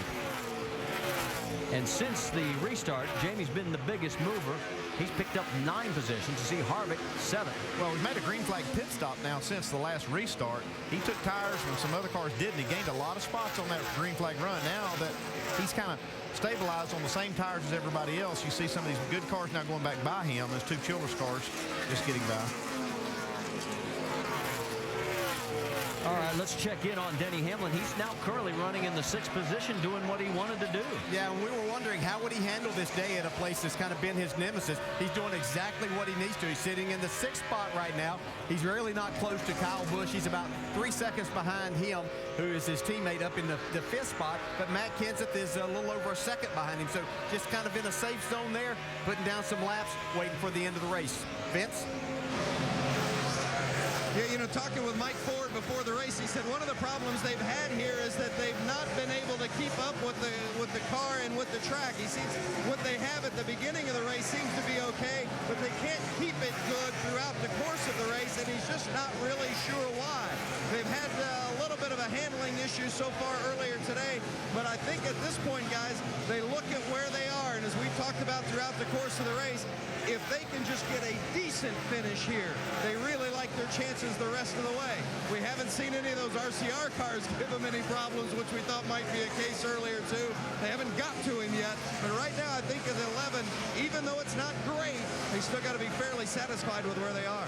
S10: And since the restart, Jamie's been the biggest mover. He's picked up 9 positions. You see Harvick 7th.
S26: Well, we've made a green flag pit stop now since the last restart. He took tires when some other cars didn't. He gained a lot of spots on that green flag run. Now that he's kind of stabilized on the same tires as everybody else, you see some of these good cars now going back by him. Those 2 Childress cars just getting by.
S10: All right, let's check in on Denny Hamlin. He's now currently running in the 6th position, doing what he wanted to do.
S27: Yeah, and we were wondering how would he handle this day at a place that's kind of been his nemesis. He's doing exactly what he needs to. He's sitting in the 6th spot right now. He's really not close to Kyle Busch. He's about 3 seconds behind him, who is his teammate up in the 5th spot. But Matt Kenseth is a little over a second behind him. So just kind of in a safe zone there, putting down some laps, waiting for the end of the race. Vince?
S2: Yeah, you know, talking with Mike Ford before the race, He said one of the problems they've had here is that they've not been able to keep up with the car and with the track. He sees what they have at the beginning of the race seems to be okay, but they can't keep it good throughout the course of the race, and he's just not really sure why. They've had a little bit of a handling issue so far earlier today, but I think at this point, guys, they look at where they are, and as we talked about throughout the course of the race, if they can just get a decent finish here, they really like their chances the rest of the way. We haven't seen any of those RCR cars give them any problems, which we thought might be a case earlier too. They haven't got to him yet, but right now I think at 11, even though it's not great, they still got to be fairly satisfied with where they are.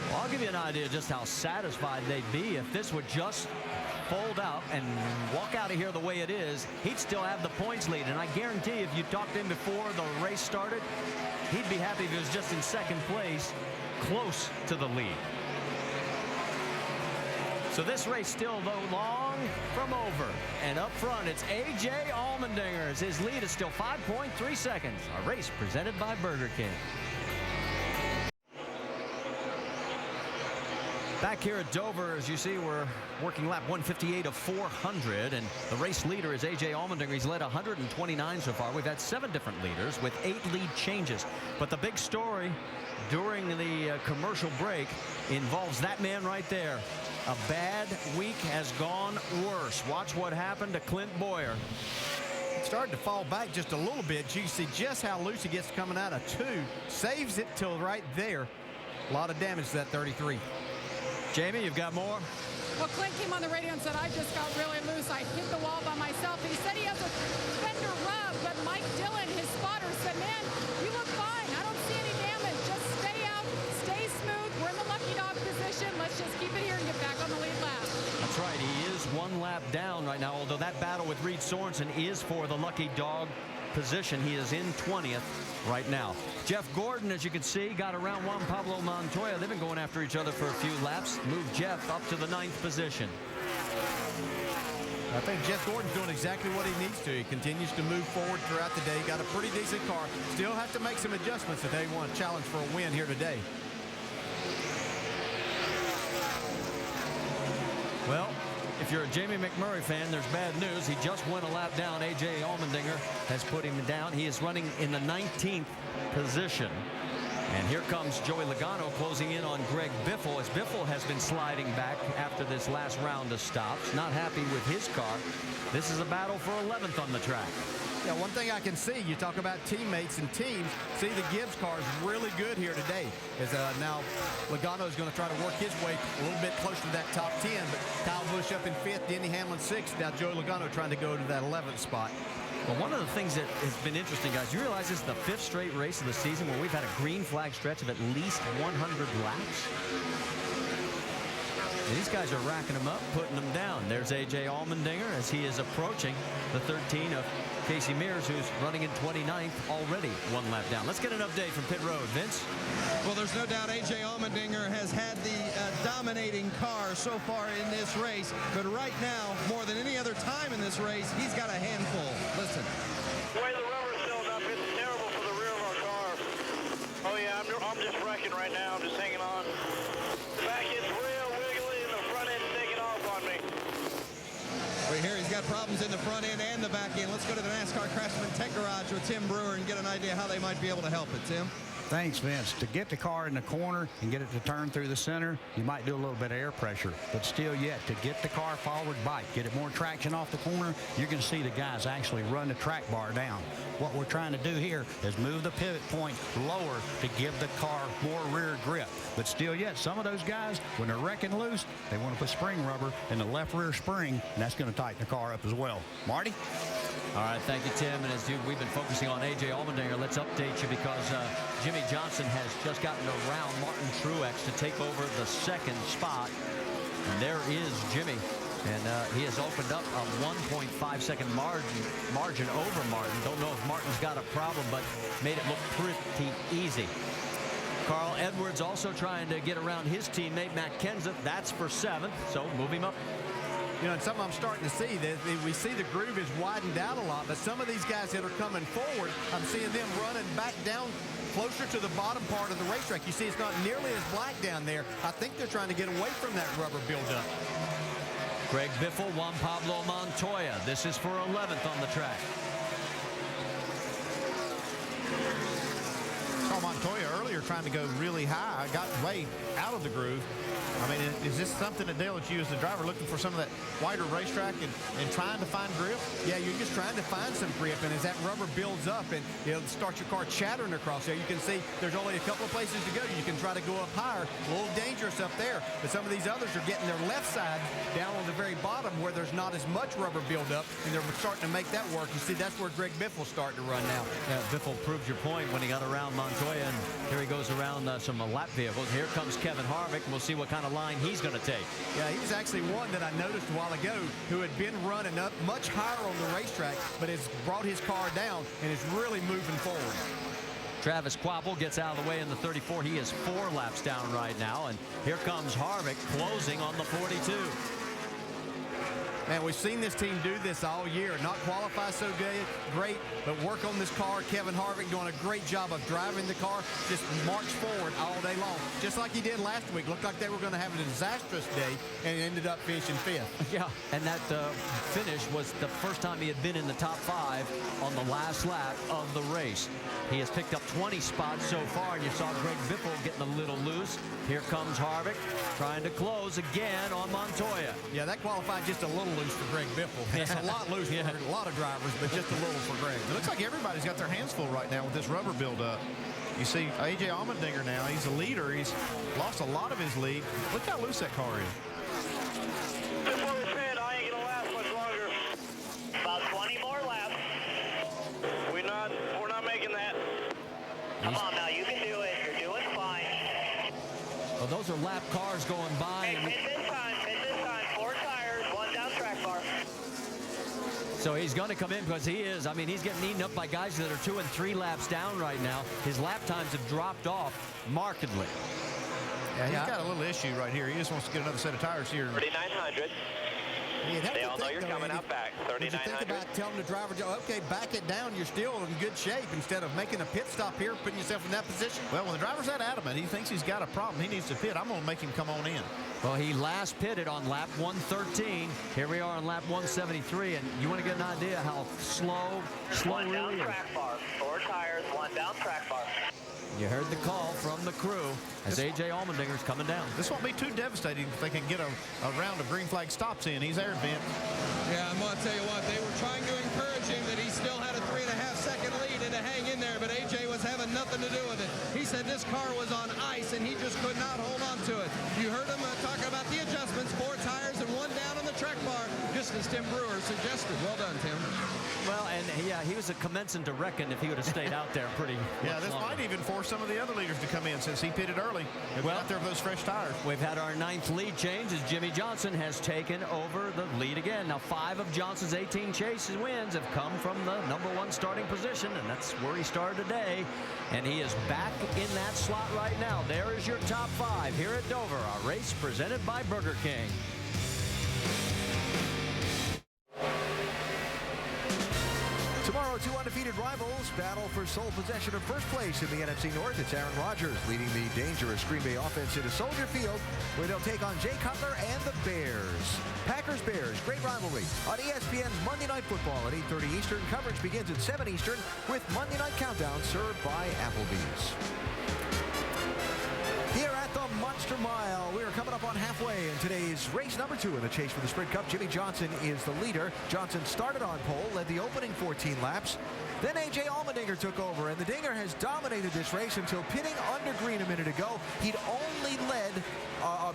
S10: Well, I'll give you an idea just how satisfied they'd be if this would just fold out and walk out of here the way it is. He'd still have the points lead, and I guarantee if you talked to him before the race started, he'd be happy if he was just in second place, close to the lead. So this race still, though, long from over. And up front, it's A.J. Almondinger. His lead is still 5.3 seconds. A race presented by Burger King. Back here at Dover, as you see, we're working lap 158 of 400, and the race leader is A.J. Almondinger. He's led 129 so far. We've had 7 different leaders with 8 lead changes. But the big story during the commercial break involves that man right there. A bad week has gone worse. Watch what happened to Clint Boyer.
S27: It started to fall back just a little bit. You see just how loose he gets coming out of 2. Saves it till right there. A lot of damage to that 33.
S10: Jamie, you've got more?
S7: Well, Clint came on the radio and said, I just got really loose. I hit the wall by myself. He said he has a fender rub, but Mike Dillon, his spotter, said, man, you look fine. I don't see any damage. Just stay out, stay smooth. We're in the lucky dog position. Let's just keep it here and get back on the lead lap.
S10: That's right. He is 1 lap down right now, although that battle with Reed Sorensen is for the lucky dog position. He is in 20th right now. Jeff Gordon, as you can see, got around Juan Pablo Montoya. They've been going after each other for a few laps. Moved Jeff up to the 9th position.
S27: I think Jeff Gordon's doing exactly what he needs to. He continues to move forward throughout the day. Got a pretty decent car. Still have to make some adjustments if they want to challenge for a win here today.
S10: Well, if you're a Jamie McMurray fan, there's bad news. He just went a lap down. A.J. Allmendinger has put him down. He is running in the 19th position. And here comes Joey Logano closing in on Greg Biffle, as Biffle has been sliding back after this last round of stops. Not happy with his car. This is a battle for 11th on the track.
S27: Yeah, one thing I can see, you talk about teammates and teams, see the Gibbs car is really good here today. As now Logano is going to try to work his way a little bit closer to that top 10, but Kyle Busch up in 5th, Denny Hamlin 6th. Now Joey Logano trying to go to that 11th spot.
S10: Well, one of the things that has been interesting, guys, you realize this is the 5th straight race of the season where we've had a green flag stretch of at least 100 laps. And these guys are racking them up, putting them down. There's A.J. Allmendinger as he is approaching the 13 of Casey Mears, who's running in 29th already, 1 lap down. Let's get an update from pit road. Vince?
S2: Well, there's no doubt A.J. Allmendinger has had the dominating car so far in this race, but right now, more than any other time in this race, he's got a handful. Listen.
S9: The way the rubber's filled up, it's terrible for the rear of our car. Oh yeah, I'm just wrecking right now. I'm just hanging on. The back end's real wiggly and the front end's taking off on me.
S2: Right here, he's got problems in the front end and the back end. Let's go to the NASCAR Craftsman Tech Garage with Tim Brewer and get an idea how they might be able to help it. Tim?
S11: Thanks, Vince. To get the car in the corner and get it to turn through the center, you might do a little bit of air pressure. But still yet, to get the car forward bite, get it more traction off the corner, you're going to see the guys actually run the track bar down. What we're trying to do here is move the pivot point lower to give the car more rear grip. But still yet, some of those guys, when they're wrecking loose, they want to put spring rubber in the left rear spring, and that's going to tighten the car up as well. Marty?
S10: All right, thank you, Tim. And as we've been focusing on A.J. Allmendinger, let's update you because Jimmy Johnson has just gotten around Martin Truex to take over the 2nd spot. And there is Jimmy. And he has opened up a 1.5-second margin over Martin. Don't know if Martin's got a problem, but made it look pretty easy. Carl Edwards also trying to get around his teammate, Matt Kenseth. That's for 7th, so move him up.
S27: You know, and something I'm starting to see, that we see the groove is widened out a lot, but some of these guys that are coming forward, I'm seeing them running back down closer to the bottom part of the racetrack. You see it's not nearly as black down there. I think they're trying to get away from that rubber buildup.
S10: Greg Biffle, Juan Pablo Montoya. This is for 11th on the track.
S26: Saw Montoya earlier trying to go really high. Got way out of the groove. I mean, is this something that, Dale, that you as the driver looking for some of that wider racetrack and trying to find grip?
S27: Yeah, you're just trying to find some grip, and as that rubber builds up and it'll start your car chattering across there, you can see there's only a couple of places to go. You can try to go up higher. A little dangerous up there, but some of these others are getting their left side down on the very bottom where there's not as much rubber buildup, and they're starting to make that work. You see, that's where Greg Biffle's starting to run now.
S10: Yeah, Biffle proved your point when he got around Montoya, and here he goes around some lap vehicles. Here comes Kevin Harvick, and we'll see what kind of line he's going to take.
S27: Yeah, he was actually one that I noticed a while ago who had been running up much higher on the racetrack, but has brought his car down and is really moving forward.
S10: Travis Quapple gets out of the way in the 34. He is 4 laps down right now, and here comes Harvick closing on the 42.
S27: Man, we've seen this team do this all year. Not qualify so great, but work on this car. Kevin Harvick doing a great job of driving the car. Just march forward all day long, just like he did last week. Looked like they were going to have a disastrous day, and ended up finishing 5th.
S10: Yeah, and that finish was the first time he had been in the top 5 on the last lap of the race. He has picked up 20 spots so far, and you saw Greg Biffle getting a little loose. Here comes Harvick trying to close again on Montoya.
S27: Yeah, that qualified just a little loose for Greg Biffle. It's a lot loose for a lot of drivers, but just a little for Greg.
S26: It looks like everybody's got their hands full right now with this rubber buildup. You see A.J. Almondinger now. He's a leader. He's lost a lot of his lead. Look how loose that car is.
S14: Before we finish, I ain't going to last much longer. About 20 more laps. We're not making that. Come on now, you can do it. You're doing fine.
S10: Well, those are lap cars going by.
S14: Hey, pit this time. 4 tires, 1 down track bar.
S10: So he's going to come in because he is. I mean, he's getting eaten up by guys that are 2 and 3 laps down right now. His lap times have dropped off markedly.
S26: Yeah, he's got a little issue right here. He just wants to get another set of tires here.
S14: 3,900. They all know you're coming out back. 3,900.
S27: Think about telling the driver, okay, back it down. You're still in good shape instead of making a pit stop here, putting yourself in that position.
S26: Well, when the driver's that adamant, he thinks he's got a problem. He needs to pit. I'm going to make him come on in.
S10: Well, he last pitted on lap 113. Here we are on lap 173, and you want to get an idea how slow
S14: 1
S10: really
S14: down
S10: is.
S14: track bar. 4 tires, 1 down track bar.
S10: You heard the call from the crew as A.J. Allmendinger's coming down.
S26: This won't be too devastating if they can get a round of green flag stops in. He's there, Vince.
S2: Yeah, I'm going to tell you what, they were trying to encourage him that he still had a 3.5-second lead and to hang in there, but A.J. was having nothing to do with it. He said this car was on ice, and he just could not hold on to it. You heard him talk about the adjustments, 4 tires and 1 down on the track bar, just as Tim Brewer suggested. Well done, Tim.
S10: Well, and yeah, he was commencing to reckon if he would have stayed out there pretty
S26: Yeah,
S10: much
S26: this
S10: longer.
S26: might even force some of the other leaders to come in since he pitted early. And well, out there with those fresh tires.
S10: We've had our 9th lead change as Jimmy Johnson has taken over the lead again. Now, 5 of Johnson's 18 chases wins have come from the #1 starting position, and that's where he started today. And he is back in that slot right now. There is your top 5 here at Dover, a race presented by Burger King.
S5: Tomorrow, 2 undefeated rivals battle for sole possession of first place in the NFC North. It's Aaron Rodgers leading the dangerous Green Bay offense into Soldier Field, where they'll take on Jay Cutler and the Bears. Packers-Bears, great rivalry on ESPN's Monday Night Football at 8:30 Eastern. Coverage begins at 7 Eastern with Monday Night Countdown served by Applebee's. Here at the Monster Mile, we are coming up on halfway in today's race number 2 in the chase for the Sprint Cup. Jimmy Johnson is the leader. Johnson started on pole, led the opening 14 laps. Then A.J. Allmendinger took over, and the Dinger has dominated this race until pitting under green a minute ago. He'd only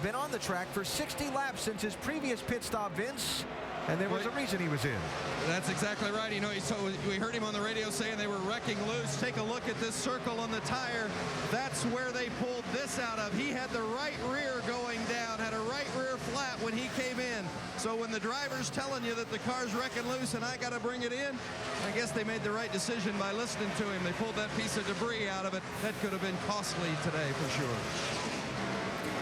S5: been on the track for 60 laps since his previous pit stop, Vince. And there was a reason he was in.
S2: That's exactly right. You know, we heard him on the radio saying they were wrecking loose. Take a look at this circle on the tire. That's where they pulled this out of. He had the right rear going down, had a right rear flat when he came in. So when the driver's telling you that the car's wrecking loose and I got to bring it in, I guess they made the right decision by listening to him. They pulled that piece of debris out of it. That could have been costly today for sure.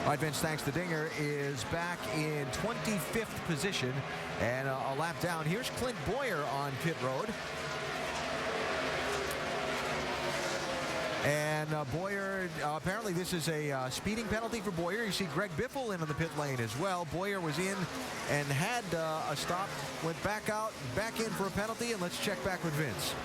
S5: All right, Vince, thanks. The Dinger is back in 25th position and a lap down. Here's Clint Boyer on pit road. And Boyer, apparently this is a speeding penalty for Boyer. You see Greg Biffle in the pit lane as well. Boyer was in and had a stop, went back out, back in for a penalty, and let's check back with Vince.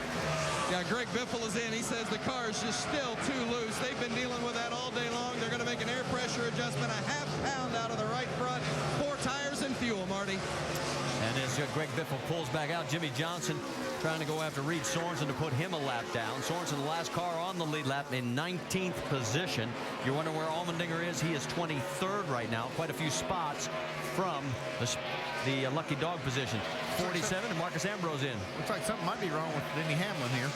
S2: Yeah, Greg Biffle is in. He says the car is just still too loose. They've been dealing with that all day long. They're going to make an air pressure adjustment, a half pound out of the right front. 4 tires and fuel, Marty.
S10: And as Greg Biffle pulls back out, Jimmy Johnson trying to go after Reed Sorensen to put him a lap down. Sorensen, the last car on the lead lap, in 19th position. You're wondering where Almondinger is. He is 23rd right now. Quite a few spots from the lucky dog position. 47, and Marcus Ambrose in.
S26: Looks like something might be wrong with Denny Hamlin here.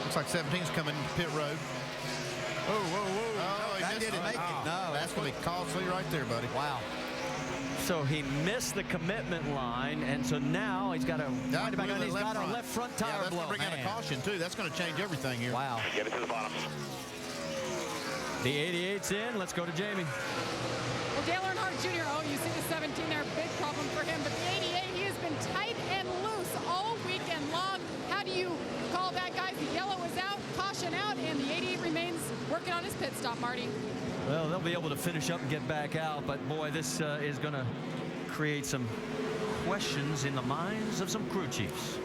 S26: Looks like 17's coming pit road.
S27: Whoa, whoa, whoa.
S26: Oh,
S27: that didn't make it. No,
S26: that's going to be costly right there, buddy.
S27: Wow.
S10: So he missed the commitment line, and so now he's got a left front tire
S26: that's
S10: blow.
S26: That's going to bring out a caution, too. That's going to change everything here.
S10: Wow.
S9: Get it to the bottom.
S10: The 88's in. Let's go to Jamie.
S7: Well, Dale Earnhardt Jr., you see the 17 there, big problem for him. But the 88, he has been tight and loose all weekend long. How do you call that, guys? The yellow is out, caution out, and the 88 remains working on his pit stop, Marty.
S10: Well, they'll be able to finish up and get back out, but boy, this is going to create some questions in the minds of some crew chiefs.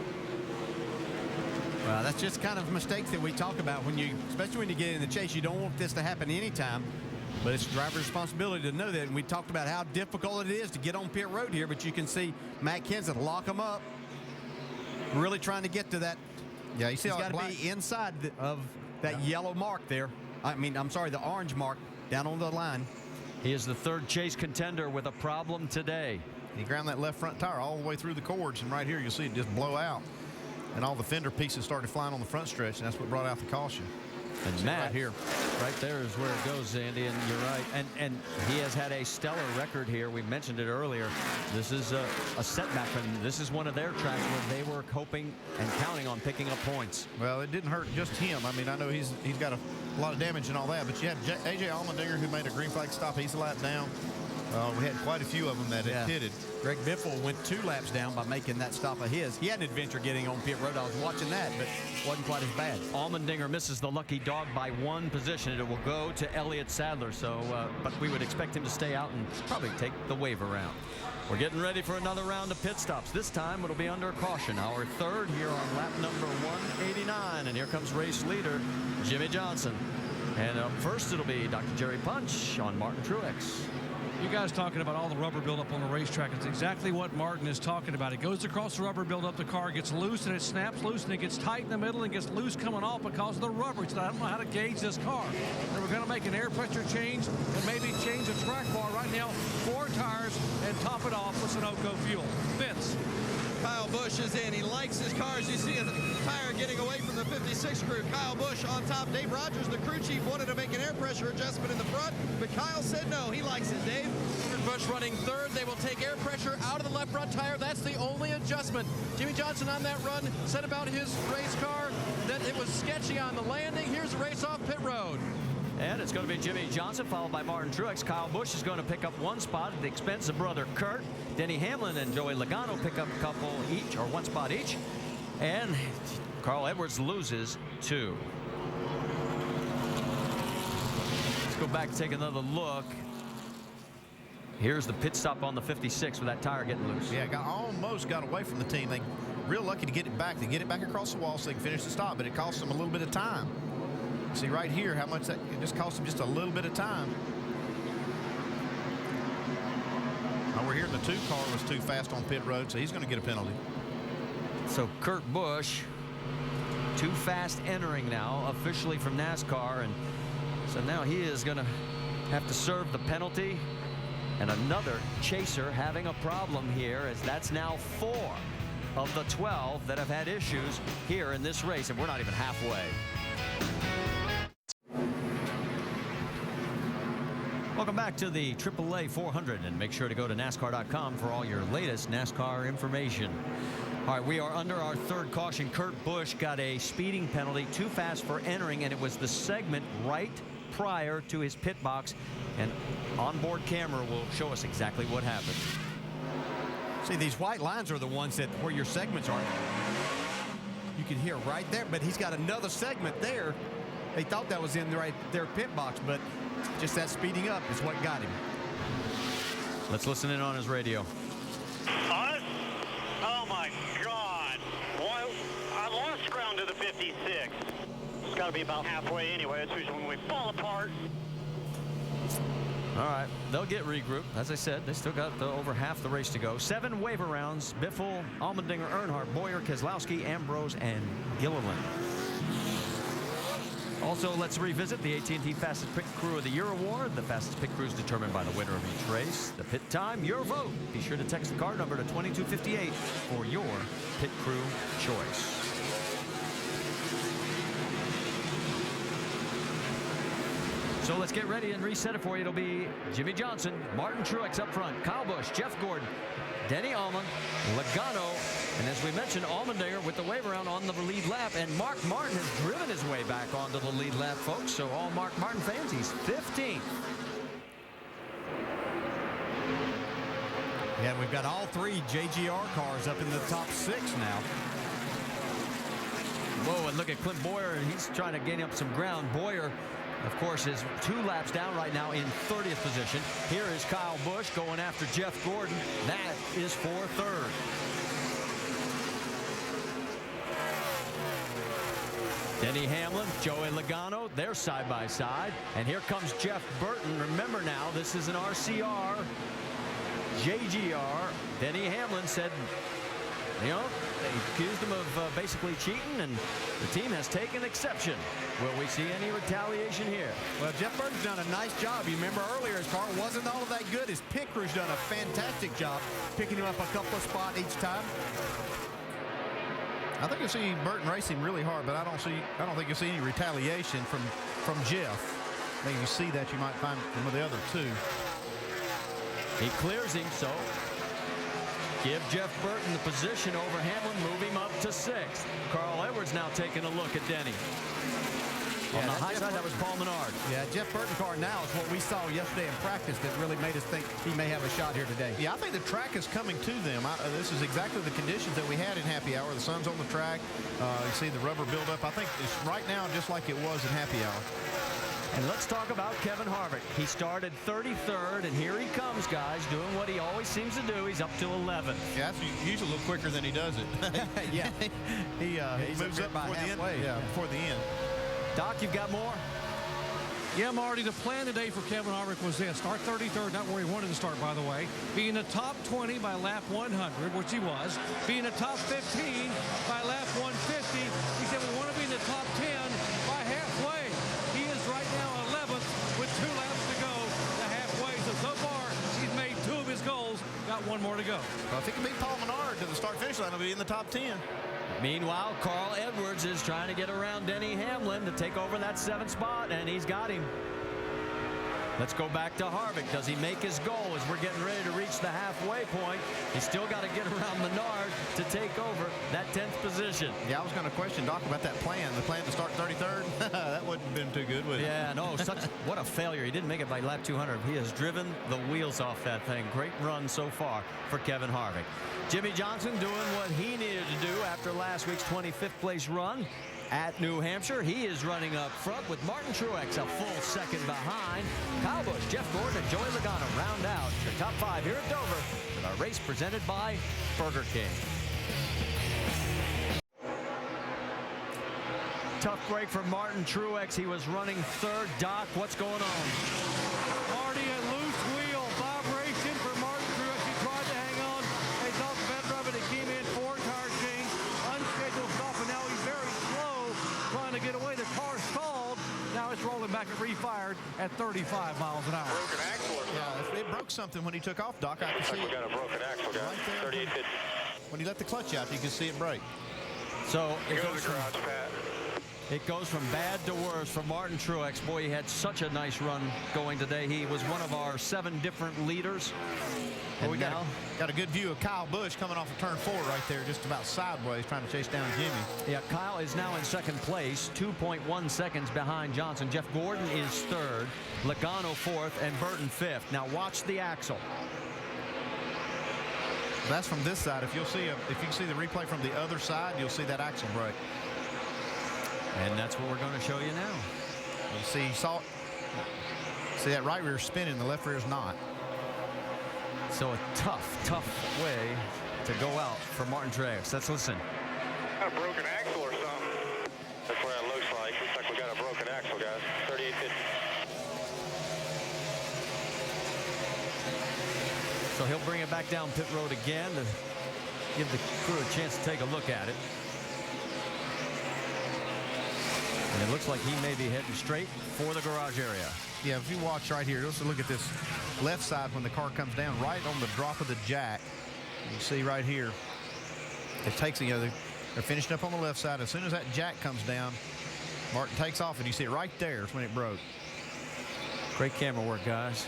S27: Well, that's just kind of mistakes that we talk about especially when you get in the chase. You don't want this to happen anytime, but it's the driver's responsibility to know that. And we talked about how difficult it is to get on pit road here, but you can see Matt Kenseth lock him up, really trying to get to that.
S26: Yeah, you see
S27: he's got to be inside of that yellow mark there. I'm sorry, the orange mark down on the line.
S10: He is the 3rd chase contender with a problem today.
S26: He ground that left front tire all the way through the cords, and right here you'll see it just blow out. And all the fender pieces started flying on the front stretch, and that's what brought out the caution.
S10: And Matt, right here, right there is where it goes, Andy, and you're right. And he has had a stellar record here. We mentioned it earlier. This is a setback, and this is one of their tracks where they were hoping and counting on picking up points.
S26: Well, it didn't hurt just him. I mean, I know he's got a lot of damage and all that, but you had A.J. Almondinger, who made a green flag stop. He's a lap down. We had quite a few of them that had pitted.
S27: Greg Biffle went 2 laps down by making that stop of his. He had an adventure getting on pit road. I was watching that, but wasn't quite as bad.
S10: Almondinger misses the lucky dog by 1 position. It will go to Elliott Sadler. So, but we would expect him to stay out and probably take the waiver round. We're getting ready for another round of pit stops. This time it'll be under caution. Our 3rd here on lap number 189. And here comes race leader Jimmy Johnson. And up first it'll be Dr. Jerry Punch on Martin Truex.
S15: You guys talking about all the rubber buildup on the racetrack. It's exactly what Martin is talking about. It goes across the rubber buildup. The car gets loose and it snaps loose and it gets tight in the middle and gets loose coming off because of the rubber. He said, I don't know how to gauge this car. And we're going to make an air pressure change and maybe change the track bar right now. 4 tires and top it off with Sunoco fuel. Vince.
S2: Kyle Busch is in. He likes his car. As you see a tire getting away from the 56 crew. Kyle Busch on top. Dave Rogers, the crew chief, wanted to make an air pressure adjustment in the front, but Kyle said no. He likes it, Dave.
S13: Busch running 3rd. They will take air pressure out of the left front tire. That's the only adjustment. Jimmy Johnson on that run said about his race car that it was sketchy on the landing. Here's the race off pit road.
S10: And it's going to be Jimmy Johnson followed by Martin Truex. Kyle Busch is going to pick up 1 spot at the expense of brother Kurt. Denny Hamlin and Joey Logano pick up a couple each, or 1 spot each. And Carl Edwards loses 2. Let's go back and take another look. Here's the pit stop on the 56 with that tire getting loose.
S26: Yeah, almost got away from the team. They real lucky to get it back. They get it back across the wall so they can finish the stop, but it cost them a little bit of time. See right here how much it just cost them just a little bit of time. Now we're hearing the 2 car was too fast on pit road, so he's going to get a penalty.
S10: So Kurt Busch too fast entering now officially from NASCAR, and so now he is going to have to serve the penalty. And another chaser having a problem here, as that's now 4 of the 12 that have had issues here in this race, and we're not even halfway. Welcome back to the AAA 400, and make sure to go to NASCAR.com for all your latest NASCAR information. All right, we are under our 3rd caution. Kurt Busch got a speeding penalty, too fast for entering, and it was the segment right prior to his pit box, and onboard camera will show us exactly what happened.
S27: See, these white lines are the ones that where your segments are. You can hear right there, but he's got another segment there they thought that was in their pit box, but just that speeding up is what got him.
S10: Let's listen in on his radio.
S8: Us? Oh my God. Why, I lost ground to the 56. It's got to be about halfway anyway. That's usually when we fall apart.
S10: All right, they'll get regrouped. As I said, they still got over half the race to go. 7 waiver rounds: Biffle, Almondinger, Earnhardt, Boyer, Keselowski, Ambrose, and Gilliland. Also, let's revisit the AT&T Fastest Pit Crew of the Year award. The fastest pit crew is determined by the winner of each race. The pit time, your vote. Be sure to text the car number to 2258 for your pit crew choice. So let's get ready and reset it for you. It'll be Jimmy Johnson, Martin Truex up front, Kyle Busch, Jeff Gordon, Denny Hamlin, Logano, and as we mentioned, Almondinger with the wave around on the lead lap, and Mark Martin has driven his way back onto the lead lap, folks. So all Mark Martin fans, he's 15th.
S27: Yeah, we've got all 3 JGR cars up in the top 6 now.
S10: Whoa, and look at Clint Boyer, and he's trying to gain up some ground. Boyer, of course, is 2 laps down right now in 30th position. Here is Kyle Busch going after Jeff Gordon. That is for 3rd. Denny Hamlin, Joey Logano, they're side by side. And here comes Jeff Burton. Remember now, this is an RCR, JGR. Denny Hamlin said, you know, they accused him of basically cheating, and the team has taken exception. Will we see any retaliation here?
S27: Well, Jeff Burton's done a nice job. You remember earlier his car wasn't all of that good. His pit crew's done a fantastic job picking him up a couple of spots each time.
S26: I think you'll see Burton racing really hard, but I don't think you'll see any retaliation from Jeff. Maybe you see that you might find some of the other 2.
S10: He clears him, so give Jeff Burton the position over Hamlin, move him up to 6th. Carl Edwards now taking a look at Denny. On the high side, that was Paul Menard.
S27: Yeah, Jeff Burton car now is what we saw yesterday in practice that really made us think he may have a shot here today.
S26: Yeah, I think the track is coming to them. This is exactly the conditions that we had in Happy Hour. The sun's on the track. You see the rubber buildup. I think it's right now just like it was in Happy Hour.
S10: And let's talk about Kevin Harvick. He started 33rd, and here he comes, guys, doing what he always seems to do. He's up to 11th.
S26: Yeah, that's usually a little quicker than he does it.
S27: Yeah.
S26: he moves up before the end. Yeah, before the end.
S10: Doc, you've got more?
S15: Yeah, Marty, the plan today for Kevin Harvick was this. Start 33rd, not where he wanted to start, by the way. Be in the top 20 by lap 100, which he was. Be in the top 15 by lap 150. He said, we want to be in the top 10 by halfway. He is right now 11th with 2 laps to go to halfway. So far, he's made 2 of his goals. Got 1 more to go.
S26: Well, if he can beat Paul Menard to the start-finish line, he'll be in the top 10.
S10: Meanwhile, Carl Edwards is trying to get around Denny Hamlin to take over that 7th spot, and he's got him. Let's go back to Harvick. Does he make his goal as we're getting ready to reach the halfway point? He's still got to get around Menard to take over that 10th position.
S26: Yeah, I was going to question Doc about that plan. The plan to start 33rd? That wouldn't have been too good, would it?
S10: Yeah, no, what a failure. He didn't make it by lap 200. He has driven the wheels off that thing. Great run so far for Kevin Harvick. Jimmy Johnson doing what he needed to do after last week's 25th place run at New Hampshire. He is running up front with Martin Truex a full second behind. Kyle Busch, Jeff Gordon, and Joey Logano round out your top 5 here at Dover with our race presented by Burger King. Tough break for Martin Truex. He was running 3rd. Doc, what's going on?
S15: Marty, a loose wheel vibration for Martin Truex. He tried to hang on. They thought better of it. He came in 4 tire change, unscheduled stop, and now he's very slow trying to get away. The car stalled. Now it's rolling back and refired at 35 miles an hour.
S26: Broken axle or something. Yeah, it broke something when he took off, Doc. I can see
S8: we got a broken axle, guys.
S26: Right 3850. When he let the clutch out, you can see it break.
S10: So it goes from bad to worse for Martin Truex. Boy, he had such a nice run going today. He was one of our 7 different leaders.
S26: Well, we got a good view of Kyle Busch coming off of turn 4 right there, just about sideways, trying to chase down Jimmy.
S10: Yeah, Kyle is now in 2nd place, 2.1 seconds behind Johnson. Jeff Gordon is 3rd, Logano 4th, and Burton 5th. Now watch the axle.
S26: That's from this side. If you can see the replay from the other side, you'll see that axle break.
S10: And that's what we're going to show you now.
S26: You see, see that right rear spinning, the left rear is not.
S10: So a tough way to go out for Martin Truex. Let's listen.
S8: Got a broken axle or something. That's what it looks like. Looks like we got a broken axle, guys. 3850.
S10: So he'll bring it back down pit road again to give the crew a chance to take a look at it. And it looks like he may be heading straight for the garage area.
S26: Yeah, if you watch right here, just look at this left side when the car comes down, right on the drop of the jack. You see right here, it takes, you know, they're finishing up on the left side. As soon as that jack comes down, Martin takes off, and you see it right there is when it broke.
S10: Great camera work, guys.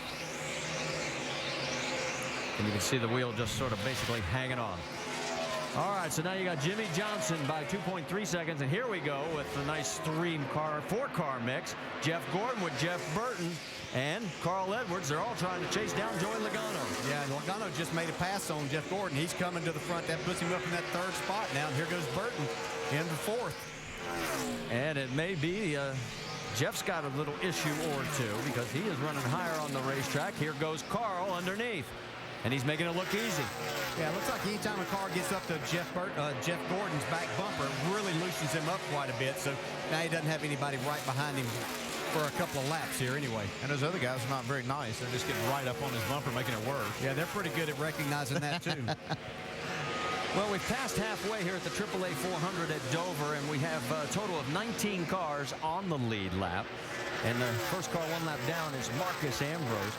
S10: And you can see the wheel just sort of basically hanging on. All right, so now you got Jimmy Johnson by 2.3 seconds, and here we go with the nice four-car mix. Jeff Gordon with Jeff Burton and Carl Edwards. They're all trying to chase down Joey Logano.
S27: Yeah, Logano just made a pass on Jeff Gordon. He's coming to the front. That puts him up in that third spot now. And here goes Burton in the fourth.
S10: And it may be Jeff's got a little issue or two because he is running higher on the racetrack. Here goes Carl underneath. And he's making it look easy.
S27: Yeah, it looks like anytime a car gets up to Jeff Gordon's back bumper, it really loosens him up quite a bit. So now he doesn't have anybody right behind him for a couple of laps here anyway.
S26: And those other guys are not very nice. They're just getting right up on his bumper, making it worse.
S27: Yeah, they're pretty good at recognizing that too.
S10: Well, we've passed halfway here at the AAA 400 at Dover, and we have a total of 19 cars on the lead lap. And the first car one lap down is Marcus Ambrose.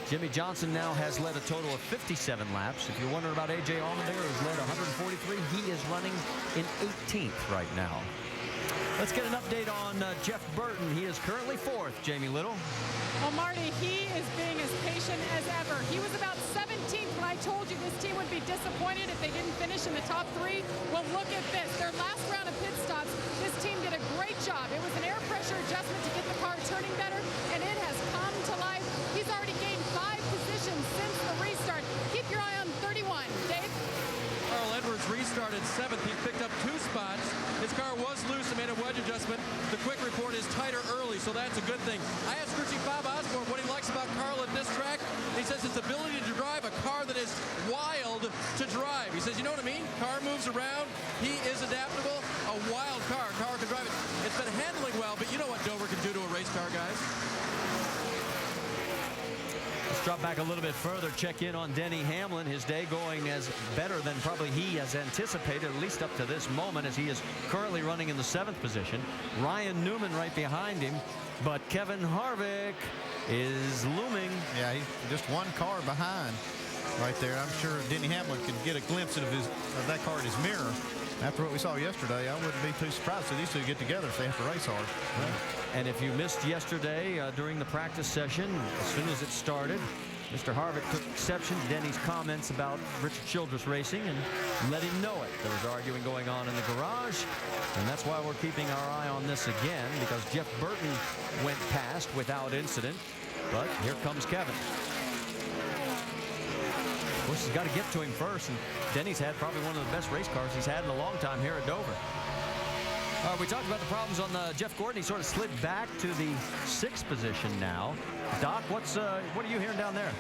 S10: Jimmy Johnson now has led a total of 57 laps. If you're wondering about A.J. Almondinger, who's led 143, he is running in 18th right now. Let's get an update on Jeff Burton. He is currently fourth. Jamie Little.
S7: Well, Marty, he is being as patient as ever. He was about 17th when I told you this team would be disappointed if they didn't finish in the top three. Well, look at this. Their last round of pit stops, this team did a great job. It was an air pressure adjustment to get the car turning better, and it has come to life. He's already gained 5 positions since the restart. Keep your eye on 31. Dave?
S13: Carl Edwards restarted 7th. He picked up 2 spots. His car was loose and made a wedge adjustment. The quick report is tighter early, so that's a good thing. I asked Crew Chief Bob Osborne what he likes about Carl at this track. He says his ability to drive a car that is wild to drive. He says, you know what I mean? Car moves around. He is adaptable. A wild car. Car can drive it. It's been handling well, but you know what Dover can do to a race car, guys.
S10: Let's drop back a little bit further, check in on Denny Hamlin. His day going as better than probably he has anticipated, at least up to this moment, as he is currently running in the 7th position. Ryan Newman right behind him, but Kevin Harvick is looming.
S26: Yeah, he's just one car behind right there. I'm sure Denny Hamlin can get a glimpse of that car in his mirror. After what we saw yesterday, I wouldn't be too surprised if these two get together if they have to race hard.
S10: And if you missed yesterday during the practice session, as soon as it started, Mr. Harvick took exception to Denny's comments about Richard Childress racing and let him know it. There was arguing going on in the garage, and that's why we're keeping our eye on this again, because Jeff Burton went past without incident, but here comes Kevin. Of course, he's got to get to him first, and Denny's had probably one of the best race cars he's had in a long time here at Dover. We talked about the problems on Jeff Gordon. He sort of slid back to the 6th position now. Doc, what are you hearing down there?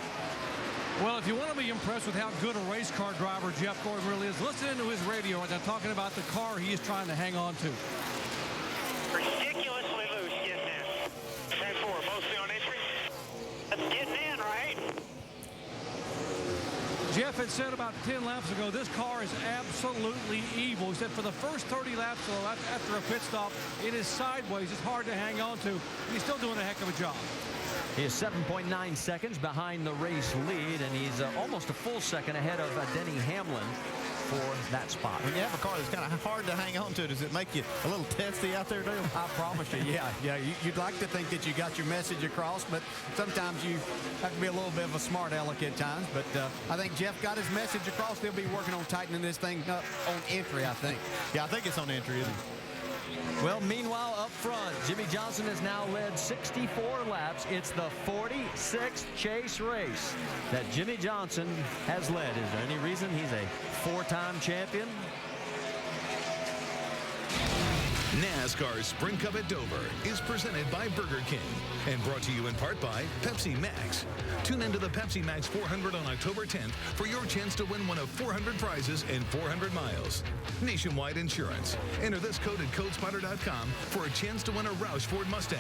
S15: Well, if you want to be impressed with how good a race car driver Jeff Gordon really is, listen into his radio as they're talking about the car he is trying to hang on to.
S8: Ridiculously loose getting in. 10-4, mostly on entry. That's getting in, right?
S15: Jeff had said about 10 laps ago, this car is absolutely evil. He said for the first 30 laps after a pit stop, it is sideways. It's hard to hang on to. He's still doing a heck of a job.
S10: He is 7.9 seconds behind the race lead, and he's almost a full second ahead of Denny Hamlin for that spot.
S26: When you have a car that's kind of hard to hang on to, does it make you a little testy out there, Dale?
S27: I promise you, yeah. You'd like to think that you got your message across, but sometimes you have to be a little bit of a smart aleck at times. But I think Jeff got his message across. They'll be working on tightening this thing up on entry, I think.
S26: Yeah, I think it's on entry, isn't it?
S10: Well, meanwhile, up front, Jimmy Johnson has now led 64 laps. It's the 46th chase race that Jimmy Johnson has led. Is there any reason he's a 4-time champion?
S18: NASCAR Sprint Cup at Dover is presented by Burger King and brought to you in part by Pepsi Max. Tune into the Pepsi Max 400 on October 10th for your chance to win one of 400 prizes in 400 miles. Nationwide Insurance. Enter this code at codespotter.com for a chance to win a Roush Ford Mustang.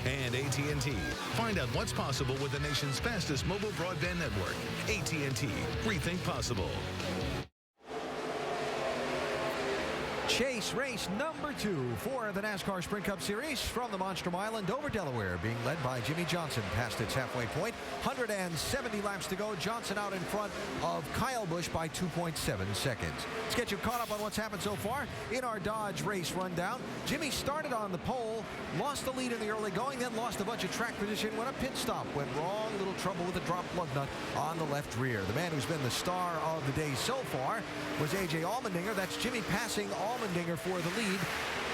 S18: And AT&T. Find out what's possible with the nation's fastest mobile broadband network. AT&T. Rethink possible.
S5: Chase race number 2 for the NASCAR Sprint Cup Series from the Monster Mile in Dover, Delaware, being led by Jimmy Johnson past its halfway point. 170 laps to go. Johnson out in front of Kyle Busch by 2.7 seconds. Let's get you caught up on what's happened so far in our Dodge race rundown. Jimmy started on the pole, lost the lead in the early going, then lost a bunch of track position when a pit stop went wrong. Little trouble with a drop lug nut on the left rear. The man who's been the star of the day so far was A.J. Almondinger. That's Jimmy passing Almondinger for the lead.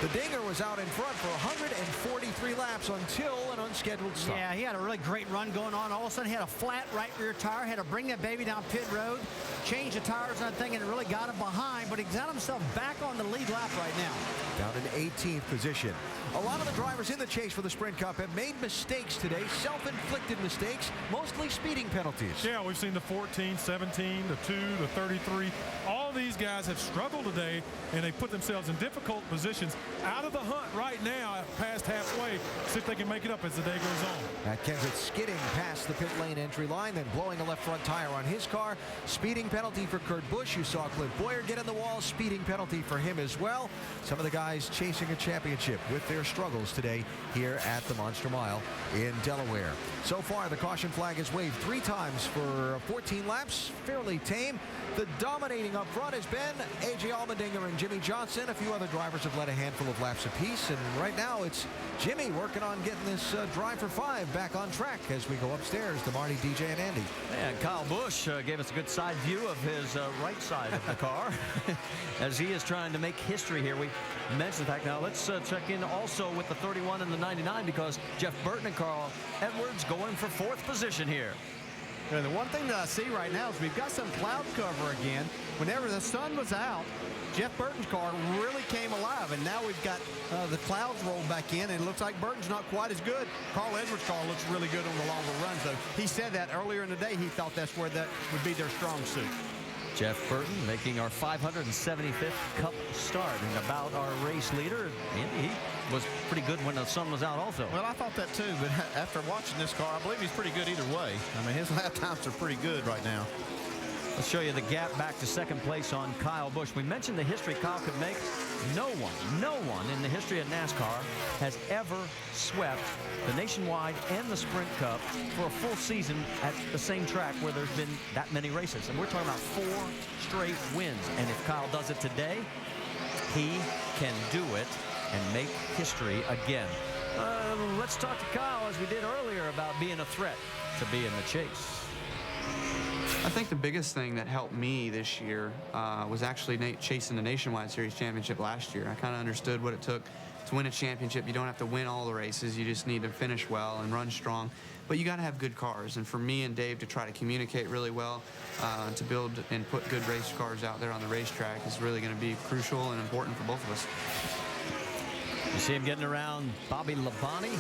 S5: The Dinger was out in front for 143 laps until an unscheduled stop.
S11: Yeah, he had a really great run going on. All of a sudden, he had a flat right rear tire, had to bring that baby down pit road, change the tires on that thing, and it really got him behind, but he got himself back on the lead lap right now.
S5: Down in 18th position. A lot of the drivers in the chase for the Sprint Cup have made mistakes today, self-inflicted mistakes, mostly speeding penalties.
S12: Yeah, we've seen the 14, 17, the 2, the 33. All these guys have struggled today, and they put themselves in difficult positions. Out of the hunt right now, past halfway, see if they can make it up as the day goes on.
S5: Matt Kenseth skidding past the pit lane entry line, then blowing a left front tire on his car. Speeding penalty for Kurt Busch. You saw Clint Boyer get in the wall. Speeding penalty for him as well. Some of the guys chasing a championship with their struggles today here at the Monster Mile in Delaware. So far, the caution flag is waved 3 times for 14 laps. Fairly tame. The dominating up front has been A.J. Allmendinger and Jimmy Johnson. A few other drivers have led a handful of laps apiece, and right now it's Jimmy working on getting this drive for 5 back on track as we go upstairs to Marty, DJ, and Andy.
S10: And Kyle Busch gave us a good side view of his right side of the car as he is trying to make history here. We mentioned the fact. Now let's check in also with the 31 and the 99 because Jeff Burton and Carl Edwards going for 4th position here.
S27: Yeah, the one thing that I see right now is we've got some cloud cover again. Whenever the sun was out, Jeff Burton's car really came alive, and now we've got the clouds rolled back in, and it looks like Burton's not quite as good. Carl Edwards' car looks really good on the longer runs, though. He said that earlier in the day. He thought that's where that would be their strong suit.
S10: Jeff Burton making our 575th Cup start and about our race leader. Andy, he was pretty good when the sun was out also.
S26: Well, I thought that too, but after watching this car, I believe he's pretty good either way. I mean, his lap times are pretty good right now.
S10: Let's show you the gap back to 2nd place on Kyle Busch. We mentioned the history Kyle could make. No one in the history of NASCAR has ever swept the Nationwide and the Sprint Cup for a full season at the same track where there's been that many races. And we're talking about 4 straight wins. And if Kyle does it today, he can do it and make history again. Let's talk to Kyle, as we did earlier, about being a threat to be in the chase.
S19: I think the biggest thing that helped me this year was actually chasing the Nationwide Series championship last year. I kind of understood what it took to win a championship. You don't have to win all the races. You just need to finish well and run strong. But you got to have good cars. And for me and Dave to try to communicate really well, to build and put good race cars out there on the racetrack is really going to be crucial and important for both of us.
S10: You see him getting around Bobby Labonte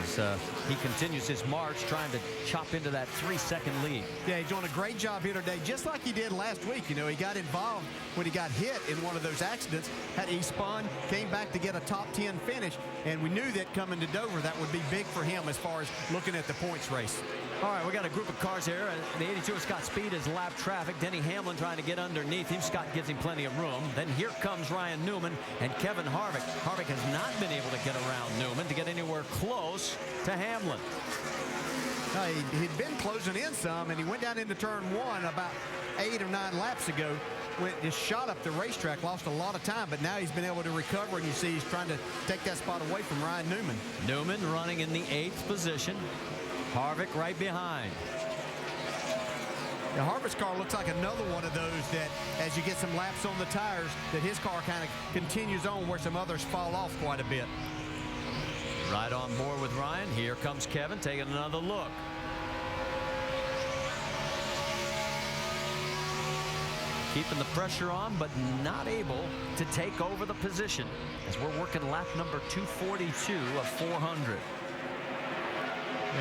S10: as he continues his march, trying to chop into that 3-second lead.
S27: Yeah, he's doing a great job here today, just like he did last week. You know, he got involved when he got hit in one of those accidents. He spun, came back to get a top 10 finish, and we knew that coming to Dover, that would be big for him as far as looking at the points race.
S10: All right, we got a group of cars here. The 82 of Scott Speed is lap traffic. Denny Hamlin trying to get underneath him. Scott gives him plenty of room. Then here comes Ryan Newman and Kevin Harvick. Harvick has not been able to get around Newman to get anywhere close to Hamlin.
S27: He'd been closing in some, and he went down into turn 1 about 8 or 9 laps ago. Just shot up the racetrack, lost a lot of time, but now he's been able to recover, and you see he's trying to take that spot away from Ryan Newman.
S10: Newman running in the 8th position. Harvick right behind.
S27: Now, Harvick's car looks like another one of those that, as you get some laps on the tires, that his car kind of continues on where some others fall off quite a bit.
S10: Right on board with Ryan. Here comes Kevin taking another look. keeping the pressure on, but not able to take over the position as we're working lap number 242 of 400.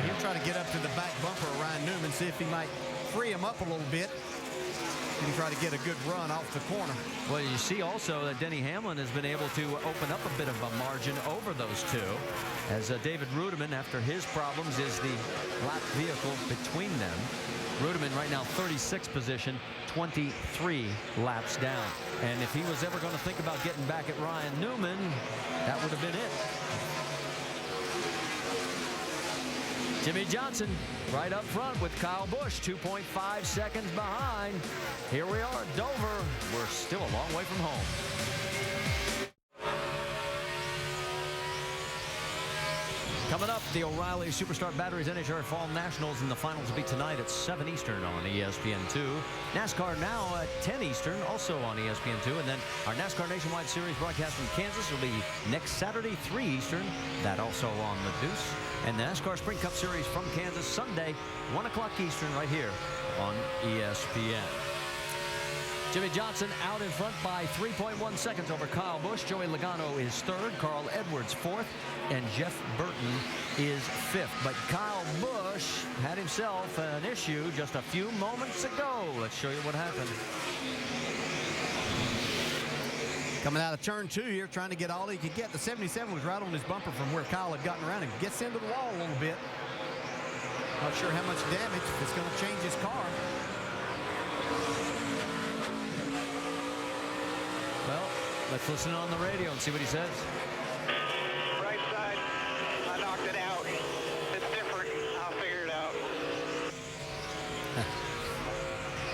S27: He'll try to get up to the back bumper of Ryan Newman, see if he might free him up a little bit. And try to get a good run off the corner.
S10: Well, you see also that Denny Hamlin has been able to open up a bit of a margin over those two, as David Rudiman, after his problems, is the lap vehicle between them. Rudiman right now 36th position, 23 laps down. And if he was ever going to think about getting back at Ryan Newman, that would have been it. Jimmy Johnson right up front with Kyle Busch, 2.5 seconds behind. Here we are at Dover. We're still a long way from home. Coming up, the O'Reilly Superstar Batteries NHRA Fall Nationals, and the finals will be tonight at 7 Eastern on ESPN2. NASCAR now at 10 Eastern, also on ESPN2. And then our NASCAR Nationwide Series broadcast from Kansas will be next Saturday, 3 Eastern. That also on the Deuce. And the NASCAR Sprint Cup Series from Kansas Sunday, 1 o'clock Eastern, right here on ESPN. Jimmy Johnson out in front by 3.1 seconds over Kyle Busch. Joey Logano is third, Carl Edwards fourth, and Jeff Burton is fifth. But Kyle Busch had himself an issue just a few moments ago. Let's show you what happened.
S27: Coming out of turn 2 here, trying to get all he could get. The 77 was right on his bumper from where Kyle had gotten around him. Gets into the wall a little bit. Not sure how much damage. It's going to change his car.
S10: Well, let's listen on the radio and see what he says.
S1: Right side, I knocked it out. It's different. I'll figure it out.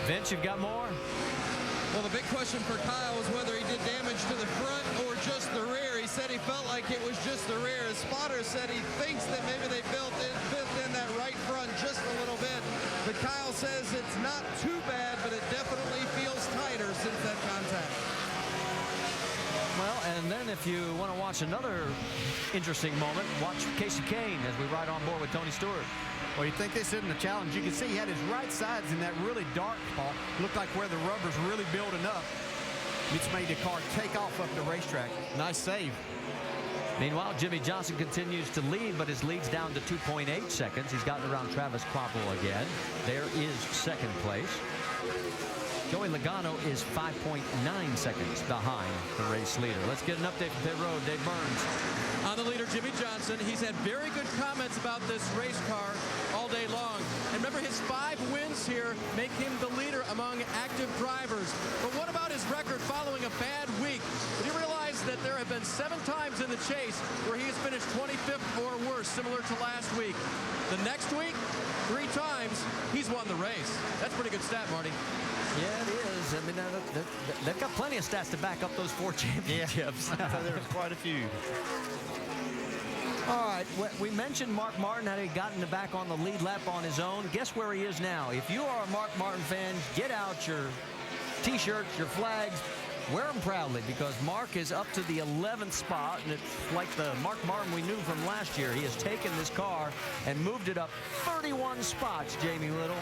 S10: Vince, you've got more?
S2: Well, the big question for Kyle was whether he did damage to the front or just the rear. He said he felt like it was just the rear. His spotter said he thinks that maybe they built in that right front just a little bit. But Kyle says it's not too bad, but it definitely feels tighter since that contact.
S10: Well, and then if you want to watch another interesting moment, watch Casey Kane as we ride on board with Tony Stewart.
S27: Well, you think this isn't a challenge. You can see he had his right sides in that really dark spot. Looked like where the rubber's really building up. It's made the car take off up the racetrack. Nice save.
S10: Meanwhile, Jimmy Johnson continues to lead, but his lead's down to 2.8 seconds. He's gotten around Travis Kvapil again. There is second place. Joey Logano is 5.9 seconds behind the race leader. Let's get an update from pit road. Dave Burns.
S13: On the leader, Jimmy Johnson. He's had very good comments about this race car all day long. And remember, his 5 wins here make him the leader among active drivers. But what about his record following a bad week? Did you realize that there have been 7 times in the chase where he has finished 25th or worse, similar to last week? The next week, 3 times, he's won the race. That's a pretty good stat, Marty.
S10: Yeah, it is. I mean, they've got plenty of stats to back up those 4 championships.
S26: Yeah. There's quite a few.
S10: All right, we mentioned Mark Martin had gotten back on the lead lap on his own. Guess where he is now? If you are a Mark Martin fan, get out your T-shirts, your flags, wear them proudly, because Mark is up to the 11th spot, and it's like the Mark Martin we knew from last year. He has taken this car and moved it up 31 spots, Jamie Little.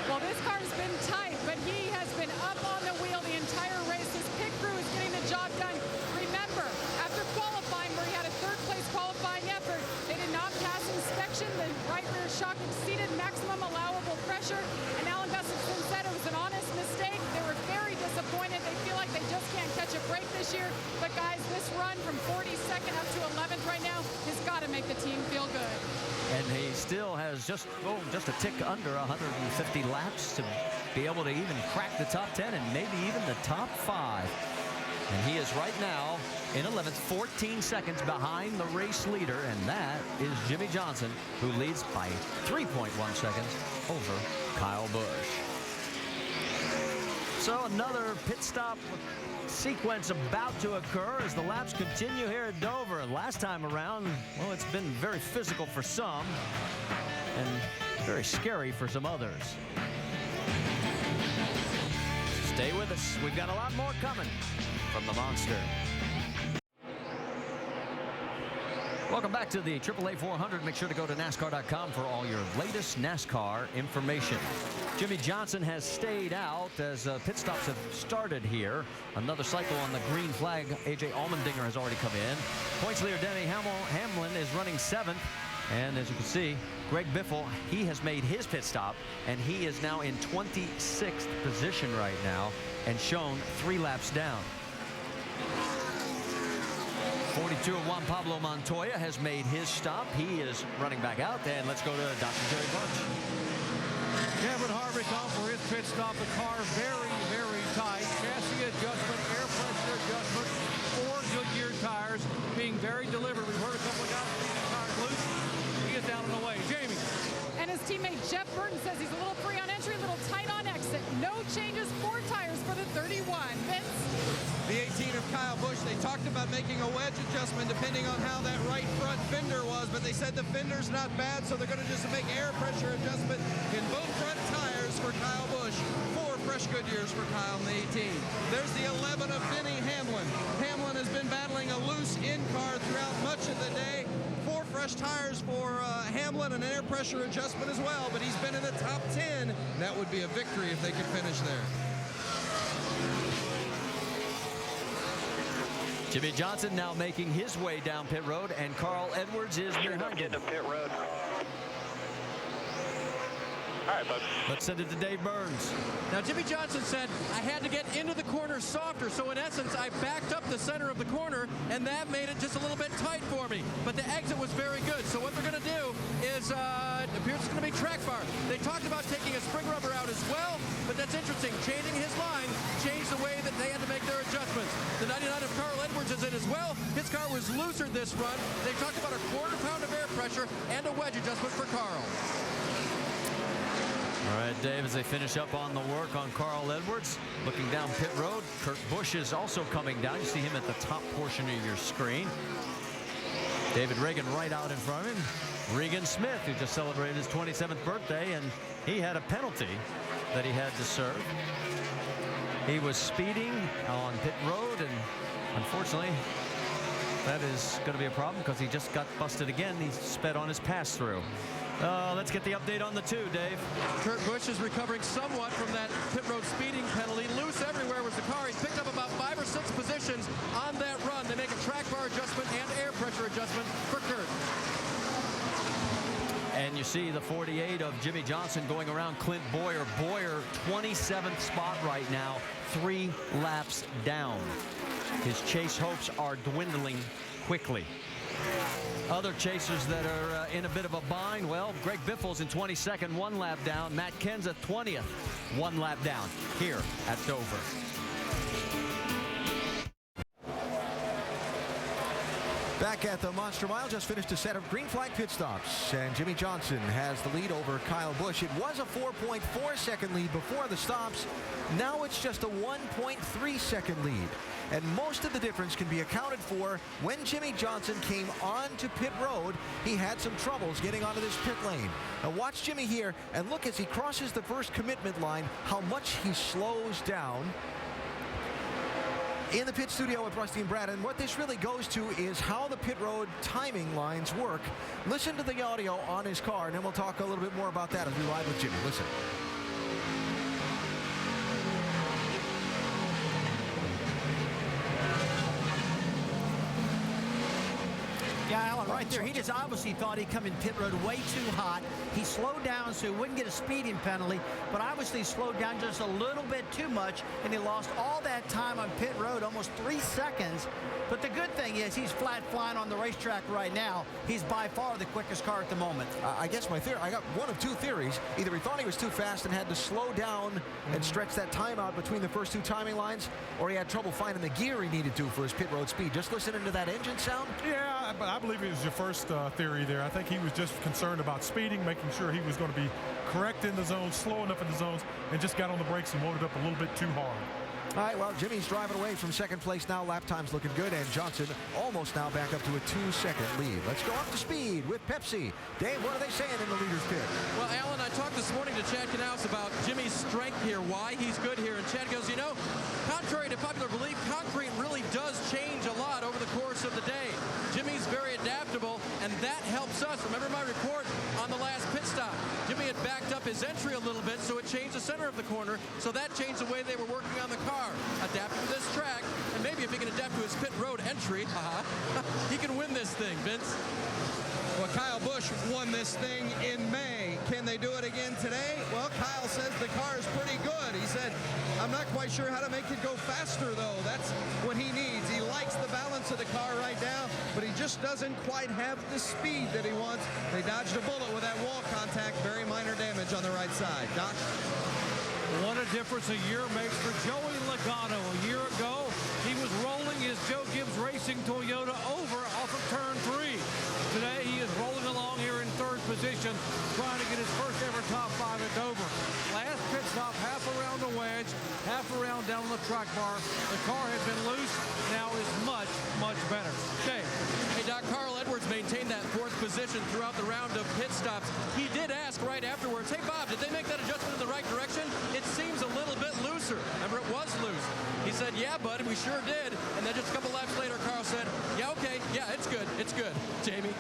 S7: Well, this car has been tight, but he has been up on the wheel the entire race. His pit crew is getting the job done. Remember, after qualifying, where he had a third-place qualifying effort, they did not pass inspection. The right rear shock exceeded maximum allowable pressure, and Alan Gustafson said it was an honest mistake. They were very disappointed. They feel like they just can't catch a break this year. But, guys, this run from 42nd up to 11th right now has got to make the team feel good.
S10: And he still has just a tick under 150 laps to be able to even crack the top 10 and maybe even the top 5. And he is right now in 11th, 14 seconds behind the race leader, and that is Jimmy Johnson, who leads by 3.1 seconds over Kyle Busch. So another pit stop sequence about to occur as the laps continue here at Dover. And last time around, well, it's been very physical for some and very scary for some others. Stay with us. We've got a lot more coming from the Monster. Welcome back to the AAA 400. Make sure to go to NASCAR.com for all your latest NASCAR information. Jimmy Johnson has stayed out as pit stops have started here. Another cycle on the green flag. A.J. Almondinger has already come in. Points leader Denny Hamlin is running 7th. And as you can see, Greg Biffle, he has made his pit stop, and he is now in 26th position right now and shown 3 laps down. 42 of Juan Pablo Montoya has made his stop. He is running back out, and let's go to Dr. Jerry Bunch.
S15: Kevin Harvick on for his pit stop. The car very, very tight. Chassis adjustment, air pressure adjustment, 4 Goodyear tires, being very deliberate. We've heard a couple of guys leaving tires loose. He is down and away. Jamie.
S7: And his teammate Jeff Burton says he's a little free on entry, a little tight on exit. No changes, 4 tires for the 31. Vince?
S2: The 18 of Kyle Busch, they talked about making a wedge adjustment depending on how that right front fender was, but they said the fender's not bad, so they're going to just make air pressure adjustment in both front tires for Kyle Busch. 4 fresh Goodyears for Kyle in the 18. There's the 11 of Denny Hamlin. Hamlin has been battling a loose in-car throughout much of the day. 4 fresh tires for Hamlin, and an air pressure adjustment as well, but he's been in the top 10. That would be a victory if they could finish there.
S10: Jimmy Johnson now making his way down pit road, and Carl Edwards is behind him.
S8: Getting to pit road. All right, bud.
S10: Let's send it to Dave Burns.
S13: Now, Jimmy Johnson said, I had to get into the corner softer, so in essence, I backed up the center of the corner, and that made it just a little bit tight for me. But the exit was very good, so what they're going to do is, it appears it's going to be track bar. They talked about taking a spring rubber out as well, but that's interesting. Changing his line changed the way that they had to make their adjustments. The 99 of Carl Edwards is in as well. His car was looser this run. They talked about a quarter pound of air pressure and a wedge adjustment for Carl.
S10: All right, Dave, as they finish up on the work on Carl Edwards, looking down pit road, Kurt Busch is also coming down. You see him at the top portion of your screen. David Reagan right out in front of him. Regan Smith, who just celebrated his 27th birthday, and he had a penalty that he had to serve. He was speeding on pit road, and unfortunately, that is going to be a problem because he just got busted again. He sped on his pass-through. Let's get the update on the 2, Dave.
S13: Kurt Busch is recovering somewhat from that pit road speeding penalty. Loose everywhere was the car. He's picked up about 5 or 6 positions on that run. They make a track bar adjustment and air pressure adjustment for Kurt.
S10: And you see the 48 of Jimmy Johnson going around Clint Boyer. Boyer, 27th spot right now, 3 laps down. His chase hopes are dwindling quickly. Other chasers that are in a bit of a bind, well, Greg Biffle's in 22nd, 1 lap down. Matt Kenseth, 20th, 1 lap down here at Dover.
S5: Back at the Monster Mile, just finished a set of green flag pit stops, and Jimmy Johnson has the lead over Kyle Busch. It was a 4.4-second lead before the stops. Now it's just a 1.3-second lead. And most of the difference can be accounted for when Jimmy Johnson came onto pit road. He had some troubles getting onto this pit lane. Now watch Jimmy here, and look as he crosses the first commitment line, how much he slows down. In the pit studio with Rusty and Brad, and what this really goes to is how the pit road timing lines work. Listen to the audio on his car, and then we'll talk a little bit more about that as we ride with Jimmy. Listen.
S11: Yeah, Alan, right there. He just obviously thought he'd come in pit road way too hot. He slowed down so he wouldn't get a speeding penalty, but obviously slowed down just a little bit too much, and he lost all that time on pit road, almost 3 seconds. But the good thing is he's flat flying on the racetrack right now. He's by far the quickest car at the moment.
S5: I guess my theory, I got one of 2 theories. Either he thought he was too fast and had to slow down and stretch that time out between the first 2 timing lines, or he had trouble finding the gear he needed to for his pit road speed. Just listening to that engine sound?
S12: Yeah, but I believe it was your first theory there. I think he was just concerned about speeding, making sure he was going to be correct in the zones, slow enough in the zones, and just got on the brakes and loaded up a little bit too hard.
S5: All right, well, Jimmy's driving away from second place now. Lap time's looking good, and Johnson almost now back up to a 2-second lead. Let's go up to speed with Pepsi. Dave, what are they saying in the leader's pit?
S13: Well, Alan, I talked this morning to Chad Knaus about Jimmy's strength here, why he's good here, and Chad goes, you know, contrary to popular belief, concrete really does change a lot over the course of the day. Jimmy's very adaptable, and that helps us. Remember my report on the last pit stop. Jimmy had backed up his entry a little bit, so it changed the center of the corner, so that changed the way they were working on the car. Adapting to this track, and maybe if he can adapt to his pit road entry, he can win this thing, Vince.
S2: Well, Kyle Busch won this thing in May. Can they do it again today? Well, Kyle says the car is pretty good. He said, I'm not quite sure how to make it go faster, though. That's what he needs. He likes the balance of the car right now, but he just doesn't quite have the speed that he wants. They dodged a bullet with that wall contact. Very minor damage on the right side. Doc?
S15: What a difference a year makes for Joey Logano. A year ago, he was rolling his Joe Gibbs Racing Toyota over off of turn 3. Today, he is rolling along here in third position, trying to get his first ever top 5 at Dover. Last pit stop, half around the wedge, half around down on the track bar. The car had been loose, now is much, much better. Dave.
S13: Hey, Doc, Carl Edwards maintained that fourth position throughout the round of pit stops. He did ask right afterwards, hey, Bob, did they make that adjustment in the right direction? It seems a little bit looser. Remember, it was loose. He said, yeah, bud, we sure did. And then just a couple laps later, Carl said, yeah, okay, yeah, it's good, it's good. Jamie?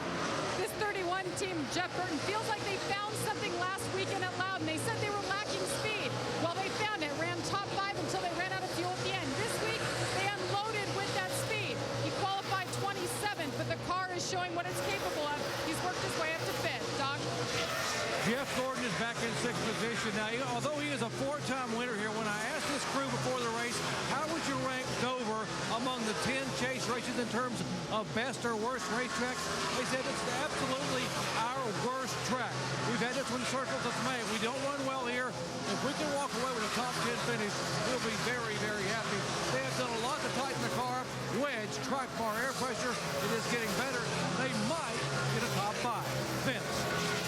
S7: This 31 team, Jeff Burton, feels like they found something last weekend at Loudon. They said they were lacking speed. Well, they found it, ran top 5 until they ran out of fuel at the end. This week, they unloaded with that speed. He qualified 27th, but the car is showing what it's capable of. He's worked his way up to 5th. Doc?
S15: Jeff Gordon is back in 6th position. Now, although he is a 4-time winner here, when I asked this crew before the race, how would you rank Dover among the 10 chase races in terms of best or worst racetracks? They said it's absolutely our worst track. We've had this one circled since May. We don't run well here. If we can walk away with a top 10 finish, we'll be very, very happy. They have done a lot to tighten the car. Wedge, track bar, air pressure, it is getting better. They might get a top 5. Vince.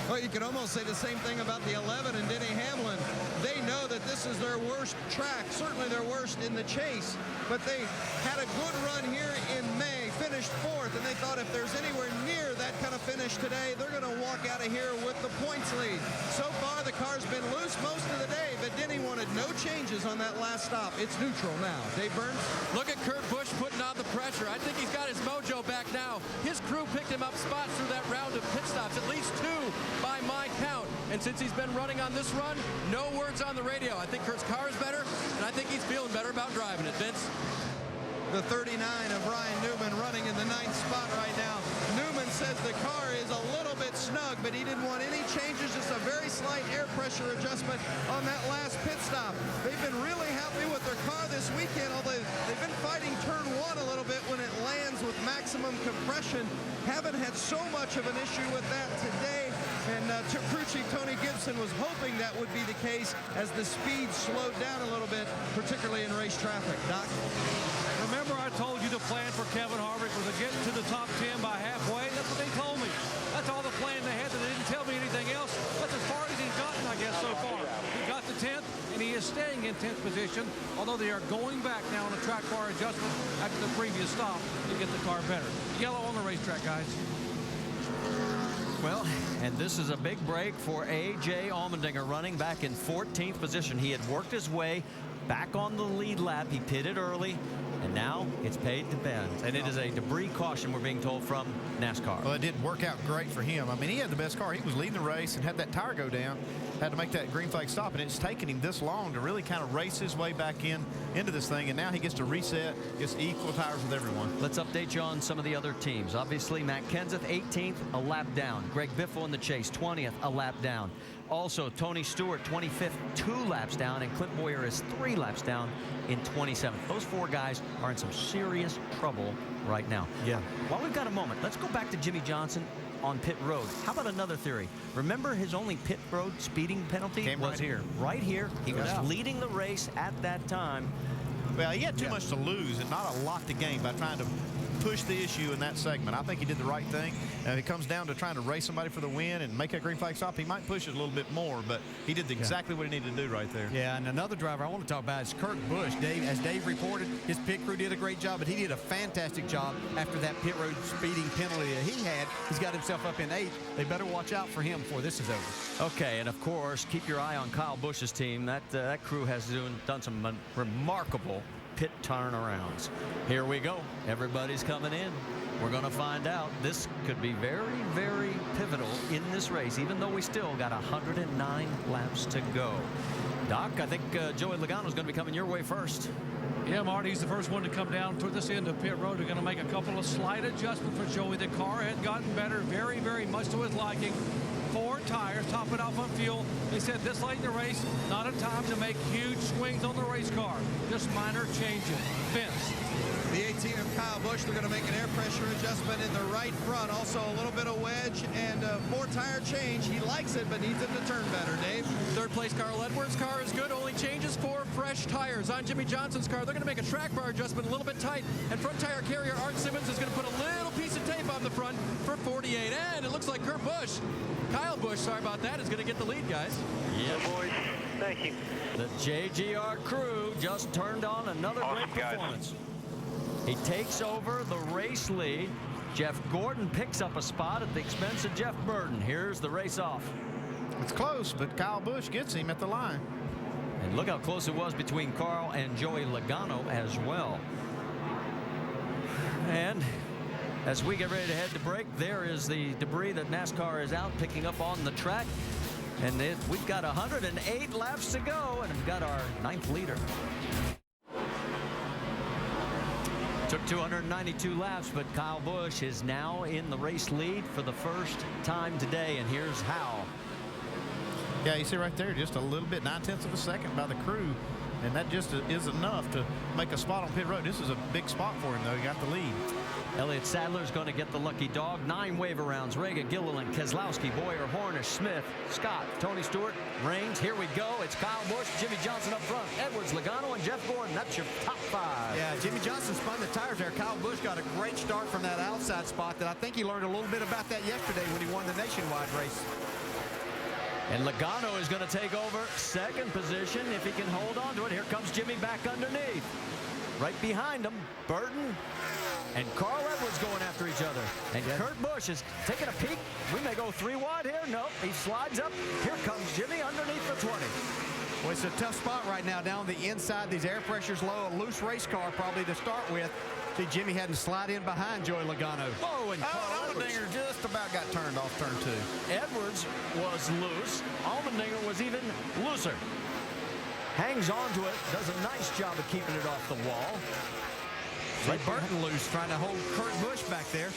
S2: Well, you could almost say the same thing about the 11 and Denny Hamlin. They know that this is their worst track, certainly their worst in the chase, but they had a good run here in May, finished 4th, and they thought if there's anywhere near that kind of finish today, they're going to walk out of here with the points lead. So far, the car's been loose most of the day, but Denny wanted no changes on that last stop. It's neutral now. Dave Burns?
S13: Look at Kurt Busch putting on the pressure. I think he's got his mojo back now. His crew picked him up spots through that round of pit stops, at least 2 by my count. And since he's been running on this run, no words on the radio. I think Kurt's car is better, and I think he's feeling better about driving it. Vince?
S2: The 39 of Ryan Newman running in the 9th spot right now. Newman says the car is a little bit snug, but he didn't want any changes, just a very slight air pressure adjustment on that last pit stop. They've been really happy with their car this weekend, although they've been fighting turn 1 a little bit when it lands with maximum compression. Haven't had so much of an issue with that today. And crew chief Tony Gibson was hoping that would be the case as the speed slowed down a little bit, particularly in race traffic. Doc?
S15: Remember I told you the plan for Kevin Harvick was to get to the top 10 by halfway? That's what they told me. That's all the plan they had. They didn't tell me anything else. That's as far as he's gotten, I guess, so far. He got to 10th, and he is staying in 10th position, although they are going back now on a track bar adjustment after the previous stop to get the car better. Yellow on the racetrack, guys.
S10: Well, and this is a big break for A.J. Almondinger, running back in 14th position. He had worked his way back on the lead lap. He pitted early, and now it's paid to bend. And it is a debris caution, we're being told, from NASCAR.
S26: Well, it didn't work out great for him. I mean, he had the best car. He was leading the race and had that tire go down, had to make that green flag stop, and it's taken him this long to really kind of race his way back into this thing, and now he gets to reset, gets equal tires with everyone.
S10: Let's update you on some of the other teams. Obviously, Matt Kenseth, 18th, a lap down. Greg Biffle in the chase, 20th, a lap down. Also, Tony Stewart, 25th, 2 laps down, and Clint Boyer is 3 laps down in 27th. Those 4 guys are in some serious trouble right now.
S26: Yeah.
S10: While we've got a moment, let's go back to Jimmy Johnson on pit road. How about another theory? Remember his only pit road speeding penalty
S26: came
S10: was
S26: right here.
S10: Right here. He was leading the race at that time.
S26: Well, he had too much to lose and not a lot to gain by trying to push the issue in that segment. I think he did the right thing. And if it comes down to trying to race somebody for the win and make a green flag stop, he might push it a little bit more, but he did exactly what he needed to do right there.
S27: Yeah, and another driver I want to talk about is Kurt Busch. As Dave reported, his pit crew did a great job, but he did a fantastic job after that pit road speeding penalty that he had. He's got himself up in 8th. They better watch out for him before this is over.
S10: Okay, and of course, keep your eye on Kyle Busch's team. That crew has done some remarkable pit turnarounds. Here we go. Everybody's coming in. We're going to find out. This could be very, very pivotal in this race, even though we still got 109 laps to go. Doc, I think Joey Logano's going to be coming your way first.
S15: Yeah, Marty, he's the first one to come down toward this end of pit road. They're going to make a couple of slight adjustments for Joey. The car had gotten better, very, very much to his liking. 4 tires, topping off on fuel. They said this late in the race, not a time to make huge swings on the race car. Just minor changes. Vince.
S2: The 18 of Kyle Busch, they're going to make an air pressure adjustment in the right front. Also a little bit of wedge and a 4-tire change. He likes it, but needs it to turn better, Dave.
S13: Third place, Carl Edwards' car is good. Only changes 4 fresh tires. On Jimmy Johnson's car, they're going to make a track bar adjustment a little bit tight. And front tire carrier Art Simmons is going to put a little piece of tape on the front for 48. And it looks like Kyle Busch, sorry about that, is going to get the lead, guys.
S10: Yeah,
S14: boys. Thank you.
S10: The JGR crew just turned on another great performance. He takes over the race lead. Jeff Gordon picks up a spot at the expense of Jeff Burton. Here's the race off.
S26: It's close, but Kyle Busch gets him at the line.
S10: And look how close it was between Carl and Joey Logano as well. And as we get ready to head to break, there is the debris that NASCAR is out picking up on the track. And we've got 108 laps to go, and we've got our 9th leader. Took 292 laps, but Kyle Busch is now in the race lead for the first time today, and here's how.
S26: Yeah, you see right there, just a little bit, 9/10 of a second by the crew, and that just is enough to make a spot on pit road. This is a big spot for him, though. He got the lead.
S10: Elliott Sadler's going to get the lucky dog. 9 waiver rounds. Reagan, Gilliland, Keselowski, Boyer, Hornish, Smith, Scott, Tony Stewart, Raines. Here we go. It's Kyle Busch, Jimmy Johnson up front, Edwards, Logano, and Jeff Gordon. That's your top 5.
S27: Yeah, Jimmy Johnson spun the tires there. Kyle Busch got a great start from that outside spot that I think he learned a little bit about that yesterday when he won the nationwide race.
S10: And Logano is going to take over 2nd position if he can hold on to it. Here comes Jimmy back underneath. Right behind him, Burton and Carl Edwards going after each other. And Kurt Busch is taking a peek. We may go 3 wide here. Nope, he slides up. Here comes Jimmy underneath the 20.
S27: Well, it's a tough spot right now down the inside. These air pressures low, a loose race car probably to start with. See, Jimmy had to slide in behind Joey Logano.
S10: Oh, and
S26: Almondinger just about got turned off turn 2.
S10: Edwards was loose. Almondinger was even looser. Hangs on to it, does a nice job of keeping it off the wall.
S27: Right, Burton loose, trying to hold Kurt Busch back there.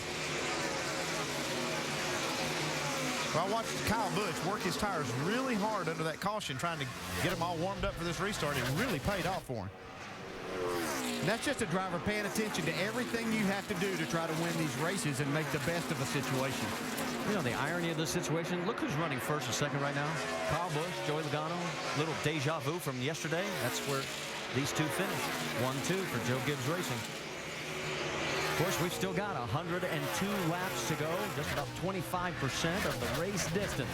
S26: Well, I watched Kyle Busch work his tires really hard under that caution, trying to get them all warmed up for this restart. It really paid off for him.
S27: And that's just a driver paying attention to everything you have to do to try to win these races and make the best of a situation.
S10: You know, the irony of this situation, look who's running 1st or 2nd right now. Kyle Busch, Joey Logano, little deja vu from yesterday. That's where these two finished. 1-2 for Joe Gibbs Racing. Of course, we've still got 102 laps to go, just about 25% of the race distance.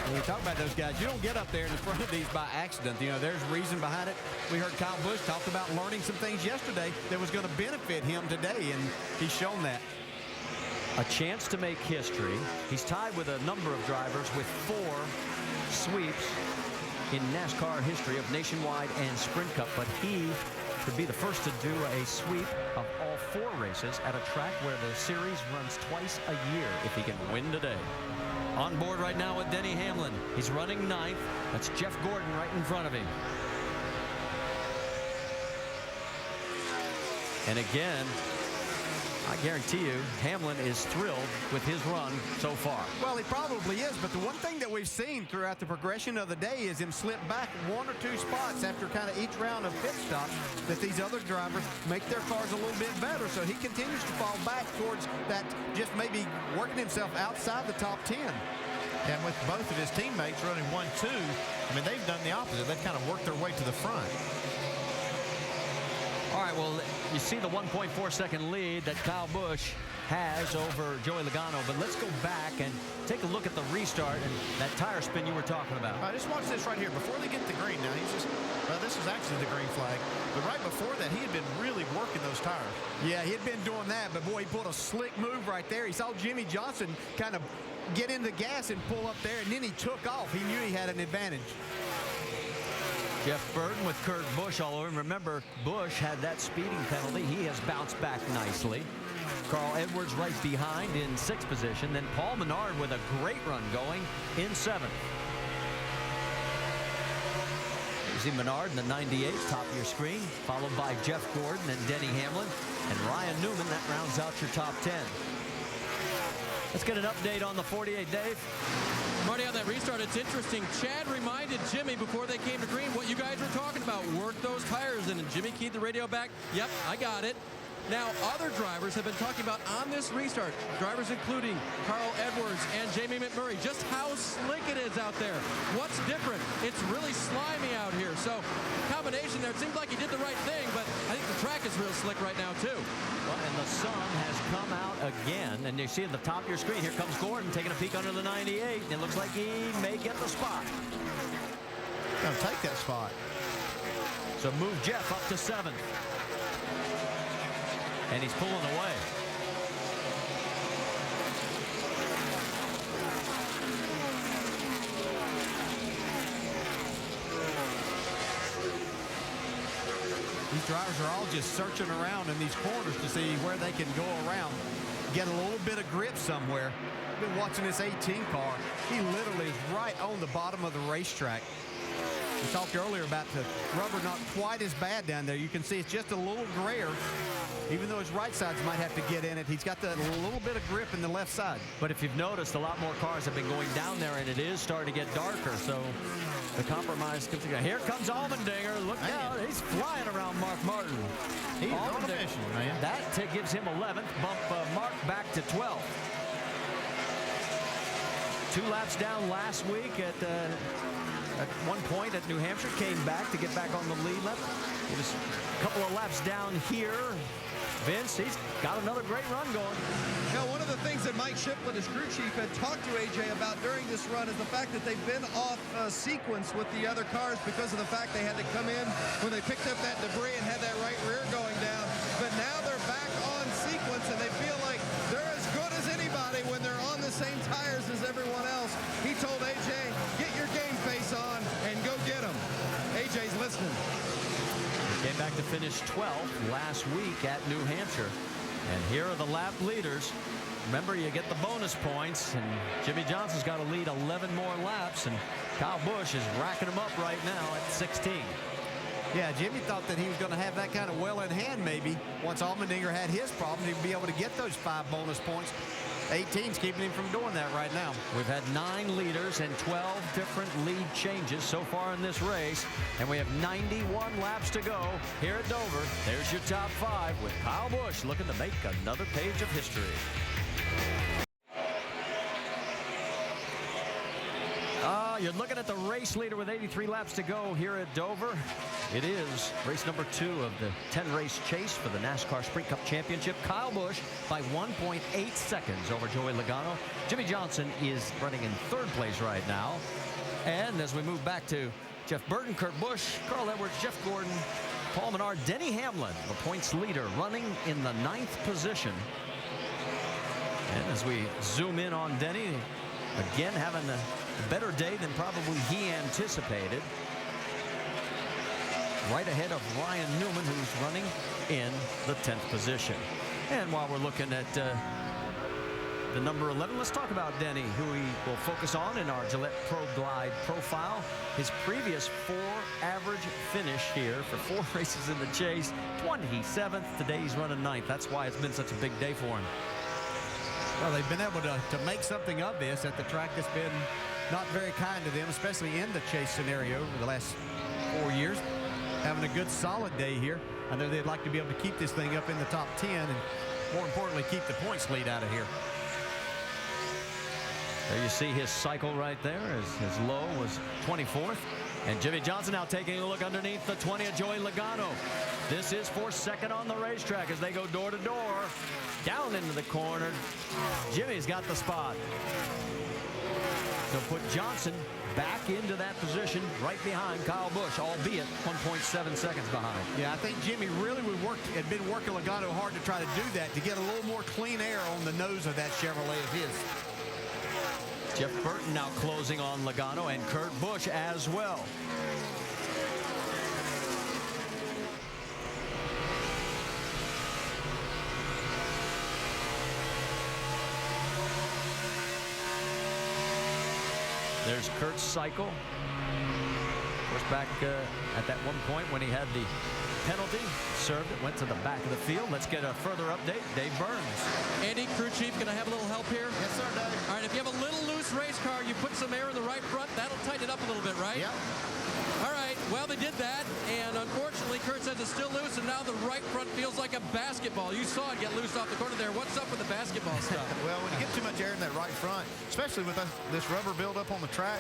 S27: When we talk about those guys, you don't get up there in the front of these by accident. You know, there's reason behind it. We heard Kyle Busch talk about learning some things yesterday that was going to benefit him today, and he's shown that.
S10: A chance to make history. He's tied with a number of drivers with 4 sweeps in NASCAR history of Nationwide and Sprint Cup, but he could be the first to do a sweep of all 4 races at a track where the series runs twice a year if he can win today. On board right now with Denny Hamlin. He's running 9th. That's Jeff Gordon right in front of him. And again, I guarantee you, Hamlin is thrilled with his run so far.
S27: Well, he probably is, but the one thing that we've seen throughout the progression of the day is him slip back 1 or 2 spots after kind of each round of pit stops, that these other drivers make their cars a little bit better. So he continues to fall back towards that, just maybe working himself outside the top 10.
S26: And with both of his teammates running 1-2, I mean, they've done the opposite. They've kind of worked their way to the front.
S10: All right, well, you see the 1.4-second lead that Kyle Busch has over Joey Logano, but let's go back and take a look at the restart and that tire spin you were talking about.
S26: Just watch this right here. Before they get the green, now he's just, well, this is actually the green flag, but right before that, he had been really working those tires.
S27: Yeah, he had been doing that, but boy, he pulled a slick move right there. He saw Jimmy Johnson kind of get into the gas and pull up there, and then he took off. He knew he had an advantage.
S10: Jeff Burton with Kurt Busch all over him. Remember, Busch had that speeding penalty. He has bounced back nicely. Carl Edwards right behind in 6th position. Then Paul Menard with a great run going in 7th. You see Menard in the 98, top of your screen, followed by Jeff Gordon and Denny Hamlin. And Ryan Newman, that rounds out your top 10. Let's get an update on the 48, Dave.
S13: Marty, on that restart, it's interesting. Chad reminded Jimmy before they came to green what you guys were talking about. Work those tires in. And Jimmy keyed the radio back. Yep, I got it. Now, other drivers have been talking about on this restart, drivers including Carl Edwards and Jamie McMurray, just how slick it is out there. What's different? It's really slimy out here. So, combination there, it seems like he did the right thing, but I think the track is real slick right now, too.
S10: Well, and the sun has come out again, and you see at the top of your screen, here comes Gordon taking a peek under the 98, and it looks like he may get the spot.
S26: Gonna take that spot.
S10: So move Jeff up to 7th. And he's pulling away.
S27: These drivers are all just searching around in these corners to see where they can go around, get a little bit of grip somewhere. Been watching this 18 car. He literally is right on the bottom of the racetrack. We talked earlier about the rubber not quite as bad down there. You can see it's just a little grayer. Even though his right sides might have to get in it, he's got that little bit of grip in the left side.
S10: But if you've noticed, a lot more cars have been going down there, and it is starting to get darker. So the compromise comes again. Here comes Almondinger. Look out. He's flying around Mark Martin.
S26: He's on a mission, man.
S10: That gives him 11th. Bump Mark back to 12th. 2 laps down last week at one point at New Hampshire. Came back to get back on the lead lap. He was a couple of laps down here. Vince, he's got another great run going.
S2: Now, one of the things that Mike Shiplett, his crew chief, had talked to AJ about during this run is the fact that they've been off sequence with the other cars because of the fact they had to come in when they picked up that debris and had that right rear going down. But now they're back on sequence, and they feel like they're as good as anybody when they're on the same tires as everyone else. He told AJ, get your game face on and go get them. AJ's listening.
S10: Came back to finish 12th last week at New Hampshire. And here are the lap leaders. Remember, you get the bonus points, and Jimmy Johnson's got to lead 11 more laps, and Kyle Busch is racking them up right now at 16.
S27: Yeah, Jimmy thought that he was going to have that kind of well in hand maybe. Once Almondinger had his problem, he'd be able to get those 5 bonus points. 18's keeping him from doing that right now.
S10: We've had 9 leaders and 12 different lead changes so far in this race, and we have 91 laps to go here at Dover. There's your top 5 with Kyle Busch looking to make another page of history. You're looking at the race leader with 83 laps to go here at Dover. It is race number 2 of the 10-race chase for the NASCAR Sprint Cup Championship. Kyle Busch by 1.8 seconds over Joey Logano. Jimmy Johnson is running in 3rd place right now. And as we move back to Jeff Burton, Kurt Busch, Carl Edwards, Jeff Gordon, Paul Menard, Denny Hamlin, the points leader, running in the 9th position. And as we zoom in on Denny, again having a better day than probably he anticipated. Right ahead of Ryan Newman, who's running in the 10th position. And while we're looking at the number 11, let's talk about Denny, who we will focus on in our Gillette Pro Glide profile. His previous 4 average finish here for 4 races in the chase, 27th. Today he's running 9th. That's why it's been such a big day for him.
S27: Well, they've been able to make something of this at the track that's been not very kind to them, especially in the chase scenario over the last 4 years. Having a good solid day here. I know they'd like to be able to keep this thing up in the top 10 and more importantly keep the points lead out of here.
S10: There you see his cycle right there. His low was 24th. And Jimmy Johnson now taking a look underneath the 20 of Joey Logano. This is for 2nd on the racetrack as they go door to door. Down into the corner. Jimmy's got the spot. So put Johnson back into that position right behind Kyle Busch, albeit 1.7 seconds behind.
S27: Yeah, I think Jimmy really had been working Logano hard to try to do that, to get a little more clean air on the nose of that Chevrolet of his.
S10: Jeff Burton now closing on Logano and Kurt Busch as well. Here's Kurt's cycle. Of course, back at that one point when he had the penalty, served it, went to the back of the field. Let's get a further update. Dave Burns.
S13: Andy, crew chief, can I have a little help here? Yes, sir, Dave. All right, if you have a little loose race car, you put some air in the right front, that'll tighten it up a little bit, right?
S27: Yep.
S13: All right, well, they did that, and unfortunately, Kurt says it's still loose, and now the right front feels like a basketball. You saw it get loose off the corner there. What's up with the basketball stuff?
S26: Well, when you get too much air in that right front, especially with this rubber buildup on the track,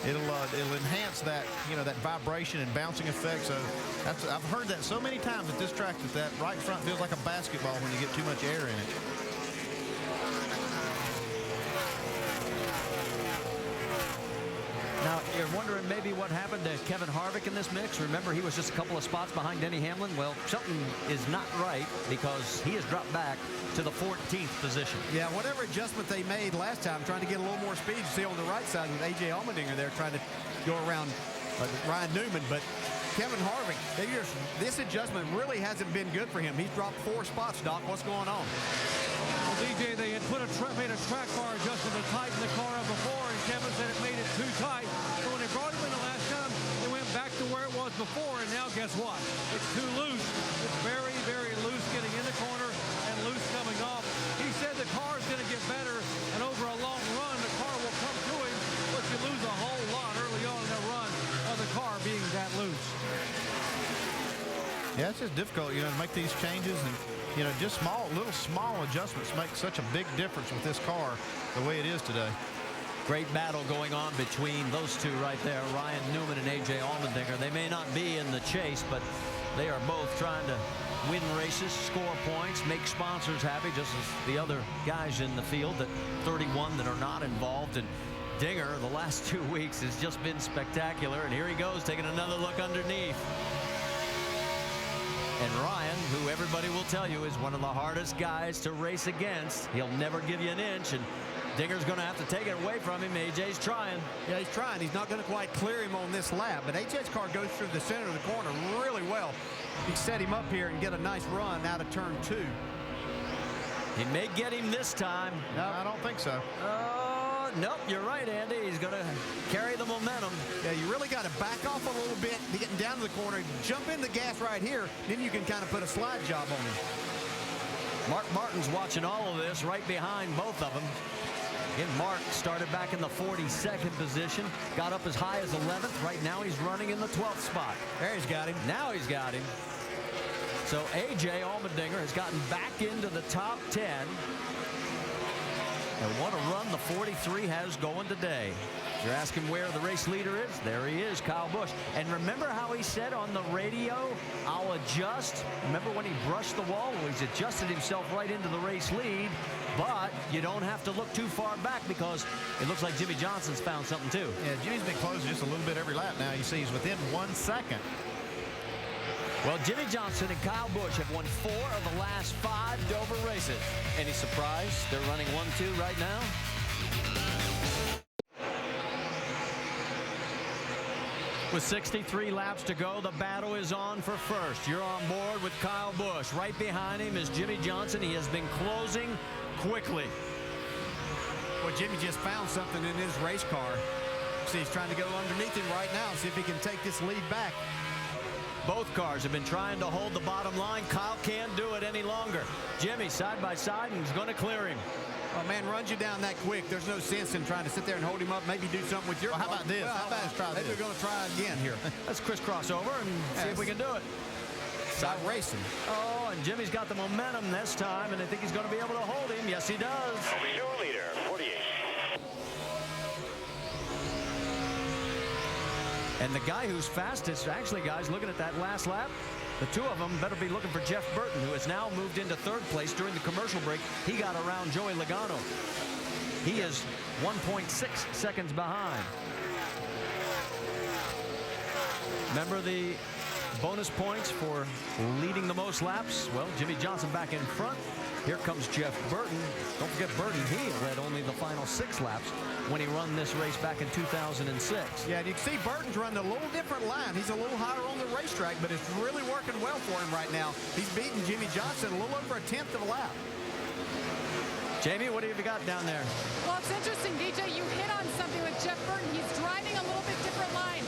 S26: it'll enhance that, that vibration and bouncing effect. So I've heard that so many times at this track that right front feels like a basketball when you get too much air in it.
S10: Now, you're wondering maybe what happened to Kevin Harvick in this mix. Remember, he was just a couple of spots behind Denny Hamlin. Well, something is not right because he has dropped back to the 14th position.
S27: Yeah, whatever adjustment they made last time, trying to get a little more speed. You see on the right side with A.J. Almondinger there trying to go around Ryan Newman. But Kevin Harvick, this adjustment really hasn't been good for him. He's dropped 4 spots, Doc. What's going on?
S15: Well, DJ, they had made a track bar adjustment to tighten the car up before, and Kevin said it made it too tight. So when they brought him in the last time, they went back to where it was before, and now guess what? It's too loose. It's very, very loose getting in the corner and loose coming off. He said the car is going to get better, and over a long run, the car will come to him, but you lose a whole lot early on in the run of the car being that loose.
S26: Yeah, it's just difficult, to make these changes, and just little small adjustments make such a big difference with this car the way it is today.
S10: Great battle going on between those two right there, Ryan Newman and A.J. Allmendinger. They may not be in the chase, but they are both trying to win races, score points, make sponsors happy, just as the other guys in the field, that 31 that are not involved. And Dinger, the last 2 weeks, has just been spectacular. And here he goes, taking another look underneath. And Ryan, who everybody will tell you is one of the hardest guys to race against, he'll never give you an inch, and Dinger's going to have to take it away from him. AJ's trying.
S27: Yeah, he's trying. He's not going to quite clear him on this lap, but AJ's car goes through the center of the corner really well. He set him up here and get a nice run out of turn 2.
S10: He may get him this time.
S26: No, I don't think so.
S10: Nope, you're right, Andy. He's going to carry the momentum.
S27: Yeah, you really got to back off a little bit, getting down to the corner, jump in the gas right here, then you can kind of put a slide job on him.
S10: Mark Martin's watching all of this right behind both of them. Again, Mark started back in the 42nd position, got up as high as 11th. Right now he's running in the 12th spot.
S27: There he's got him.
S10: Now he's got him. So A.J. Allmendinger has gotten back into the top 10. And what a run the 43 has going today. If you're asking where the race leader is, there he is, Kyle Busch. And remember how he said on the radio, I'll adjust. Remember when he brushed the wall? Well, he's adjusted himself right into the race lead. But you don't have to look too far back because it looks like Jimmy Johnson's found something too.
S26: Yeah, Jimmy's been closing just a little bit every lap now. You see he's within 1 second.
S10: Well, Jimmy Johnson and Kyle Busch have won 4 of the last 5 Dover races. Any surprise? They're running 1-2 right now. With 63 laps to go, the battle is on for first. You're on board with Kyle Busch. Right behind him is Jimmy Johnson. He has been closing quickly.
S27: Well, Jimmy just found something in his race car. See, he's trying to go underneath him right now, see if he can take this lead back.
S10: Both cars have been trying to hold the bottom line. Kyle can't do it any longer. Jimmy side by side, and he's going to clear him.
S27: Oh, man, runs you down that quick. There's no sense in trying to sit there and hold him up. Maybe do something with your car.
S26: How about this?
S27: Well, how about
S26: let's try this?
S27: Maybe we're going to try again here.
S10: Let's crisscross over and see if we can do it.
S27: Side racing.
S10: Oh, and Jimmy's got the momentum this time, and I think he's going to be able to hold him. Yes, he does.
S8: Show leader, 48.
S10: And the guy who's fastest, actually, guys, looking at that last lap, the two of them better be looking for Jeff Burton, who has now moved into 3rd place during the commercial break. He got around Joey Logano. He is 1.6 seconds behind. Remember the bonus points for leading the most laps? Well, Jimmy Johnson back in front. Here comes Jeff Burton. Don't forget Burton, he led only the final 6 laps when he run this race back in 2006.
S27: Yeah, and you can see Burton's running a little different line. He's a little higher on the racetrack, but it's really working well for him right now. He's beating Jimmy Johnson a little over 1/10 of a lap.
S10: Jamie, what have you got down there?
S7: Well, it's interesting, DJ. You hit on something with Jeff Burton. He's driving a little bit different line.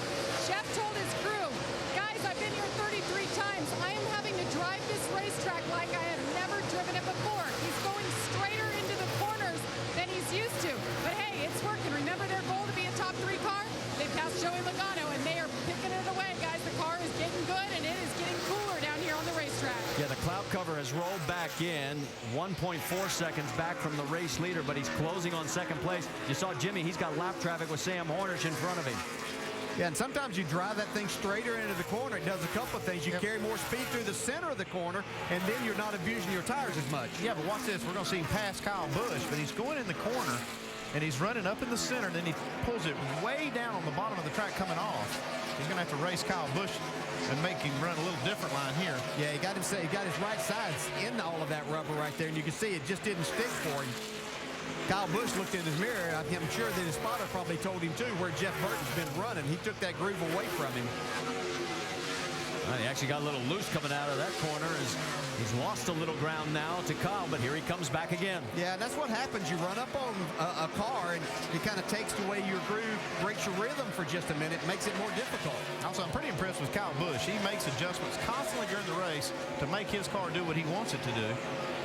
S7: Jeff told his crew, guys, I've been here 33 times. I am having to drive this racetrack like I have never driven it before. He's going straighter into the corners than he's used to. But hey, it's working. Remember their goal to be a top 3 car? They passed Joey Logano, and they are picking it away, guys. The car is getting good, and it is getting cooler down here on the racetrack.
S10: Yeah, the cloud cover has rolled back in, 1.4 seconds back from the race leader, but he's closing on second place. You saw Jimmy, he's got lap traffic with Sam Hornish in front of him.
S27: Yeah, and sometimes you drive that thing straighter into the corner. It does a couple of things. You carry more speed through the center of the corner, and then you're not abusing your tires as much.
S26: Yeah, but watch this. We're going to see him pass Kyle Busch, but he's going in the corner, and he's running up in the center, and then he pulls it way down on the bottom of the track coming off. He's going to have to race Kyle Busch and make him run a little different line here.
S27: Yeah, he got his right sides in all of that rubber right there, and you can see it just didn't stick for him. Kyle Busch looked in his mirror. I'm sure that his spotter probably told him, too, where Jeff Burton's been running. He took that groove away from him.
S10: Well, he actually got a little loose coming out of that corner. He's lost a little ground now to Kyle, but here he comes back again.
S27: Yeah, that's what happens. You run up on a car, and it kind of takes away your groove, breaks your rhythm for just a minute, makes it more difficult.
S26: Also, I'm pretty impressed with Kyle Busch. He makes adjustments constantly during the race to make his car do what he wants it to do.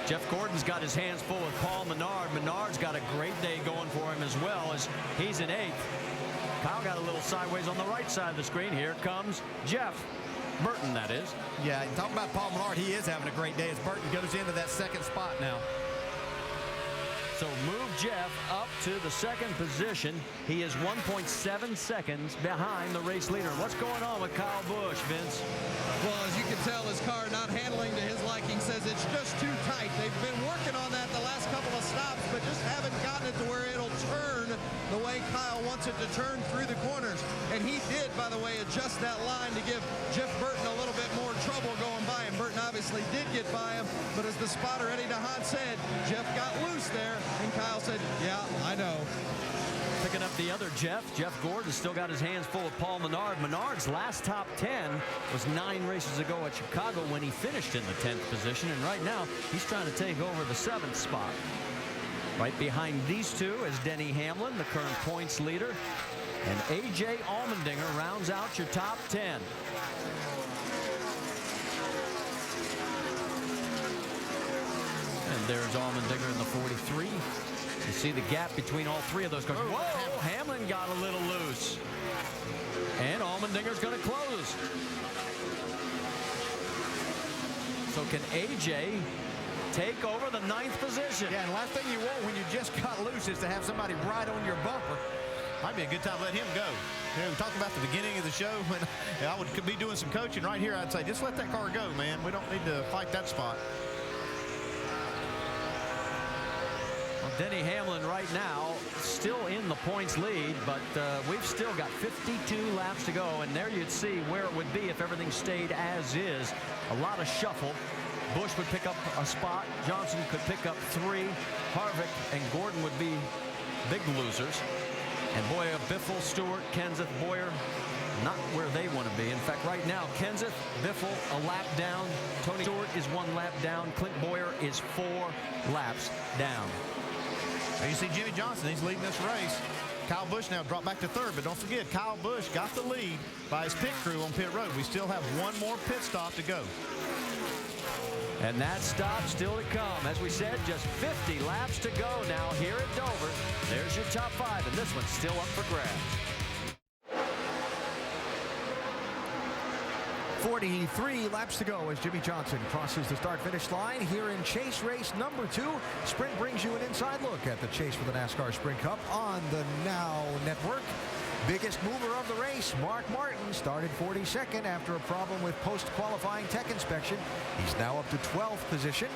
S10: Jeff Gordon's got his hands full with Paul Menard. Menard's got a great day going for him as well, as he's in 8th. Kyle got a little sideways on the right side of the screen. Here comes Jeff Burton, that is.
S27: Yeah, and talk about Paul Menard. He is having a great day as Burton goes into that second spot now.
S10: So move Jeff up to the second position. He is 1.7 seconds behind the race leader. What's going on with Kyle Busch, Vince?
S2: Well, as you can tell, his car not handling to his liking, says it's just too tight. They've been working on that the last couple of stops, but just haven't gotten it to where it'll turn the way Kyle wants it to turn through the corners. And he did, by the way, adjust that line to give Jeff Burton a little bit more trouble going by him. Burton obviously did get by him, but as the spotter Eddie DeHaan said, Jeff got loose there, and Kyle said, yeah, I know.
S10: Picking up the other Jeff Gordon still got his hands full of Paul Menard. Menard's last top 10 was 9 races ago at Chicago when he finished in the 10th position, and right now he's trying to take over the 7th spot. Right behind these two is Denny Hamlin, the current points leader, and A.J. Almondinger rounds out your top 10. And there's Almondinger in the 43. You see the gap between all 3 of those cars. Whoa, Hamlin got a little loose. And Allmendinger's going to close. So can A.J. take over the 9th position?
S27: Yeah, and last thing you want when you just got loose is to have somebody right on your bumper.
S26: Might be a good time to let him go. You know, we talked about the beginning of the show when I would be doing some coaching right here. I'd say, just let that car go, man. We don't need to fight that spot.
S10: Well, Denny Hamlin right now still in the points lead, but we've still got 52 laps to go, and there you'd see where it would be if everything stayed as is. A lot of shuffle. Busch would pick up a spot. Johnson could pick up 3. Harvick and Gordon would be big losers. And Boyer, Biffle, Stewart, Kenseth, Boyer, not where they want to be. In fact, right now, Kenseth, Biffle, a lap down. Tony Stewart is 1 lap down. Clint Boyer is 4 laps down.
S26: Now you see Jimmy Johnson, he's leading this race. Kyle Busch now dropped back to 3rd, but don't forget, Kyle Busch got the lead by his pit crew on pit road. We still have 1 more pit stop to go.
S10: And that stop still to come. As we said, just 50 laps to go now here at Dover. There's your top 5, and this one's still up for grabs.
S5: 43 laps to go as Jimmy Johnson crosses the start-finish line here in Chase race number 2. Sprint brings you an inside look at the chase for the NASCAR Sprint Cup on the Now Network. Biggest mover of the race, Mark Martin, started 42nd after a problem with post-qualifying tech inspection. He's now up to 12th position.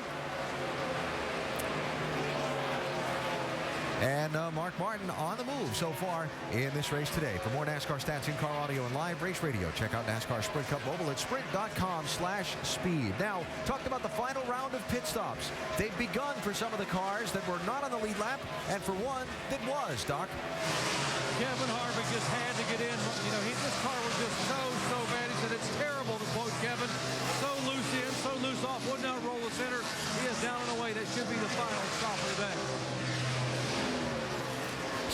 S5: And Mark Martin on the move so far in this race today. For more NASCAR stats, in-car audio, and live race radio, check out NASCAR Sprint Cup Mobile at sprint.com/speed. Now, talked about the final round of pit stops. They've begun for some of the cars that were not on the lead lap, and for one that was, Doc.
S15: Kevin Harvick just had to get in. You know, this car was just so bad. He said it's terrible, to quote Kevin. So loose in, so loose off, would not roll the center. He is down and away. That should be the final stop of the day.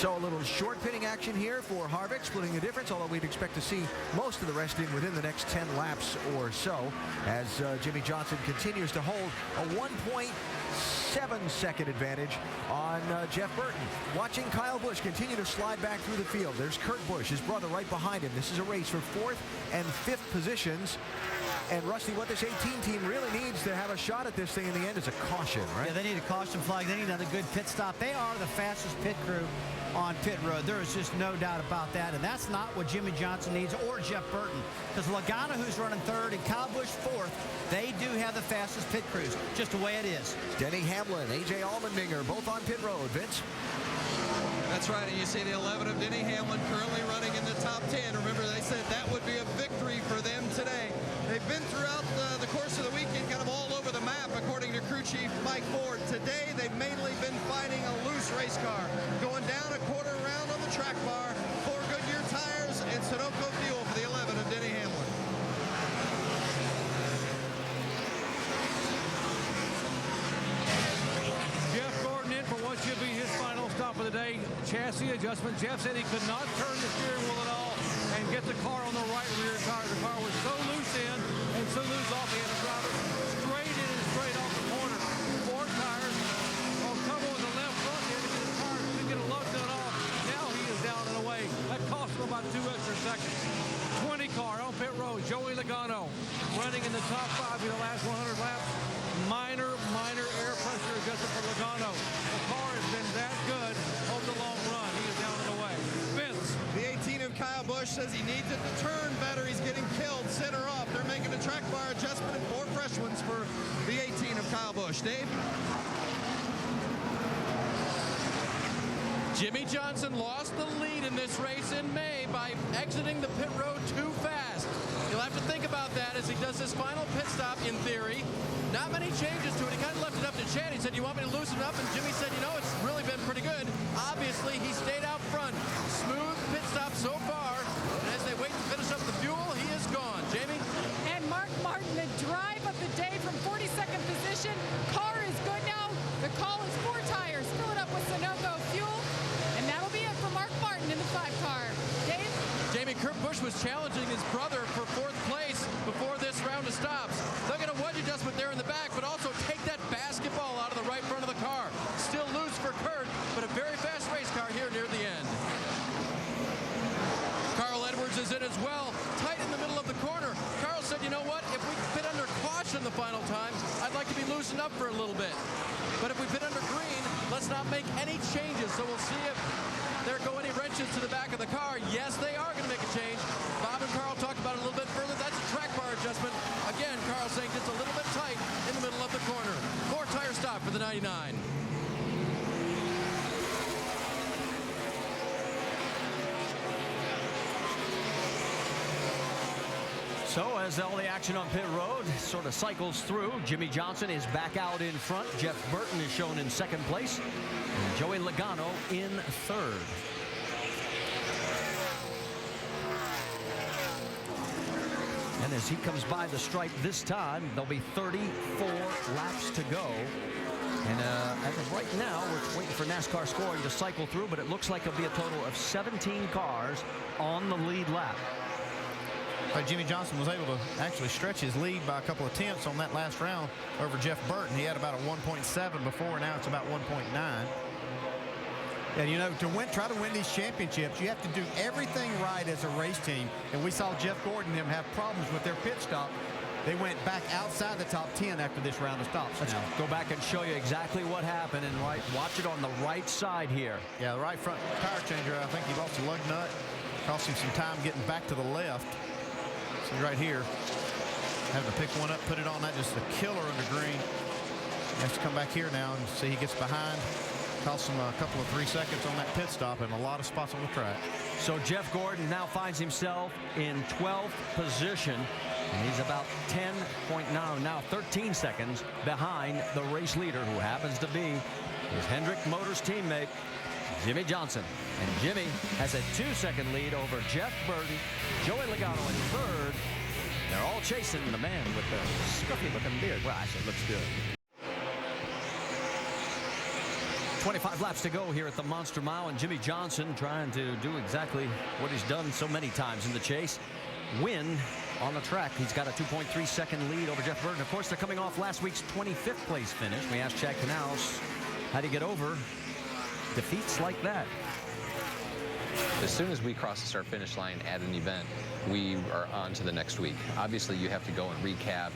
S5: So a little short pitting action here for Harvick, splitting the difference, although we'd expect to see most of the rest in within the next 10 laps or so, as Jimmie Johnson continues to hold a 1.7-second advantage on Jeff Burton. Watching Kyle Busch continue to slide back through the field. There's Kurt Busch, his brother, right behind him. This is a race for 4th and 5th positions. And Rusty, what this 18 team really needs to have a shot at this thing in the end is a caution, right?
S11: Yeah, they need a caution flag. They need another good pit stop. They are the fastest pit crew on pit road. There is just no doubt about that. And that's not what Jimmie Johnson needs or Jeff Burton. Because Logano, who's running 3rd, and Kyle Busch 4th, they do have the fastest pit crews. Just the way it is.
S5: Denny Hamlin, A.J. Almondinger, both on pit road. Vince?
S16: That's right, and you see the 11 of Denny Hamlin currently running in the top 10. Remember, they said that would be a victory for them today. They've been throughout the course of the weekend kind of all over the map, according to crew chief Mike Ford. Today, they've mainly been fighting a loose race car, going down a quarter round on the track bar, 4 Goodyear tires, and Sunoco fuel for the 11 of Denny Hamlin.
S15: Jeff Gordon in for what should be his final stop of the day. Chassis adjustment. Jeff said he could not turn the steering wheel at all and get the car on the right rear tire. The car was so loose in and so loose off. He had to drive it straight in and straight off the corner. 4 tires on cover with the left front here to get his car to get a load done off. Now he is down and away. That cost him about 2 extra seconds. 20 car on pit road. Joey Logano running in the top 5 in the last 100 laps. Minor air pressure adjustment for Logano. The car has been that good over the long run. He is down and away. Vince.
S16: The 18 of Kyle Busch says he needs it to turn better. He's getting killed center off. They're making a track bar adjustment and 4 fresh ones for the 18 of Kyle Busch. Dave?
S13: Jimmie Johnson lost the lead in this race in May by exiting the pit road too fast. You'll have to think about that as he does his final pit stop, in theory. Not many changes to it. He kind of left it up to Chad. He said, you want me to loosen up? And Jimmie said, you know, it's really been pretty good. Obviously, he stayed out front. Smooth pit stop so far. And as they wait to finish up the fuel, he is gone. Jamie?
S7: And Mark Martin, the drive of the day from 42nd position. Car is good now. The call is 4 tires. Fill it up with Sunoco fuel. And that'll be it for Mark Martin in the 5 car. Dave?
S13: Jamie, Kurt Busch was challenging his brother for 4th place before this round of stops. They'll get a wedge adjustment there in the back, but also take that basketball out of the right front of the car. Still loose for Kurt, but a very fast race car here near the end. Carl Edwards is in as well, tight in the middle of the corner. Carl said, you know what, if we fit under caution the final time, I'd like to be loosened up for a little bit. But if we fit under green, let's not make any changes. So we'll see if there go any wrenches to the back of the car. Yes, they are going to make a change. Bob and Carl talked about it a little bit further. That's a track bar adjustment. Again, Carl saying just a little bit tight in the middle of the corner. 4 tire stop for the 99.
S10: So as all the action on pit road sort of cycles through, Jimmie Johnson is back out in front. Jeff Burton is shown in 2nd place. And Joey Logano in 3rd. And as he comes by the stripe this time, there'll be 34 laps to go. And as of right now, we're waiting for NASCAR scoring to cycle through, but it looks like it'll be a total of 17 cars on the lead lap.
S26: Jimmie Johnson was able to actually stretch his lead by a couple of tenths on that last round over Jeff Burton. He had about a 1.7 before, now it's about 1.9.
S27: And, you know, try to win these championships, you have to do everything right as a race team. And we saw Jeff Gordon and them have problems with their pit stop. They went back outside the top 10 after this round of stops.
S10: Let's go back and show you exactly what happened, and watch it on the right side here.
S26: Yeah, the right front tire changer, I think he lost a lug nut. Cost him some time getting back to the left. See right here, having to pick one up, put it on. That just a killer under green. He has to come back here now and see he gets behind. Cost him a couple of 3 seconds on that pit stop and a lot of spots on the track.
S10: So Jeff Gordon now finds himself in 12th position. And he's about 13 seconds behind the race leader, who happens to be his Hendrick Motors teammate, Jimmie Johnson. And Jimmie has a 2-second lead over Jeff Burton, Joey Logano in 3rd. They're all chasing the man with the scruffy-looking beard. Well, actually, it looks good. 25 laps to go here at the Monster Mile, and Jimmy Johnson trying to do exactly what he's done so many times in the chase. Win on the track. He's got a 2.3-second lead over Jeff Burton. Of course, they're coming off last week's 25th place finish. We asked Chad Canals how to get over defeats like that.
S3: As soon as we cross the start-finish line at an event, we are on to the next week. Obviously, you have to go and recap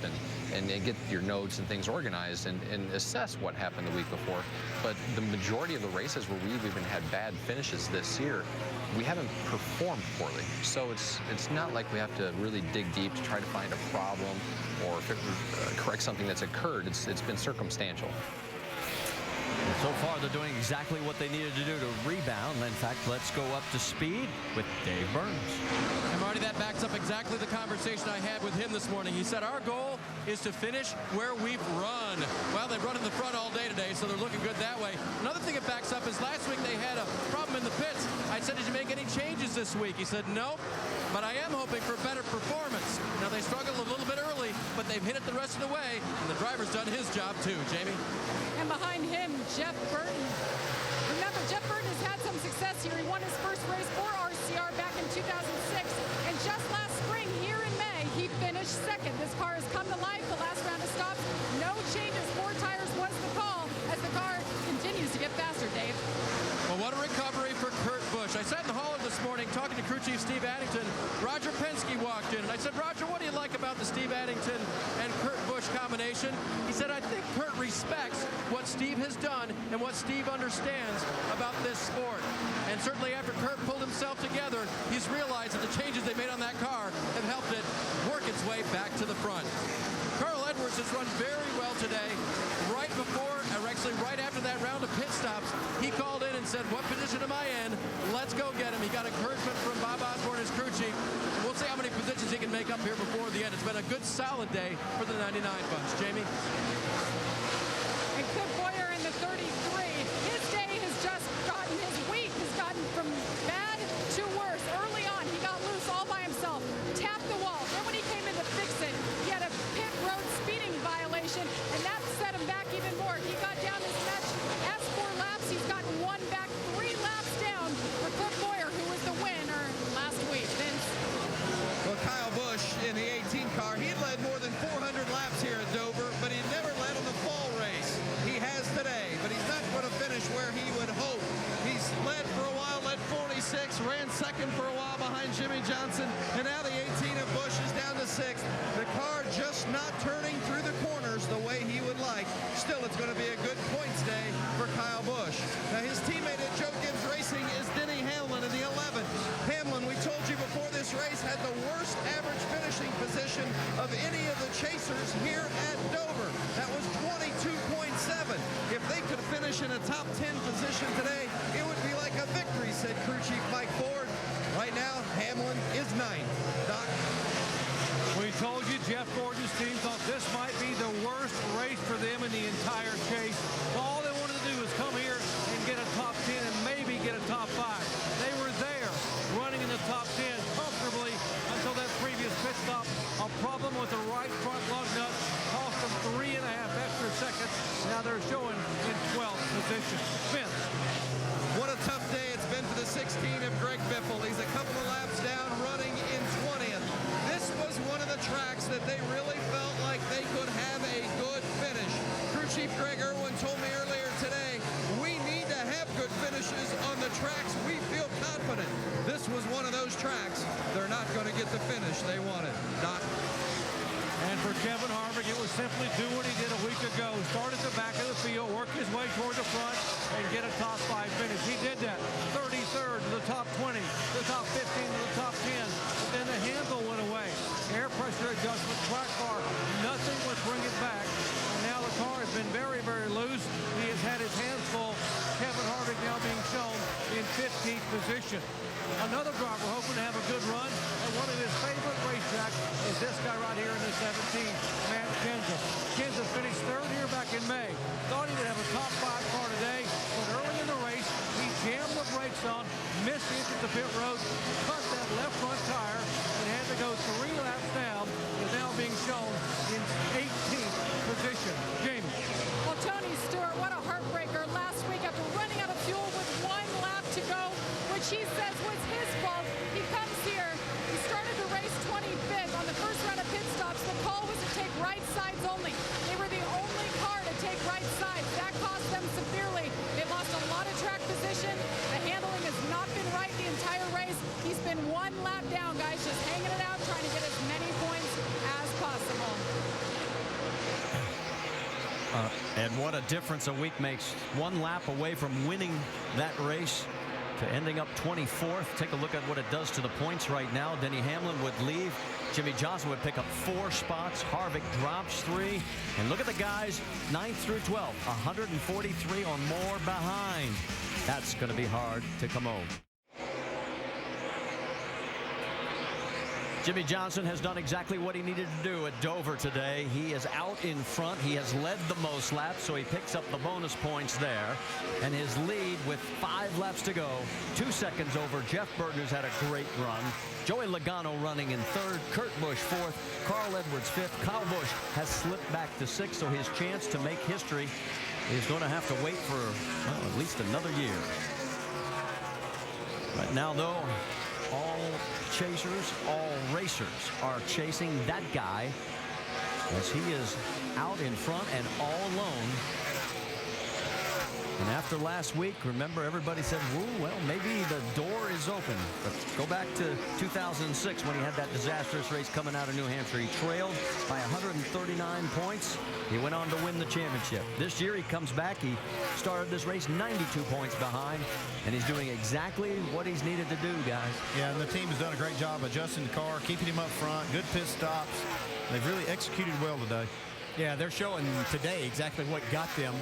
S3: and get your notes and things organized and assess what happened the week before. But the majority of the races where we've even had bad finishes this year, we haven't performed poorly. So it's not like we have to really dig deep to try to find a problem or correct something that's occurred. It's been circumstantial.
S10: And so far, they're doing exactly what they needed to do to rebound. In fact, let's go up to speed with Dave Burns.
S13: And Marty, that backs up exactly the conversation I had with him this morning. He said, our goal is to finish where we've run. Well, they've run in the front all day today, so they're looking good that way. Another thing it backs up is last week they had a problem in the pits. I said, did you make any changes this week? He said, no, but I am hoping for better performance. Now, they struggled a little bit early, but they've hit it the rest of the way, and the driver's done his job too. Jamie?
S7: And behind him, Jeff Burton. Remember, Jeff Burton has had some success here. He won his first race for RCR back in 2006. And just last spring, here in May, he finished second. This car has come to life. The last round of stops, no changes. 4 tires was the call as the car continues to get faster, Dave.
S13: Well, what a recovery for Kurt Busch. I sat in the hauler this morning talking to crew chief Steve Addington. Roger Penske walked in, and I said, Roger, what do you like about the Steve Addington and Kurt Busch combination? He said, I think Kurt respects what Steve has done and what Steve understands about this sport. And certainly after Kurt pulled himself together, he's realized that the changes they made on that car have helped it work its way back to the front. Carl Edwards has run very well today. Right before, or actually right after that round of pit stops, he called in and said, what position am I in? Let's go get him. He got encouragement from Bob Osborne, his crew chief. We'll see how many positions he can make up here before the end. It's been a good, solid day for the 99 bunch. Jamie?
S7: And Clint Boyer in the 33. His day has just gotten, his week has gotten from bad to worse. Early on, he got loose all by himself, tapped the wall. Then when he came in to fix it, he had a pit road speeding violation, and that set him back even more. He got down his match as 4 laps. He's gotten one back, 3 laps down for Clint Boyer, who was the winner last week. Vince?
S2: Well, Kyle Busch in the 18 car, he led more than 400 laps here at Dover, but he never led on the fall race. He has today, but he's not going to finish where he would hope. He's led for a while, led 46, ran second for a while behind Jimmy Johnson, and now the 18 of Busch is down to 6th. The car just not turning through the corners the way he would like. Still, it's going to be a good points day for Kyle Busch. Now, his teammate at Joe Gibbs Racing is Denny Hamlin in the 11th. Hamlin, we told you before this race, had the worst average finishing position of any of the chasers here at Dover. That was 22.7. If they could finish in a top 10 position today, it would be like a victory, said crew chief Mike Ford. Right now, Hamlin is 9th. Doc?
S15: We told you Jeff Gordon's team thought this might be the worst race for them in the entire chase. All they wanted to do was come here and get a top 10 and maybe get a top 5. They were there running in the top 10 comfortably until that previous pit stop. A problem with the right front lug nut cost them 3.5 extra seconds. Now they're showing in 12th position. Vince.
S2: What a tough day it's been for the 16 of Greg Biffle. He's a couple of laps down, running in 20th. This was one of the tracks that they really felt like they could have a good finish. Crew Chief Greg Irwin told me earlier today, we need to have good finishes on the tracks we feel confident. This was one of those tracks. They're not going to get the finish they wanted. Doc?
S15: And for Kevin Harvick, it was simply do what he did a week ago. Start at the back of the field, work his way toward the front, and get a top 5 finish. He did that. 33rd to the top 20, the top 15 to the top 10. But then the handle went away. Air pressure adjustment, track bar, nothing would bring it back. And now the car has been very, very loose. He has had his hands full. Kevin Harvick now being shown in 15th position. Another driver hoping to have a good run, and one of his favorite racetracks is this guy right here in the 17, Matt Kenseth. Kenseth finished 3rd here back in May. Thought he would have a top 5 car today, but early in the race, he jammed the brakes on, missed the exit to pit road, cut that left front tire, and had to go 3 laps down. Is now being shown in 18th position. Jamie.
S7: Well, Tony Stewart, what a heartbreaker last week after running
S10: And what a difference a week makes. One lap away from winning that race to ending up 24th. Take a look at what it does to the points right now. Denny Hamlin would leave. Jimmy Johnson would pick up 4 spots. Harvick drops 3. And look at the guys 9th through 12th, 143 or more behind. That's going to be hard to come over. Jimmy Johnson has done exactly what he needed to do at Dover today. He is out in front. He has led the most laps, so he picks up the bonus points there. And his lead with 5 laps to go, 2 seconds over Jeff Burton, who's had a great run. Joey Logano running in 3rd, Kurt Busch 4th, Carl Edwards 5th. Kyle Busch has slipped back to 6th, so his chance to make history is going to have to wait for, well, at least another year. Right now, though, all chasers, all racers are chasing that guy as he is out in front and all alone. And after last week, remember, everybody said, well, maybe the door is open. But go back to 2006 when he had that disastrous race coming out of New Hampshire. He trailed by 139 points. He went on to win the championship. This year he comes back. He started this race 92 points behind, and he's doing exactly what he's needed to do, guys.
S26: Yeah, and the team has done a great job adjusting the car, keeping him up front, good pit stops. They've really executed well today.
S27: Yeah, they're showing today exactly what got them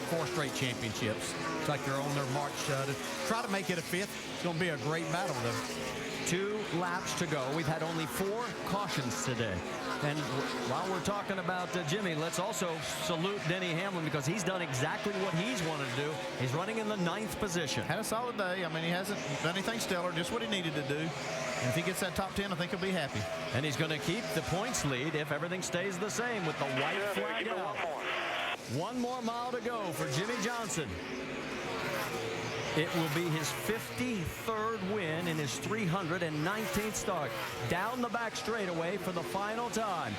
S27: 4 straight championships. It's like they're on their march to try to make it a 5th. It's going to be a great battle, though.
S10: 2 laps to go. We've had only 4 cautions today. And while we're talking about Jimmy, let's also salute Denny Hamlin because he's done exactly what he's wanted to do. He's running in the 9th position.
S26: Had a solid day. I mean, he hasn't done anything stellar, just what he needed to do. And if he gets that top 10, I think he'll be happy.
S10: And he's going to keep the points lead if everything stays the same with the white flag out. 1 more mile to go for Jimmy Johnson. It will be his 53rd win in his 319th start. Down the back straightaway for the final time.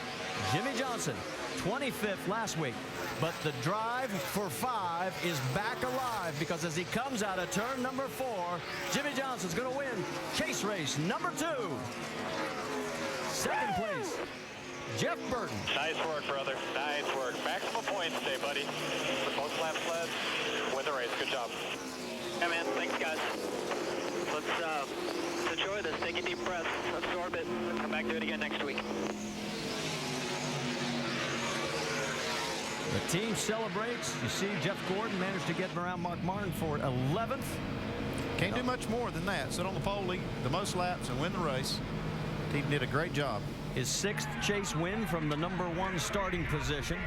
S10: Jimmy Johnson, 25th last week. But the drive for 5 is back alive because as he comes out of turn number 4, Jimmy Johnson's going to win chase race number 2. 2nd place, Jeff Burton.
S8: Nice work, brother. Nice work. Maximum points today, buddy. The most laps led. Win the race. Good job.
S14: Yeah, man. Thanks, guys. Let's enjoy this. Take a deep breath. Absorb it. Come back to it again next week.
S10: The team celebrates. You see Jeff Gordon managed to get around Mark Martin for 11th.
S26: Can't do much more than that. Sit on the pole, lead the most laps, and win the race. Team did a great job.
S10: His 6th chase win from the number 1 starting position.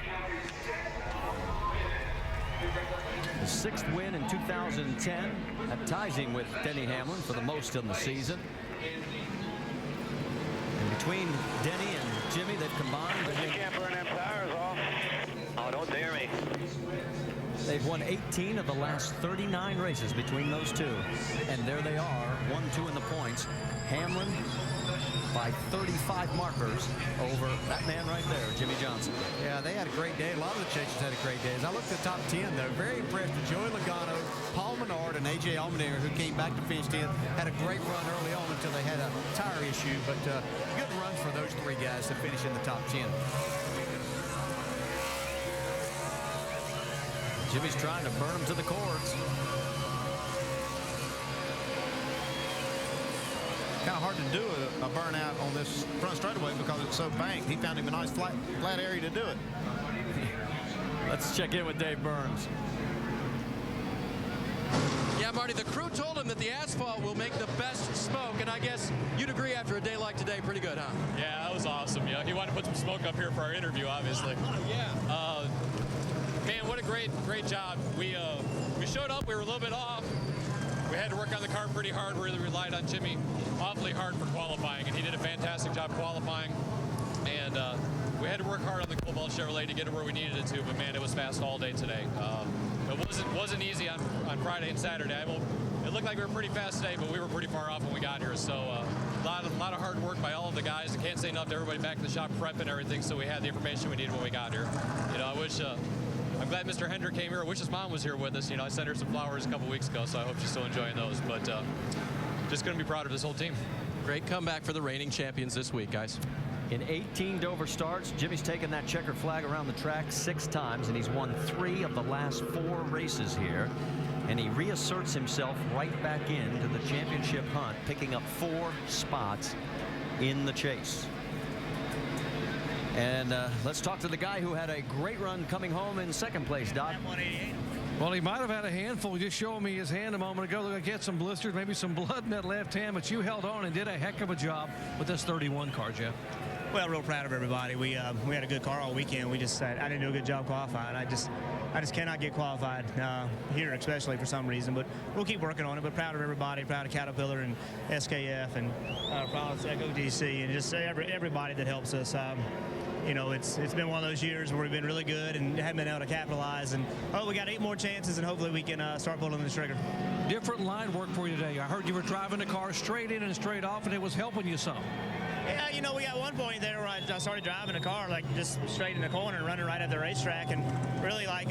S10: His 6th win in 2010. That ties him with Denny Hamlin for the most in the season. And between Denny and Jimmy, they've combined.
S8: You can't burn them tires off.
S14: Oh, don't dare me.
S10: They've won 18 of the last 39 races between those two. And there they are, 1-2 in the points. Hamlin by 35 markers over that man right there, Jimmy Johnson.
S27: Yeah, they had a great day. A lot of the chasers had a great day. As I looked at the top 10, though, very impressed with Joey Logano, Paul Menard, and A.J. Almondinger, who came back to finish 10th. Had a great run early on until they had a tire issue, but good runs for those 3 guys to finish in the top 10.
S10: Jimmy's trying to burn him to the cords.
S26: Kind of hard to do a burnout on this front straightaway because it's so banked. He found him a nice flat area to do it.
S10: Let's check in with Dave Burns.
S13: Yeah, Marty, the crew told him that the asphalt will make the best smoke, and I guess you'd agree after a day like today, pretty good, huh?
S4: Yeah, that was awesome. You know, he wanted to put some smoke up here for our interview, obviously.
S13: Yeah.
S4: Man, what a great job. We showed up. We were a little bit off. We had to work on the car pretty hard. We really relied on Jimmy awfully hard for qualifying, and he did a fantastic job qualifying. And we had to work hard on the Cobalt Chevrolet to get it where we needed it to, but man, it was fast all day today. It wasn't easy on Friday and Saturday. It looked like we were pretty fast today, but we were pretty far off when we got here. So a lot of hard work by all of the guys. I can't say enough to everybody back in the shop prepping everything, so we had the information we needed when we got here. You know, I'm glad Mr. Hendrick came here. I wish his mom was here with us. You know, I sent her some flowers a couple weeks ago, so I hope she's still enjoying those. But just going to be proud of this whole team.
S13: Great comeback for the reigning champions this week, guys.
S10: In 18 Dover starts, Jimmy's taken that checkered flag around the track 6 times, and he's won 3 of the last 4 races here. And he reasserts himself right back into the championship hunt, picking up 4 spots in the chase. And let's talk to the guy who had a great run coming home in second place, Doc.
S15: Well, he might have had a handful. Just showing me his hand a moment ago. Look like he had some blisters, maybe some blood in that left hand, but you held on and did a heck of a job with this 31 car, Jeff.
S6: Well, real proud of everybody. We had a good car all weekend. We just I didn't do a good job qualifying. I just cannot get qualified here, especially for some reason. But we'll keep working on it. But proud of everybody. Proud of Caterpillar and SKF and proud of Echo DC and just everybody that helps us. You know, it's been one of those years where we've been really good and haven't been able to capitalize. And we got 8 more chances, and hopefully we can start pulling the trigger.
S15: Different line work for you today. I heard you were driving the car straight in and straight off, and it was helping you some.
S6: Yeah, you know, we got one point there where I started driving the car like just straight in the corner and running right at the racetrack, and really like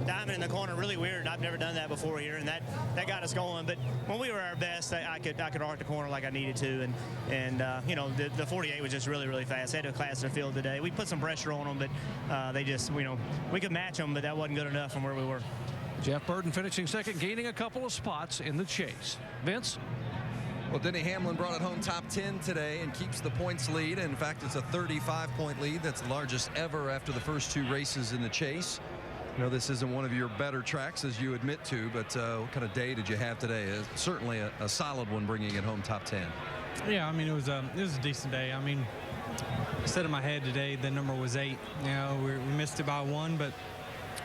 S6: diving in the corner, really weird. I've never done that before here, and that got us going. But when we were our best, I could arc the corner like I needed to, and you know, the 48 was just really fast. They had a class in the field today. We put some pressure on them, but they just, you know, we could match them, but that wasn't good enough from where we were.
S15: Jeff Burton finishing second, gaining a couple of spots in the chase. Vince?
S16: Well, Denny Hamlin brought it home top 10 today and keeps the points lead. In fact, it's a 35-point lead. That's the largest ever after the first 2 races in the chase. You know, this isn't one of your better tracks, as you admit to, but what kind of day did you have today? Certainly a solid one, bringing it home top 10.
S20: Yeah, I mean, it was a decent day. I mean, I said in my head today the number was 8. You know, we missed it by 1, but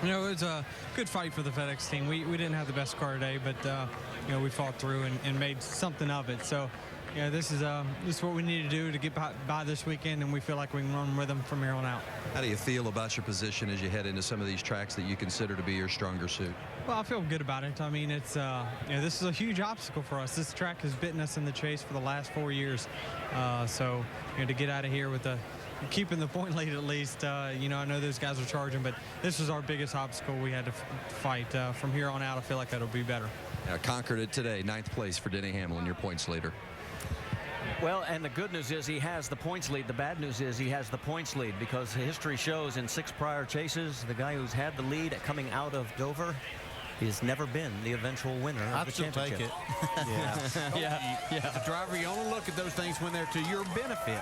S20: you know, it was a good fight for the FedEx team. We didn't have the best car today, but you know, we fought through and made something of it. So, you know, this is what we need to do to get by this weekend, and we feel like we can run with them from here on out.
S16: How do you feel about your position as you head into some of these tracks that you consider to be your stronger suit?
S20: Well, I feel good about it. I mean, it's you know, this is a huge obstacle for us. This track has bitten us in the chase for the last 4 years. So, you know, to get out of here with keeping the point lead at least, you know, I know those guys are charging, but this was our biggest obstacle we had to fight. From here on out, I feel like that'll be better.
S16: Conquered it today. 9th place for Denny Hamlin, your points leader.
S10: Well, and the good news is he has the points lead. The bad news is he has the points lead because history shows in 6 prior chases, the guy who's had the lead coming out of Dover, he's never been the eventual winner of the championship.
S27: Take it.
S10: Yeah.
S27: As a driver, you only look at those things when they're to your benefit.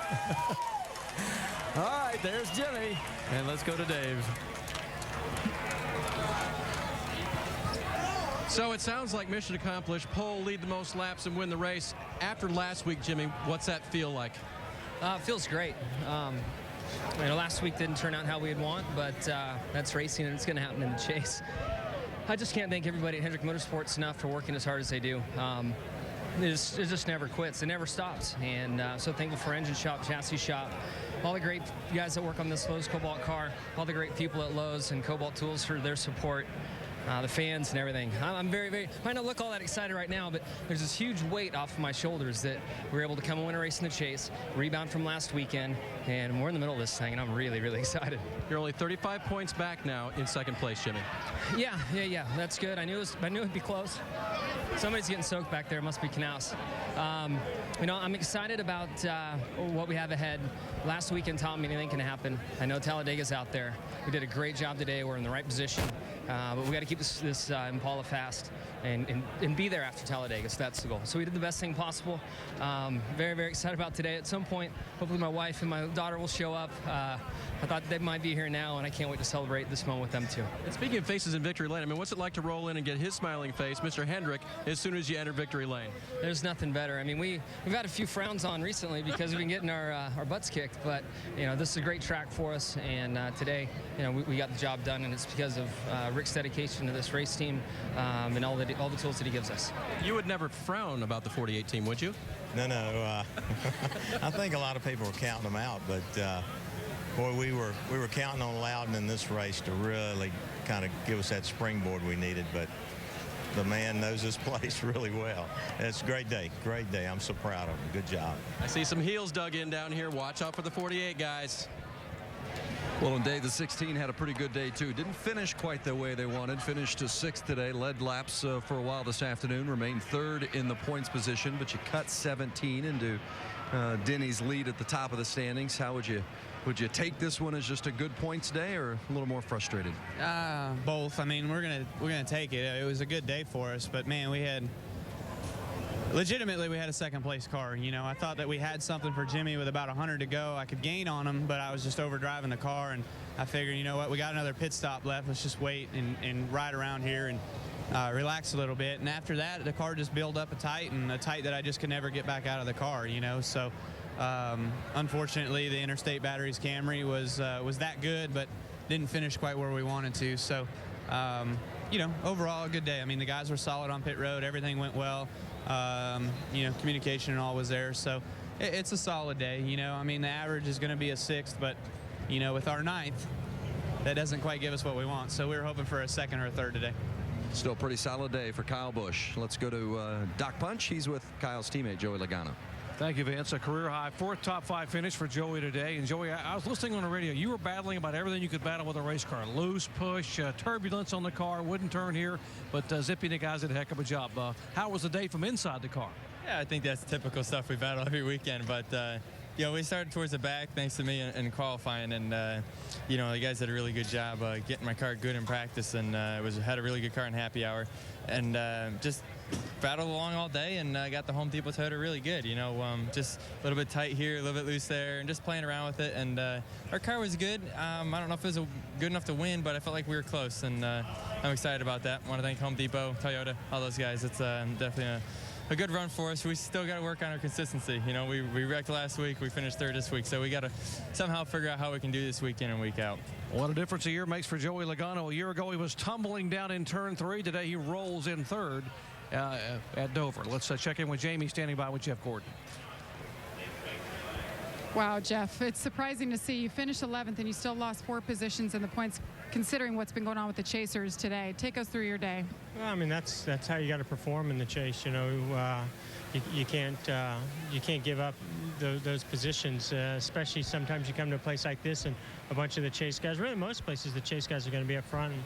S10: All right, there's Jimmy. And let's go to Dave.
S13: So it sounds like mission accomplished. Pole, lead the most laps, and win the race. After last week, Jimmy, what's that feel like?
S21: It feels great. You know, last week didn't turn out how we'd want, but that's racing, and it's going to happen in the chase. I just can't thank everybody at Hendrick Motorsports enough for working as hard as they do. It just never quits. It never stops. And so thankful for engine shop, chassis shop, all the great guys that work on this Lowe's Cobalt car, all the great people at Lowe's and Cobalt Tools for their support, the fans and everything. I'm very, might not look all that excited right now, but there's this huge weight off of my shoulders that we're able to come and win a race in the chase, rebound from last weekend, and we're in the middle of this thing, and I'm really excited.
S13: You're only 35 points back now in second place, Jimmy.
S21: Yeah, that's good. I knew it'd be close. Somebody's getting soaked back there. Must be Knaus. You know, I'm excited about what we have ahead. Last weekend taught me anything can happen. I know Talladega's out there. We did a great job today. We're in the right position. But we got to keep this Impala fast and be there after Talladega. So that's the goal. So we did the best thing possible. Very excited about today. At some point, hopefully my wife and my daughter will show up. I thought they might be here now, and I can't wait to celebrate this moment with them too.
S13: And speaking of faces in victory lane, I mean, what's it like to roll in and get his smiling face, Mr. Hendrick, as soon as you enter victory lane?
S21: There's nothing better. I mean, we've had a few frowns on recently because we've been getting our butts kicked, but you know, this is a great track for us, and today, you know, we got the job done, and it's because of Rick's dedication to this race team and all the tools that he gives us.
S13: You would never frown about the 48 team, would you?
S22: No. I think a lot of people were counting them out, but boy, we were counting on Loudon in this race to really kind of give us that springboard we needed. But the man knows this place really well. It's a great day. I'm so proud of him. Good job.
S13: I see some heels dug in down here. Watch out for the 48 guys.
S16: Well, and Dave, the 16 had a pretty good day, too. Didn't finish quite the way they wanted. Finished to 6th today. Led laps for a while this afternoon. Remained 3rd in the points position, but you cut 17 into
S13: Denny's lead at the top of the standings. How would you take this one as just a good points day, or a little more frustrated?
S9: Both. I mean, we're gonna take it. It was a good day for us, but man, we had a second place car. You know, I thought that we had something for Jimmy with about 100 to go. I could gain on him, but I was just overdriving the car, and I figured, you know what, we got another pit stop left. Let's just wait and ride around here and relax a little bit. And after that, the car just built up a tight that I just could never get back out of the car, you know. So unfortunately, the Interstate Batteries Camry was that good, but didn't finish quite where we wanted to. So you know, overall a good day. I mean, the guys were solid on pit road. Everything went well. You know, communication and all was there. So it's a solid day. You know, I mean, the average is going to be a 6th, but you know, with our 9th, that doesn't quite give us what we want. So we were hoping for a 2nd or a 3rd today.
S13: Still a pretty solid day for Kyle Busch. Let's go to Doc Punch. He's with Kyle's teammate, Joey Logano.
S15: Thank you, Vince. A career-high 4th top 5 finish for Joey today. And, Joey, I was listening on the radio. You were battling about everything you could battle with a race car. Loose, push, turbulence on the car, wouldn't turn here, but Zippy and the guys did a heck of a job. How was the day from inside the car?
S17: Yeah, I think that's typical stuff we battle every weekend, but you know, we started towards the back thanks to me in qualifying, and you know, the guys did a really good job getting my car good in practice, and had a really good car in happy hour, and just battled along all day, and got the Home Depot Toyota really good. You know, just a little bit tight here, a little bit loose there, and just playing around with it. And our car was good. I don't know if it was good enough to win, but I felt like we were close, and I'm excited about that. I want to thank Home Depot, Toyota, all those guys. It's definitely a good run for us. We still got to work on our consistency. You know, we wrecked last week. We finished 3rd this week, so we got to somehow figure out how we can do this week in and week out.
S15: What a difference a year makes for Joey Logano. A year ago, he was tumbling down in turn 3. Today, he rolls in 3rd at Dover. Let's check in with Jamie, standing by with Jeff Gordon.
S7: Wow, Jeff, it's surprising to see you finish 11th and you still lost 4 positions in the points, considering what's been going on with the chasers today. Take us through your day.
S18: Well, I mean, that's how you got to perform in the chase. You know, you can't give up those positions, especially sometimes you come to a place like this and a bunch of the chase guys, really most places the chase guys are going to be up front. And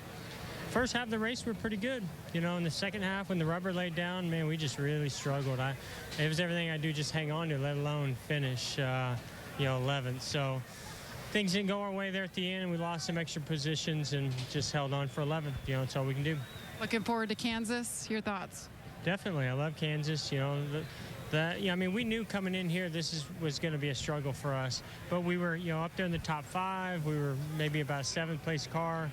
S18: first half of the race were pretty good. You know, in the second half when the rubber laid down, man, we just really struggled. It was everything I do just hang on to, let alone finish, you know, 11th. So things didn't go our way there at the end. We lost some extra positions and just held on for 11th. You know, that's all we can do.
S7: Looking forward to Kansas. Your thoughts?
S18: Definitely. I love Kansas. You know, yeah, I mean, we knew coming in here this was going to be a struggle for us. But we were, you know, up there in the top 5. We were maybe about a 7th place car.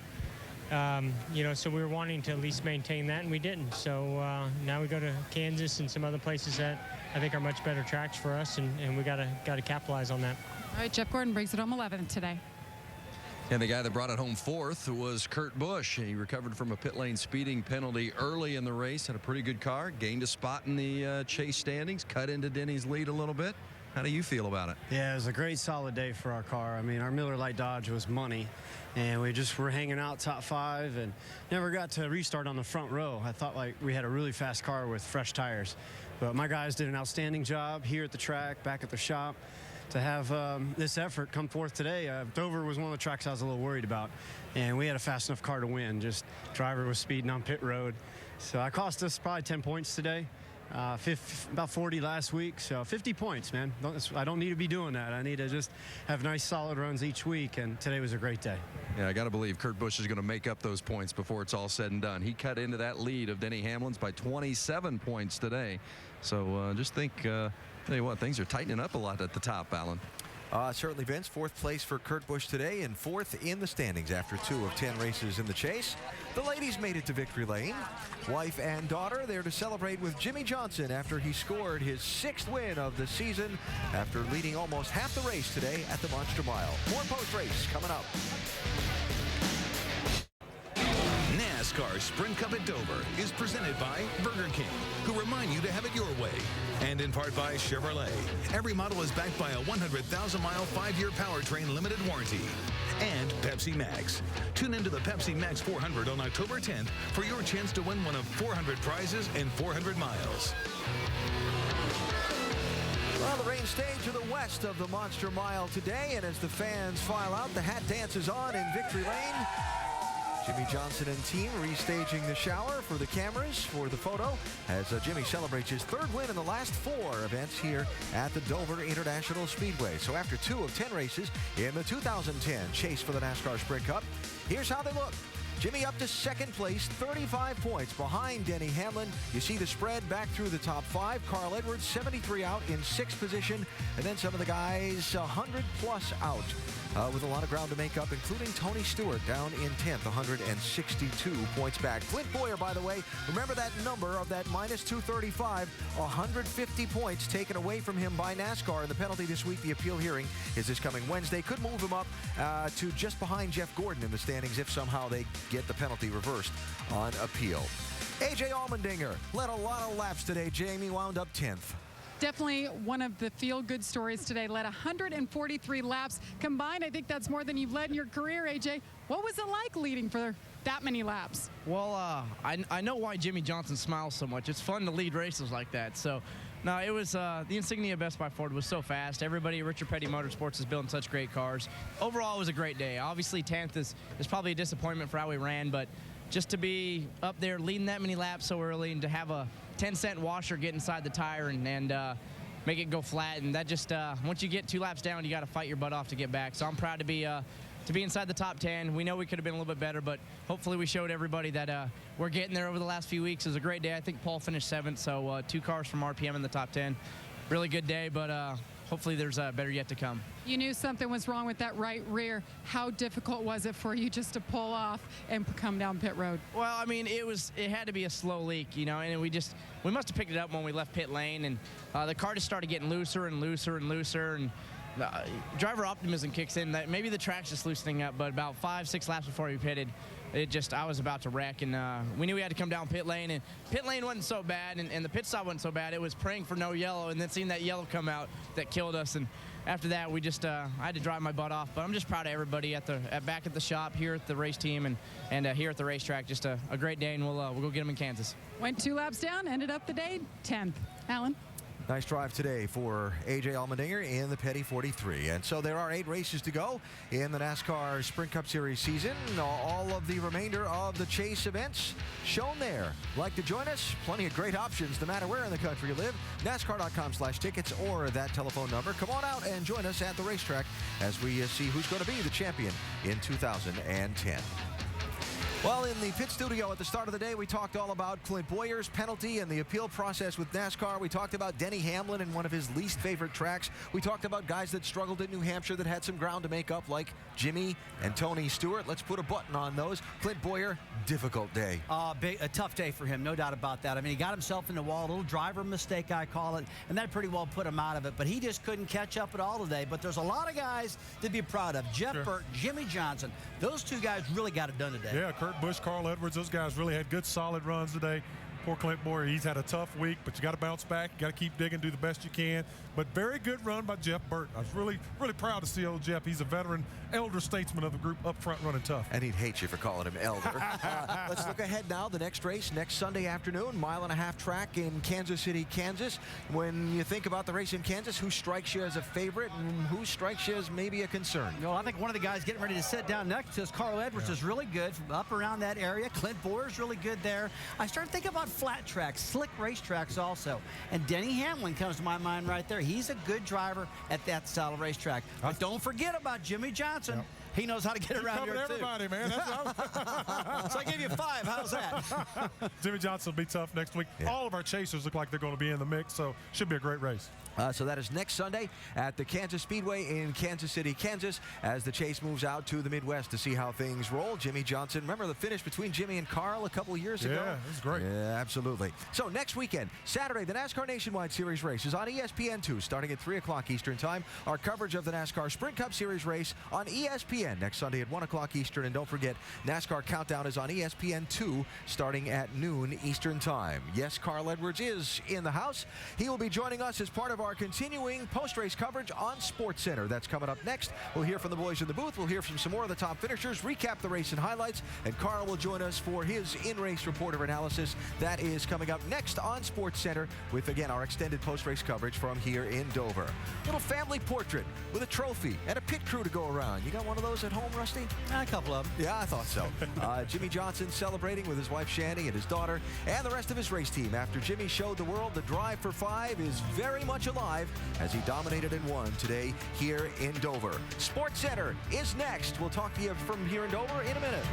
S18: You know, so we were wanting to at least maintain that, and we didn't. So now we go to Kansas and some other places that I think are much better tracks for us, and we got to capitalize on that.
S7: All right, Jeff Gordon brings it home 11th today.
S13: And the guy that brought it home 4th was Kurt Busch. He recovered from a pit lane speeding penalty early in the race, had a pretty good car, gained a spot in the chase standings, cut into Denny's lead a little bit. How do you feel about it?
S27: Yeah, it was a great solid day for our car. I mean, our Miller Lite Dodge was money, and we just were hanging out top 5 and never got to restart on the front row. I thought like we had a really fast car with fresh tires, but my guys did an outstanding job here at the track, back at the shop. To have this effort come forth today, Dover was one of the tracks I was a little worried about, and we had a fast enough car to win. Just driver was speeding on pit road, so I cost us probably 10 points today. About 40 last week, so 50 points, man. I don't need to be doing that. I need to just have nice solid runs each week, and today was a great day.
S13: Yeah, I got to believe Kurt Busch is going to make up those points before it's all said and done. He cut into that lead of Denny Hamlin's by 27 points today. So just think, tell you what, things are tightening up a lot at the top, Alan.
S5: Certainly, Vince. 4th place for Kurt Busch today and 4th in the standings after 2 of 10 races in the chase. The ladies made it to victory lane. Wife and daughter there to celebrate with Jimmy Johnson after he scored his 6th win of the season after leading almost half the race today at the Monster Mile. More post-race coming up.
S19: NASCAR Sprint Cup at Dover is presented by Burger King, who remind you to have it your way. And in part by Chevrolet. Every model is backed by a 100,000-mile, 5-year powertrain limited warranty. And Pepsi Max. Tune into the Pepsi Max 400 on October 10th for your chance to win one of 400 prizes and 400 miles.
S5: Well, the rain stayed to the west of the Monster Mile today, and as the fans file out, the hat dance is on in victory lane. Jimmy Johnson and team restaging the shower for the cameras for the photo as Jimmy celebrates his 3rd win in the last 4 events here at the Dover International Speedway. So after 2 of 10 races in the 2010 chase for the NASCAR Sprint Cup, here's how they look. Jimmy up to 2nd place, 35 points behind Denny Hamlin. You see the spread back through the top 5. Carl Edwards, 73 out in 6th position. And then some of the guys 100 plus out with a lot of ground to make up, including Tony Stewart down in 10th, 162 points back. Clint Boyer, by the way, remember that number of that minus 235, 150 points taken away from him by NASCAR. And the penalty this week, the appeal hearing, is this coming Wednesday. Could move him up to just behind Jeff Gordon in the standings if somehow they get the penalty reversed on appeal. A.J. Almondinger led a lot of laps today. Jamie wound up 10th.
S7: Definitely one of the feel-good stories today. Led 143 laps combined. I think that's more than you've led in your career, AJ. What was it like leading for that many laps?
S1: Well, I know why Jimmy Johnson smiles so much. It's fun to lead races like that. So, no, it was the Insignia Best Buy Ford was so fast. Everybody at Richard Petty Motorsports is building such great cars. Overall, it was a great day. Obviously, 10th is probably a disappointment for how we ran, but just to be up there leading that many laps so early and to have a 10-cent washer get inside the tire and make it go flat, and that just once you get 2 laps down, you got to fight your butt off to get back. So I'm proud to be inside the top 10. We know we could have been a little bit better, but hopefully we showed everybody that we're getting there over the last few weeks. It was a great day. I think Paul finished 7th, so 2 cars from RPM in the top 10. Really good day, but hopefully there's better yet to come.
S7: You knew something was wrong with that right rear. How difficult was it for you just to pull off and come down pit road?
S1: Well, I mean, it had to be a slow leak, you know, and we must have picked it up when we left pit lane, and the car just started getting looser and looser and looser, and driver optimism kicks in. That maybe the track's just loosening up, but about 5-6 laps before we pitted, I was about to wreck, and we knew we had to come down pit lane, and pit lane wasn't so bad, and the pit stop wasn't so bad. It was praying for no yellow, and then seeing that yellow come out that killed us, and after that, we just I had to drive my butt off. But I'm just proud of everybody back at the shop, here at the race team, and here at the racetrack. Just a great day, and we'll go get them in Kansas.
S7: Went 2 laps down, ended up the day 10th. Alan?
S5: Nice drive today for A.J. Almondinger in the Petty 43. And so there are 8 races to go in the NASCAR Sprint Cup Series season. All of the remainder of the chase events shown there. Like to join us? Plenty of great options no matter where in the country you live. NASCAR.com/tickets or that telephone number. Come on out and join us at the racetrack as we see who's going to be the champion in 2010. Well, in the pit studio at the start of the day, we talked all about Clint Boyer's penalty and the appeal process with NASCAR. We talked about Denny Hamlin and one of his least favorite tracks. We talked about guys that struggled in New Hampshire that had some ground to make up, like Jimmy and Tony Stewart. Let's put a button on those. Clint Boyer, difficult day.
S3: A tough day for him, no doubt about that. I mean, he got himself in the wall, a little driver mistake, I call it, and that pretty well put him out of it. But he just couldn't catch up at all today. But there's a lot of guys to be proud of. Jeff Burton, Jimmy Johnson, those 2 guys really got it done today.
S11: Yeah, Kurt Busch, Carl Edwards, those guys really had good, solid runs today. Poor Clint Boyer, he's had a tough week, but you got to bounce back. You got to keep digging, do the best you can. But very good run by Jeff Burton. I was really, really proud to see old Jeff. He's a veteran, elder statesman of the group up front running tough.
S5: And he'd hate you for calling him elder. Let's look ahead now. The next race, next Sunday afternoon, 1.5-mile track in Kansas City, Kansas. When you think about the race in Kansas, who strikes you as a favorite and who strikes you as maybe a concern?
S3: Well, I think one of the guys getting ready to sit down next to us, Carl Edwards, is really good from up around that area. Clint Boyer's really good there. I started thinking about flat tracks, slick racetracks also. And Denny Hamlin comes to my mind right there. He's a good driver at that style of racetrack. But don't forget about Jimmy Johnson. Yep. He knows how to get around here, too.
S11: Everybody, man.
S3: So I gave you 5. How's that?
S11: Jimmy Johnson will be tough next week. Yeah. All of our chasers look like they're going to be in the mix, so should be a great race.
S5: So that is next Sunday at the Kansas Speedway in Kansas City, Kansas, as the chase moves out to the Midwest to see how things roll. Jimmy Johnson, remember the finish between Jimmy and Carl a couple of years ago?
S11: Yeah, it was great.
S5: Yeah, absolutely. So next weekend, Saturday, the NASCAR Nationwide Series race is on ESPN2 starting at 3 o'clock Eastern Time. Our coverage of the NASCAR Sprint Cup Series race on ESPN next Sunday at 1 o'clock Eastern. And don't forget, NASCAR Countdown is on ESPN2 starting at noon Eastern Time. Yes, Carl Edwards is in the house. He will be joining us as part of our continuing post-race coverage on SportsCenter. That's coming up next. We'll hear from the boys in the booth. We'll hear from some more of the top finishers, recap the race and highlights, and Carl will join us for his in-race reporter analysis. That is coming up next on SportsCenter with, again, our extended post-race coverage from here in Dover. Little family portrait with a trophy and a pit crew to go around. You got one of those those at home, Rusty?
S3: A couple of them.
S5: Yeah, I thought so. Jimmy Johnson celebrating with his wife Shanny and his daughter and the rest of his race team after Jimmy showed the world the drive for 5 is very much alive as he dominated and won today here in Dover. Sports Center is next. We'll talk to you from here in Dover in a minute.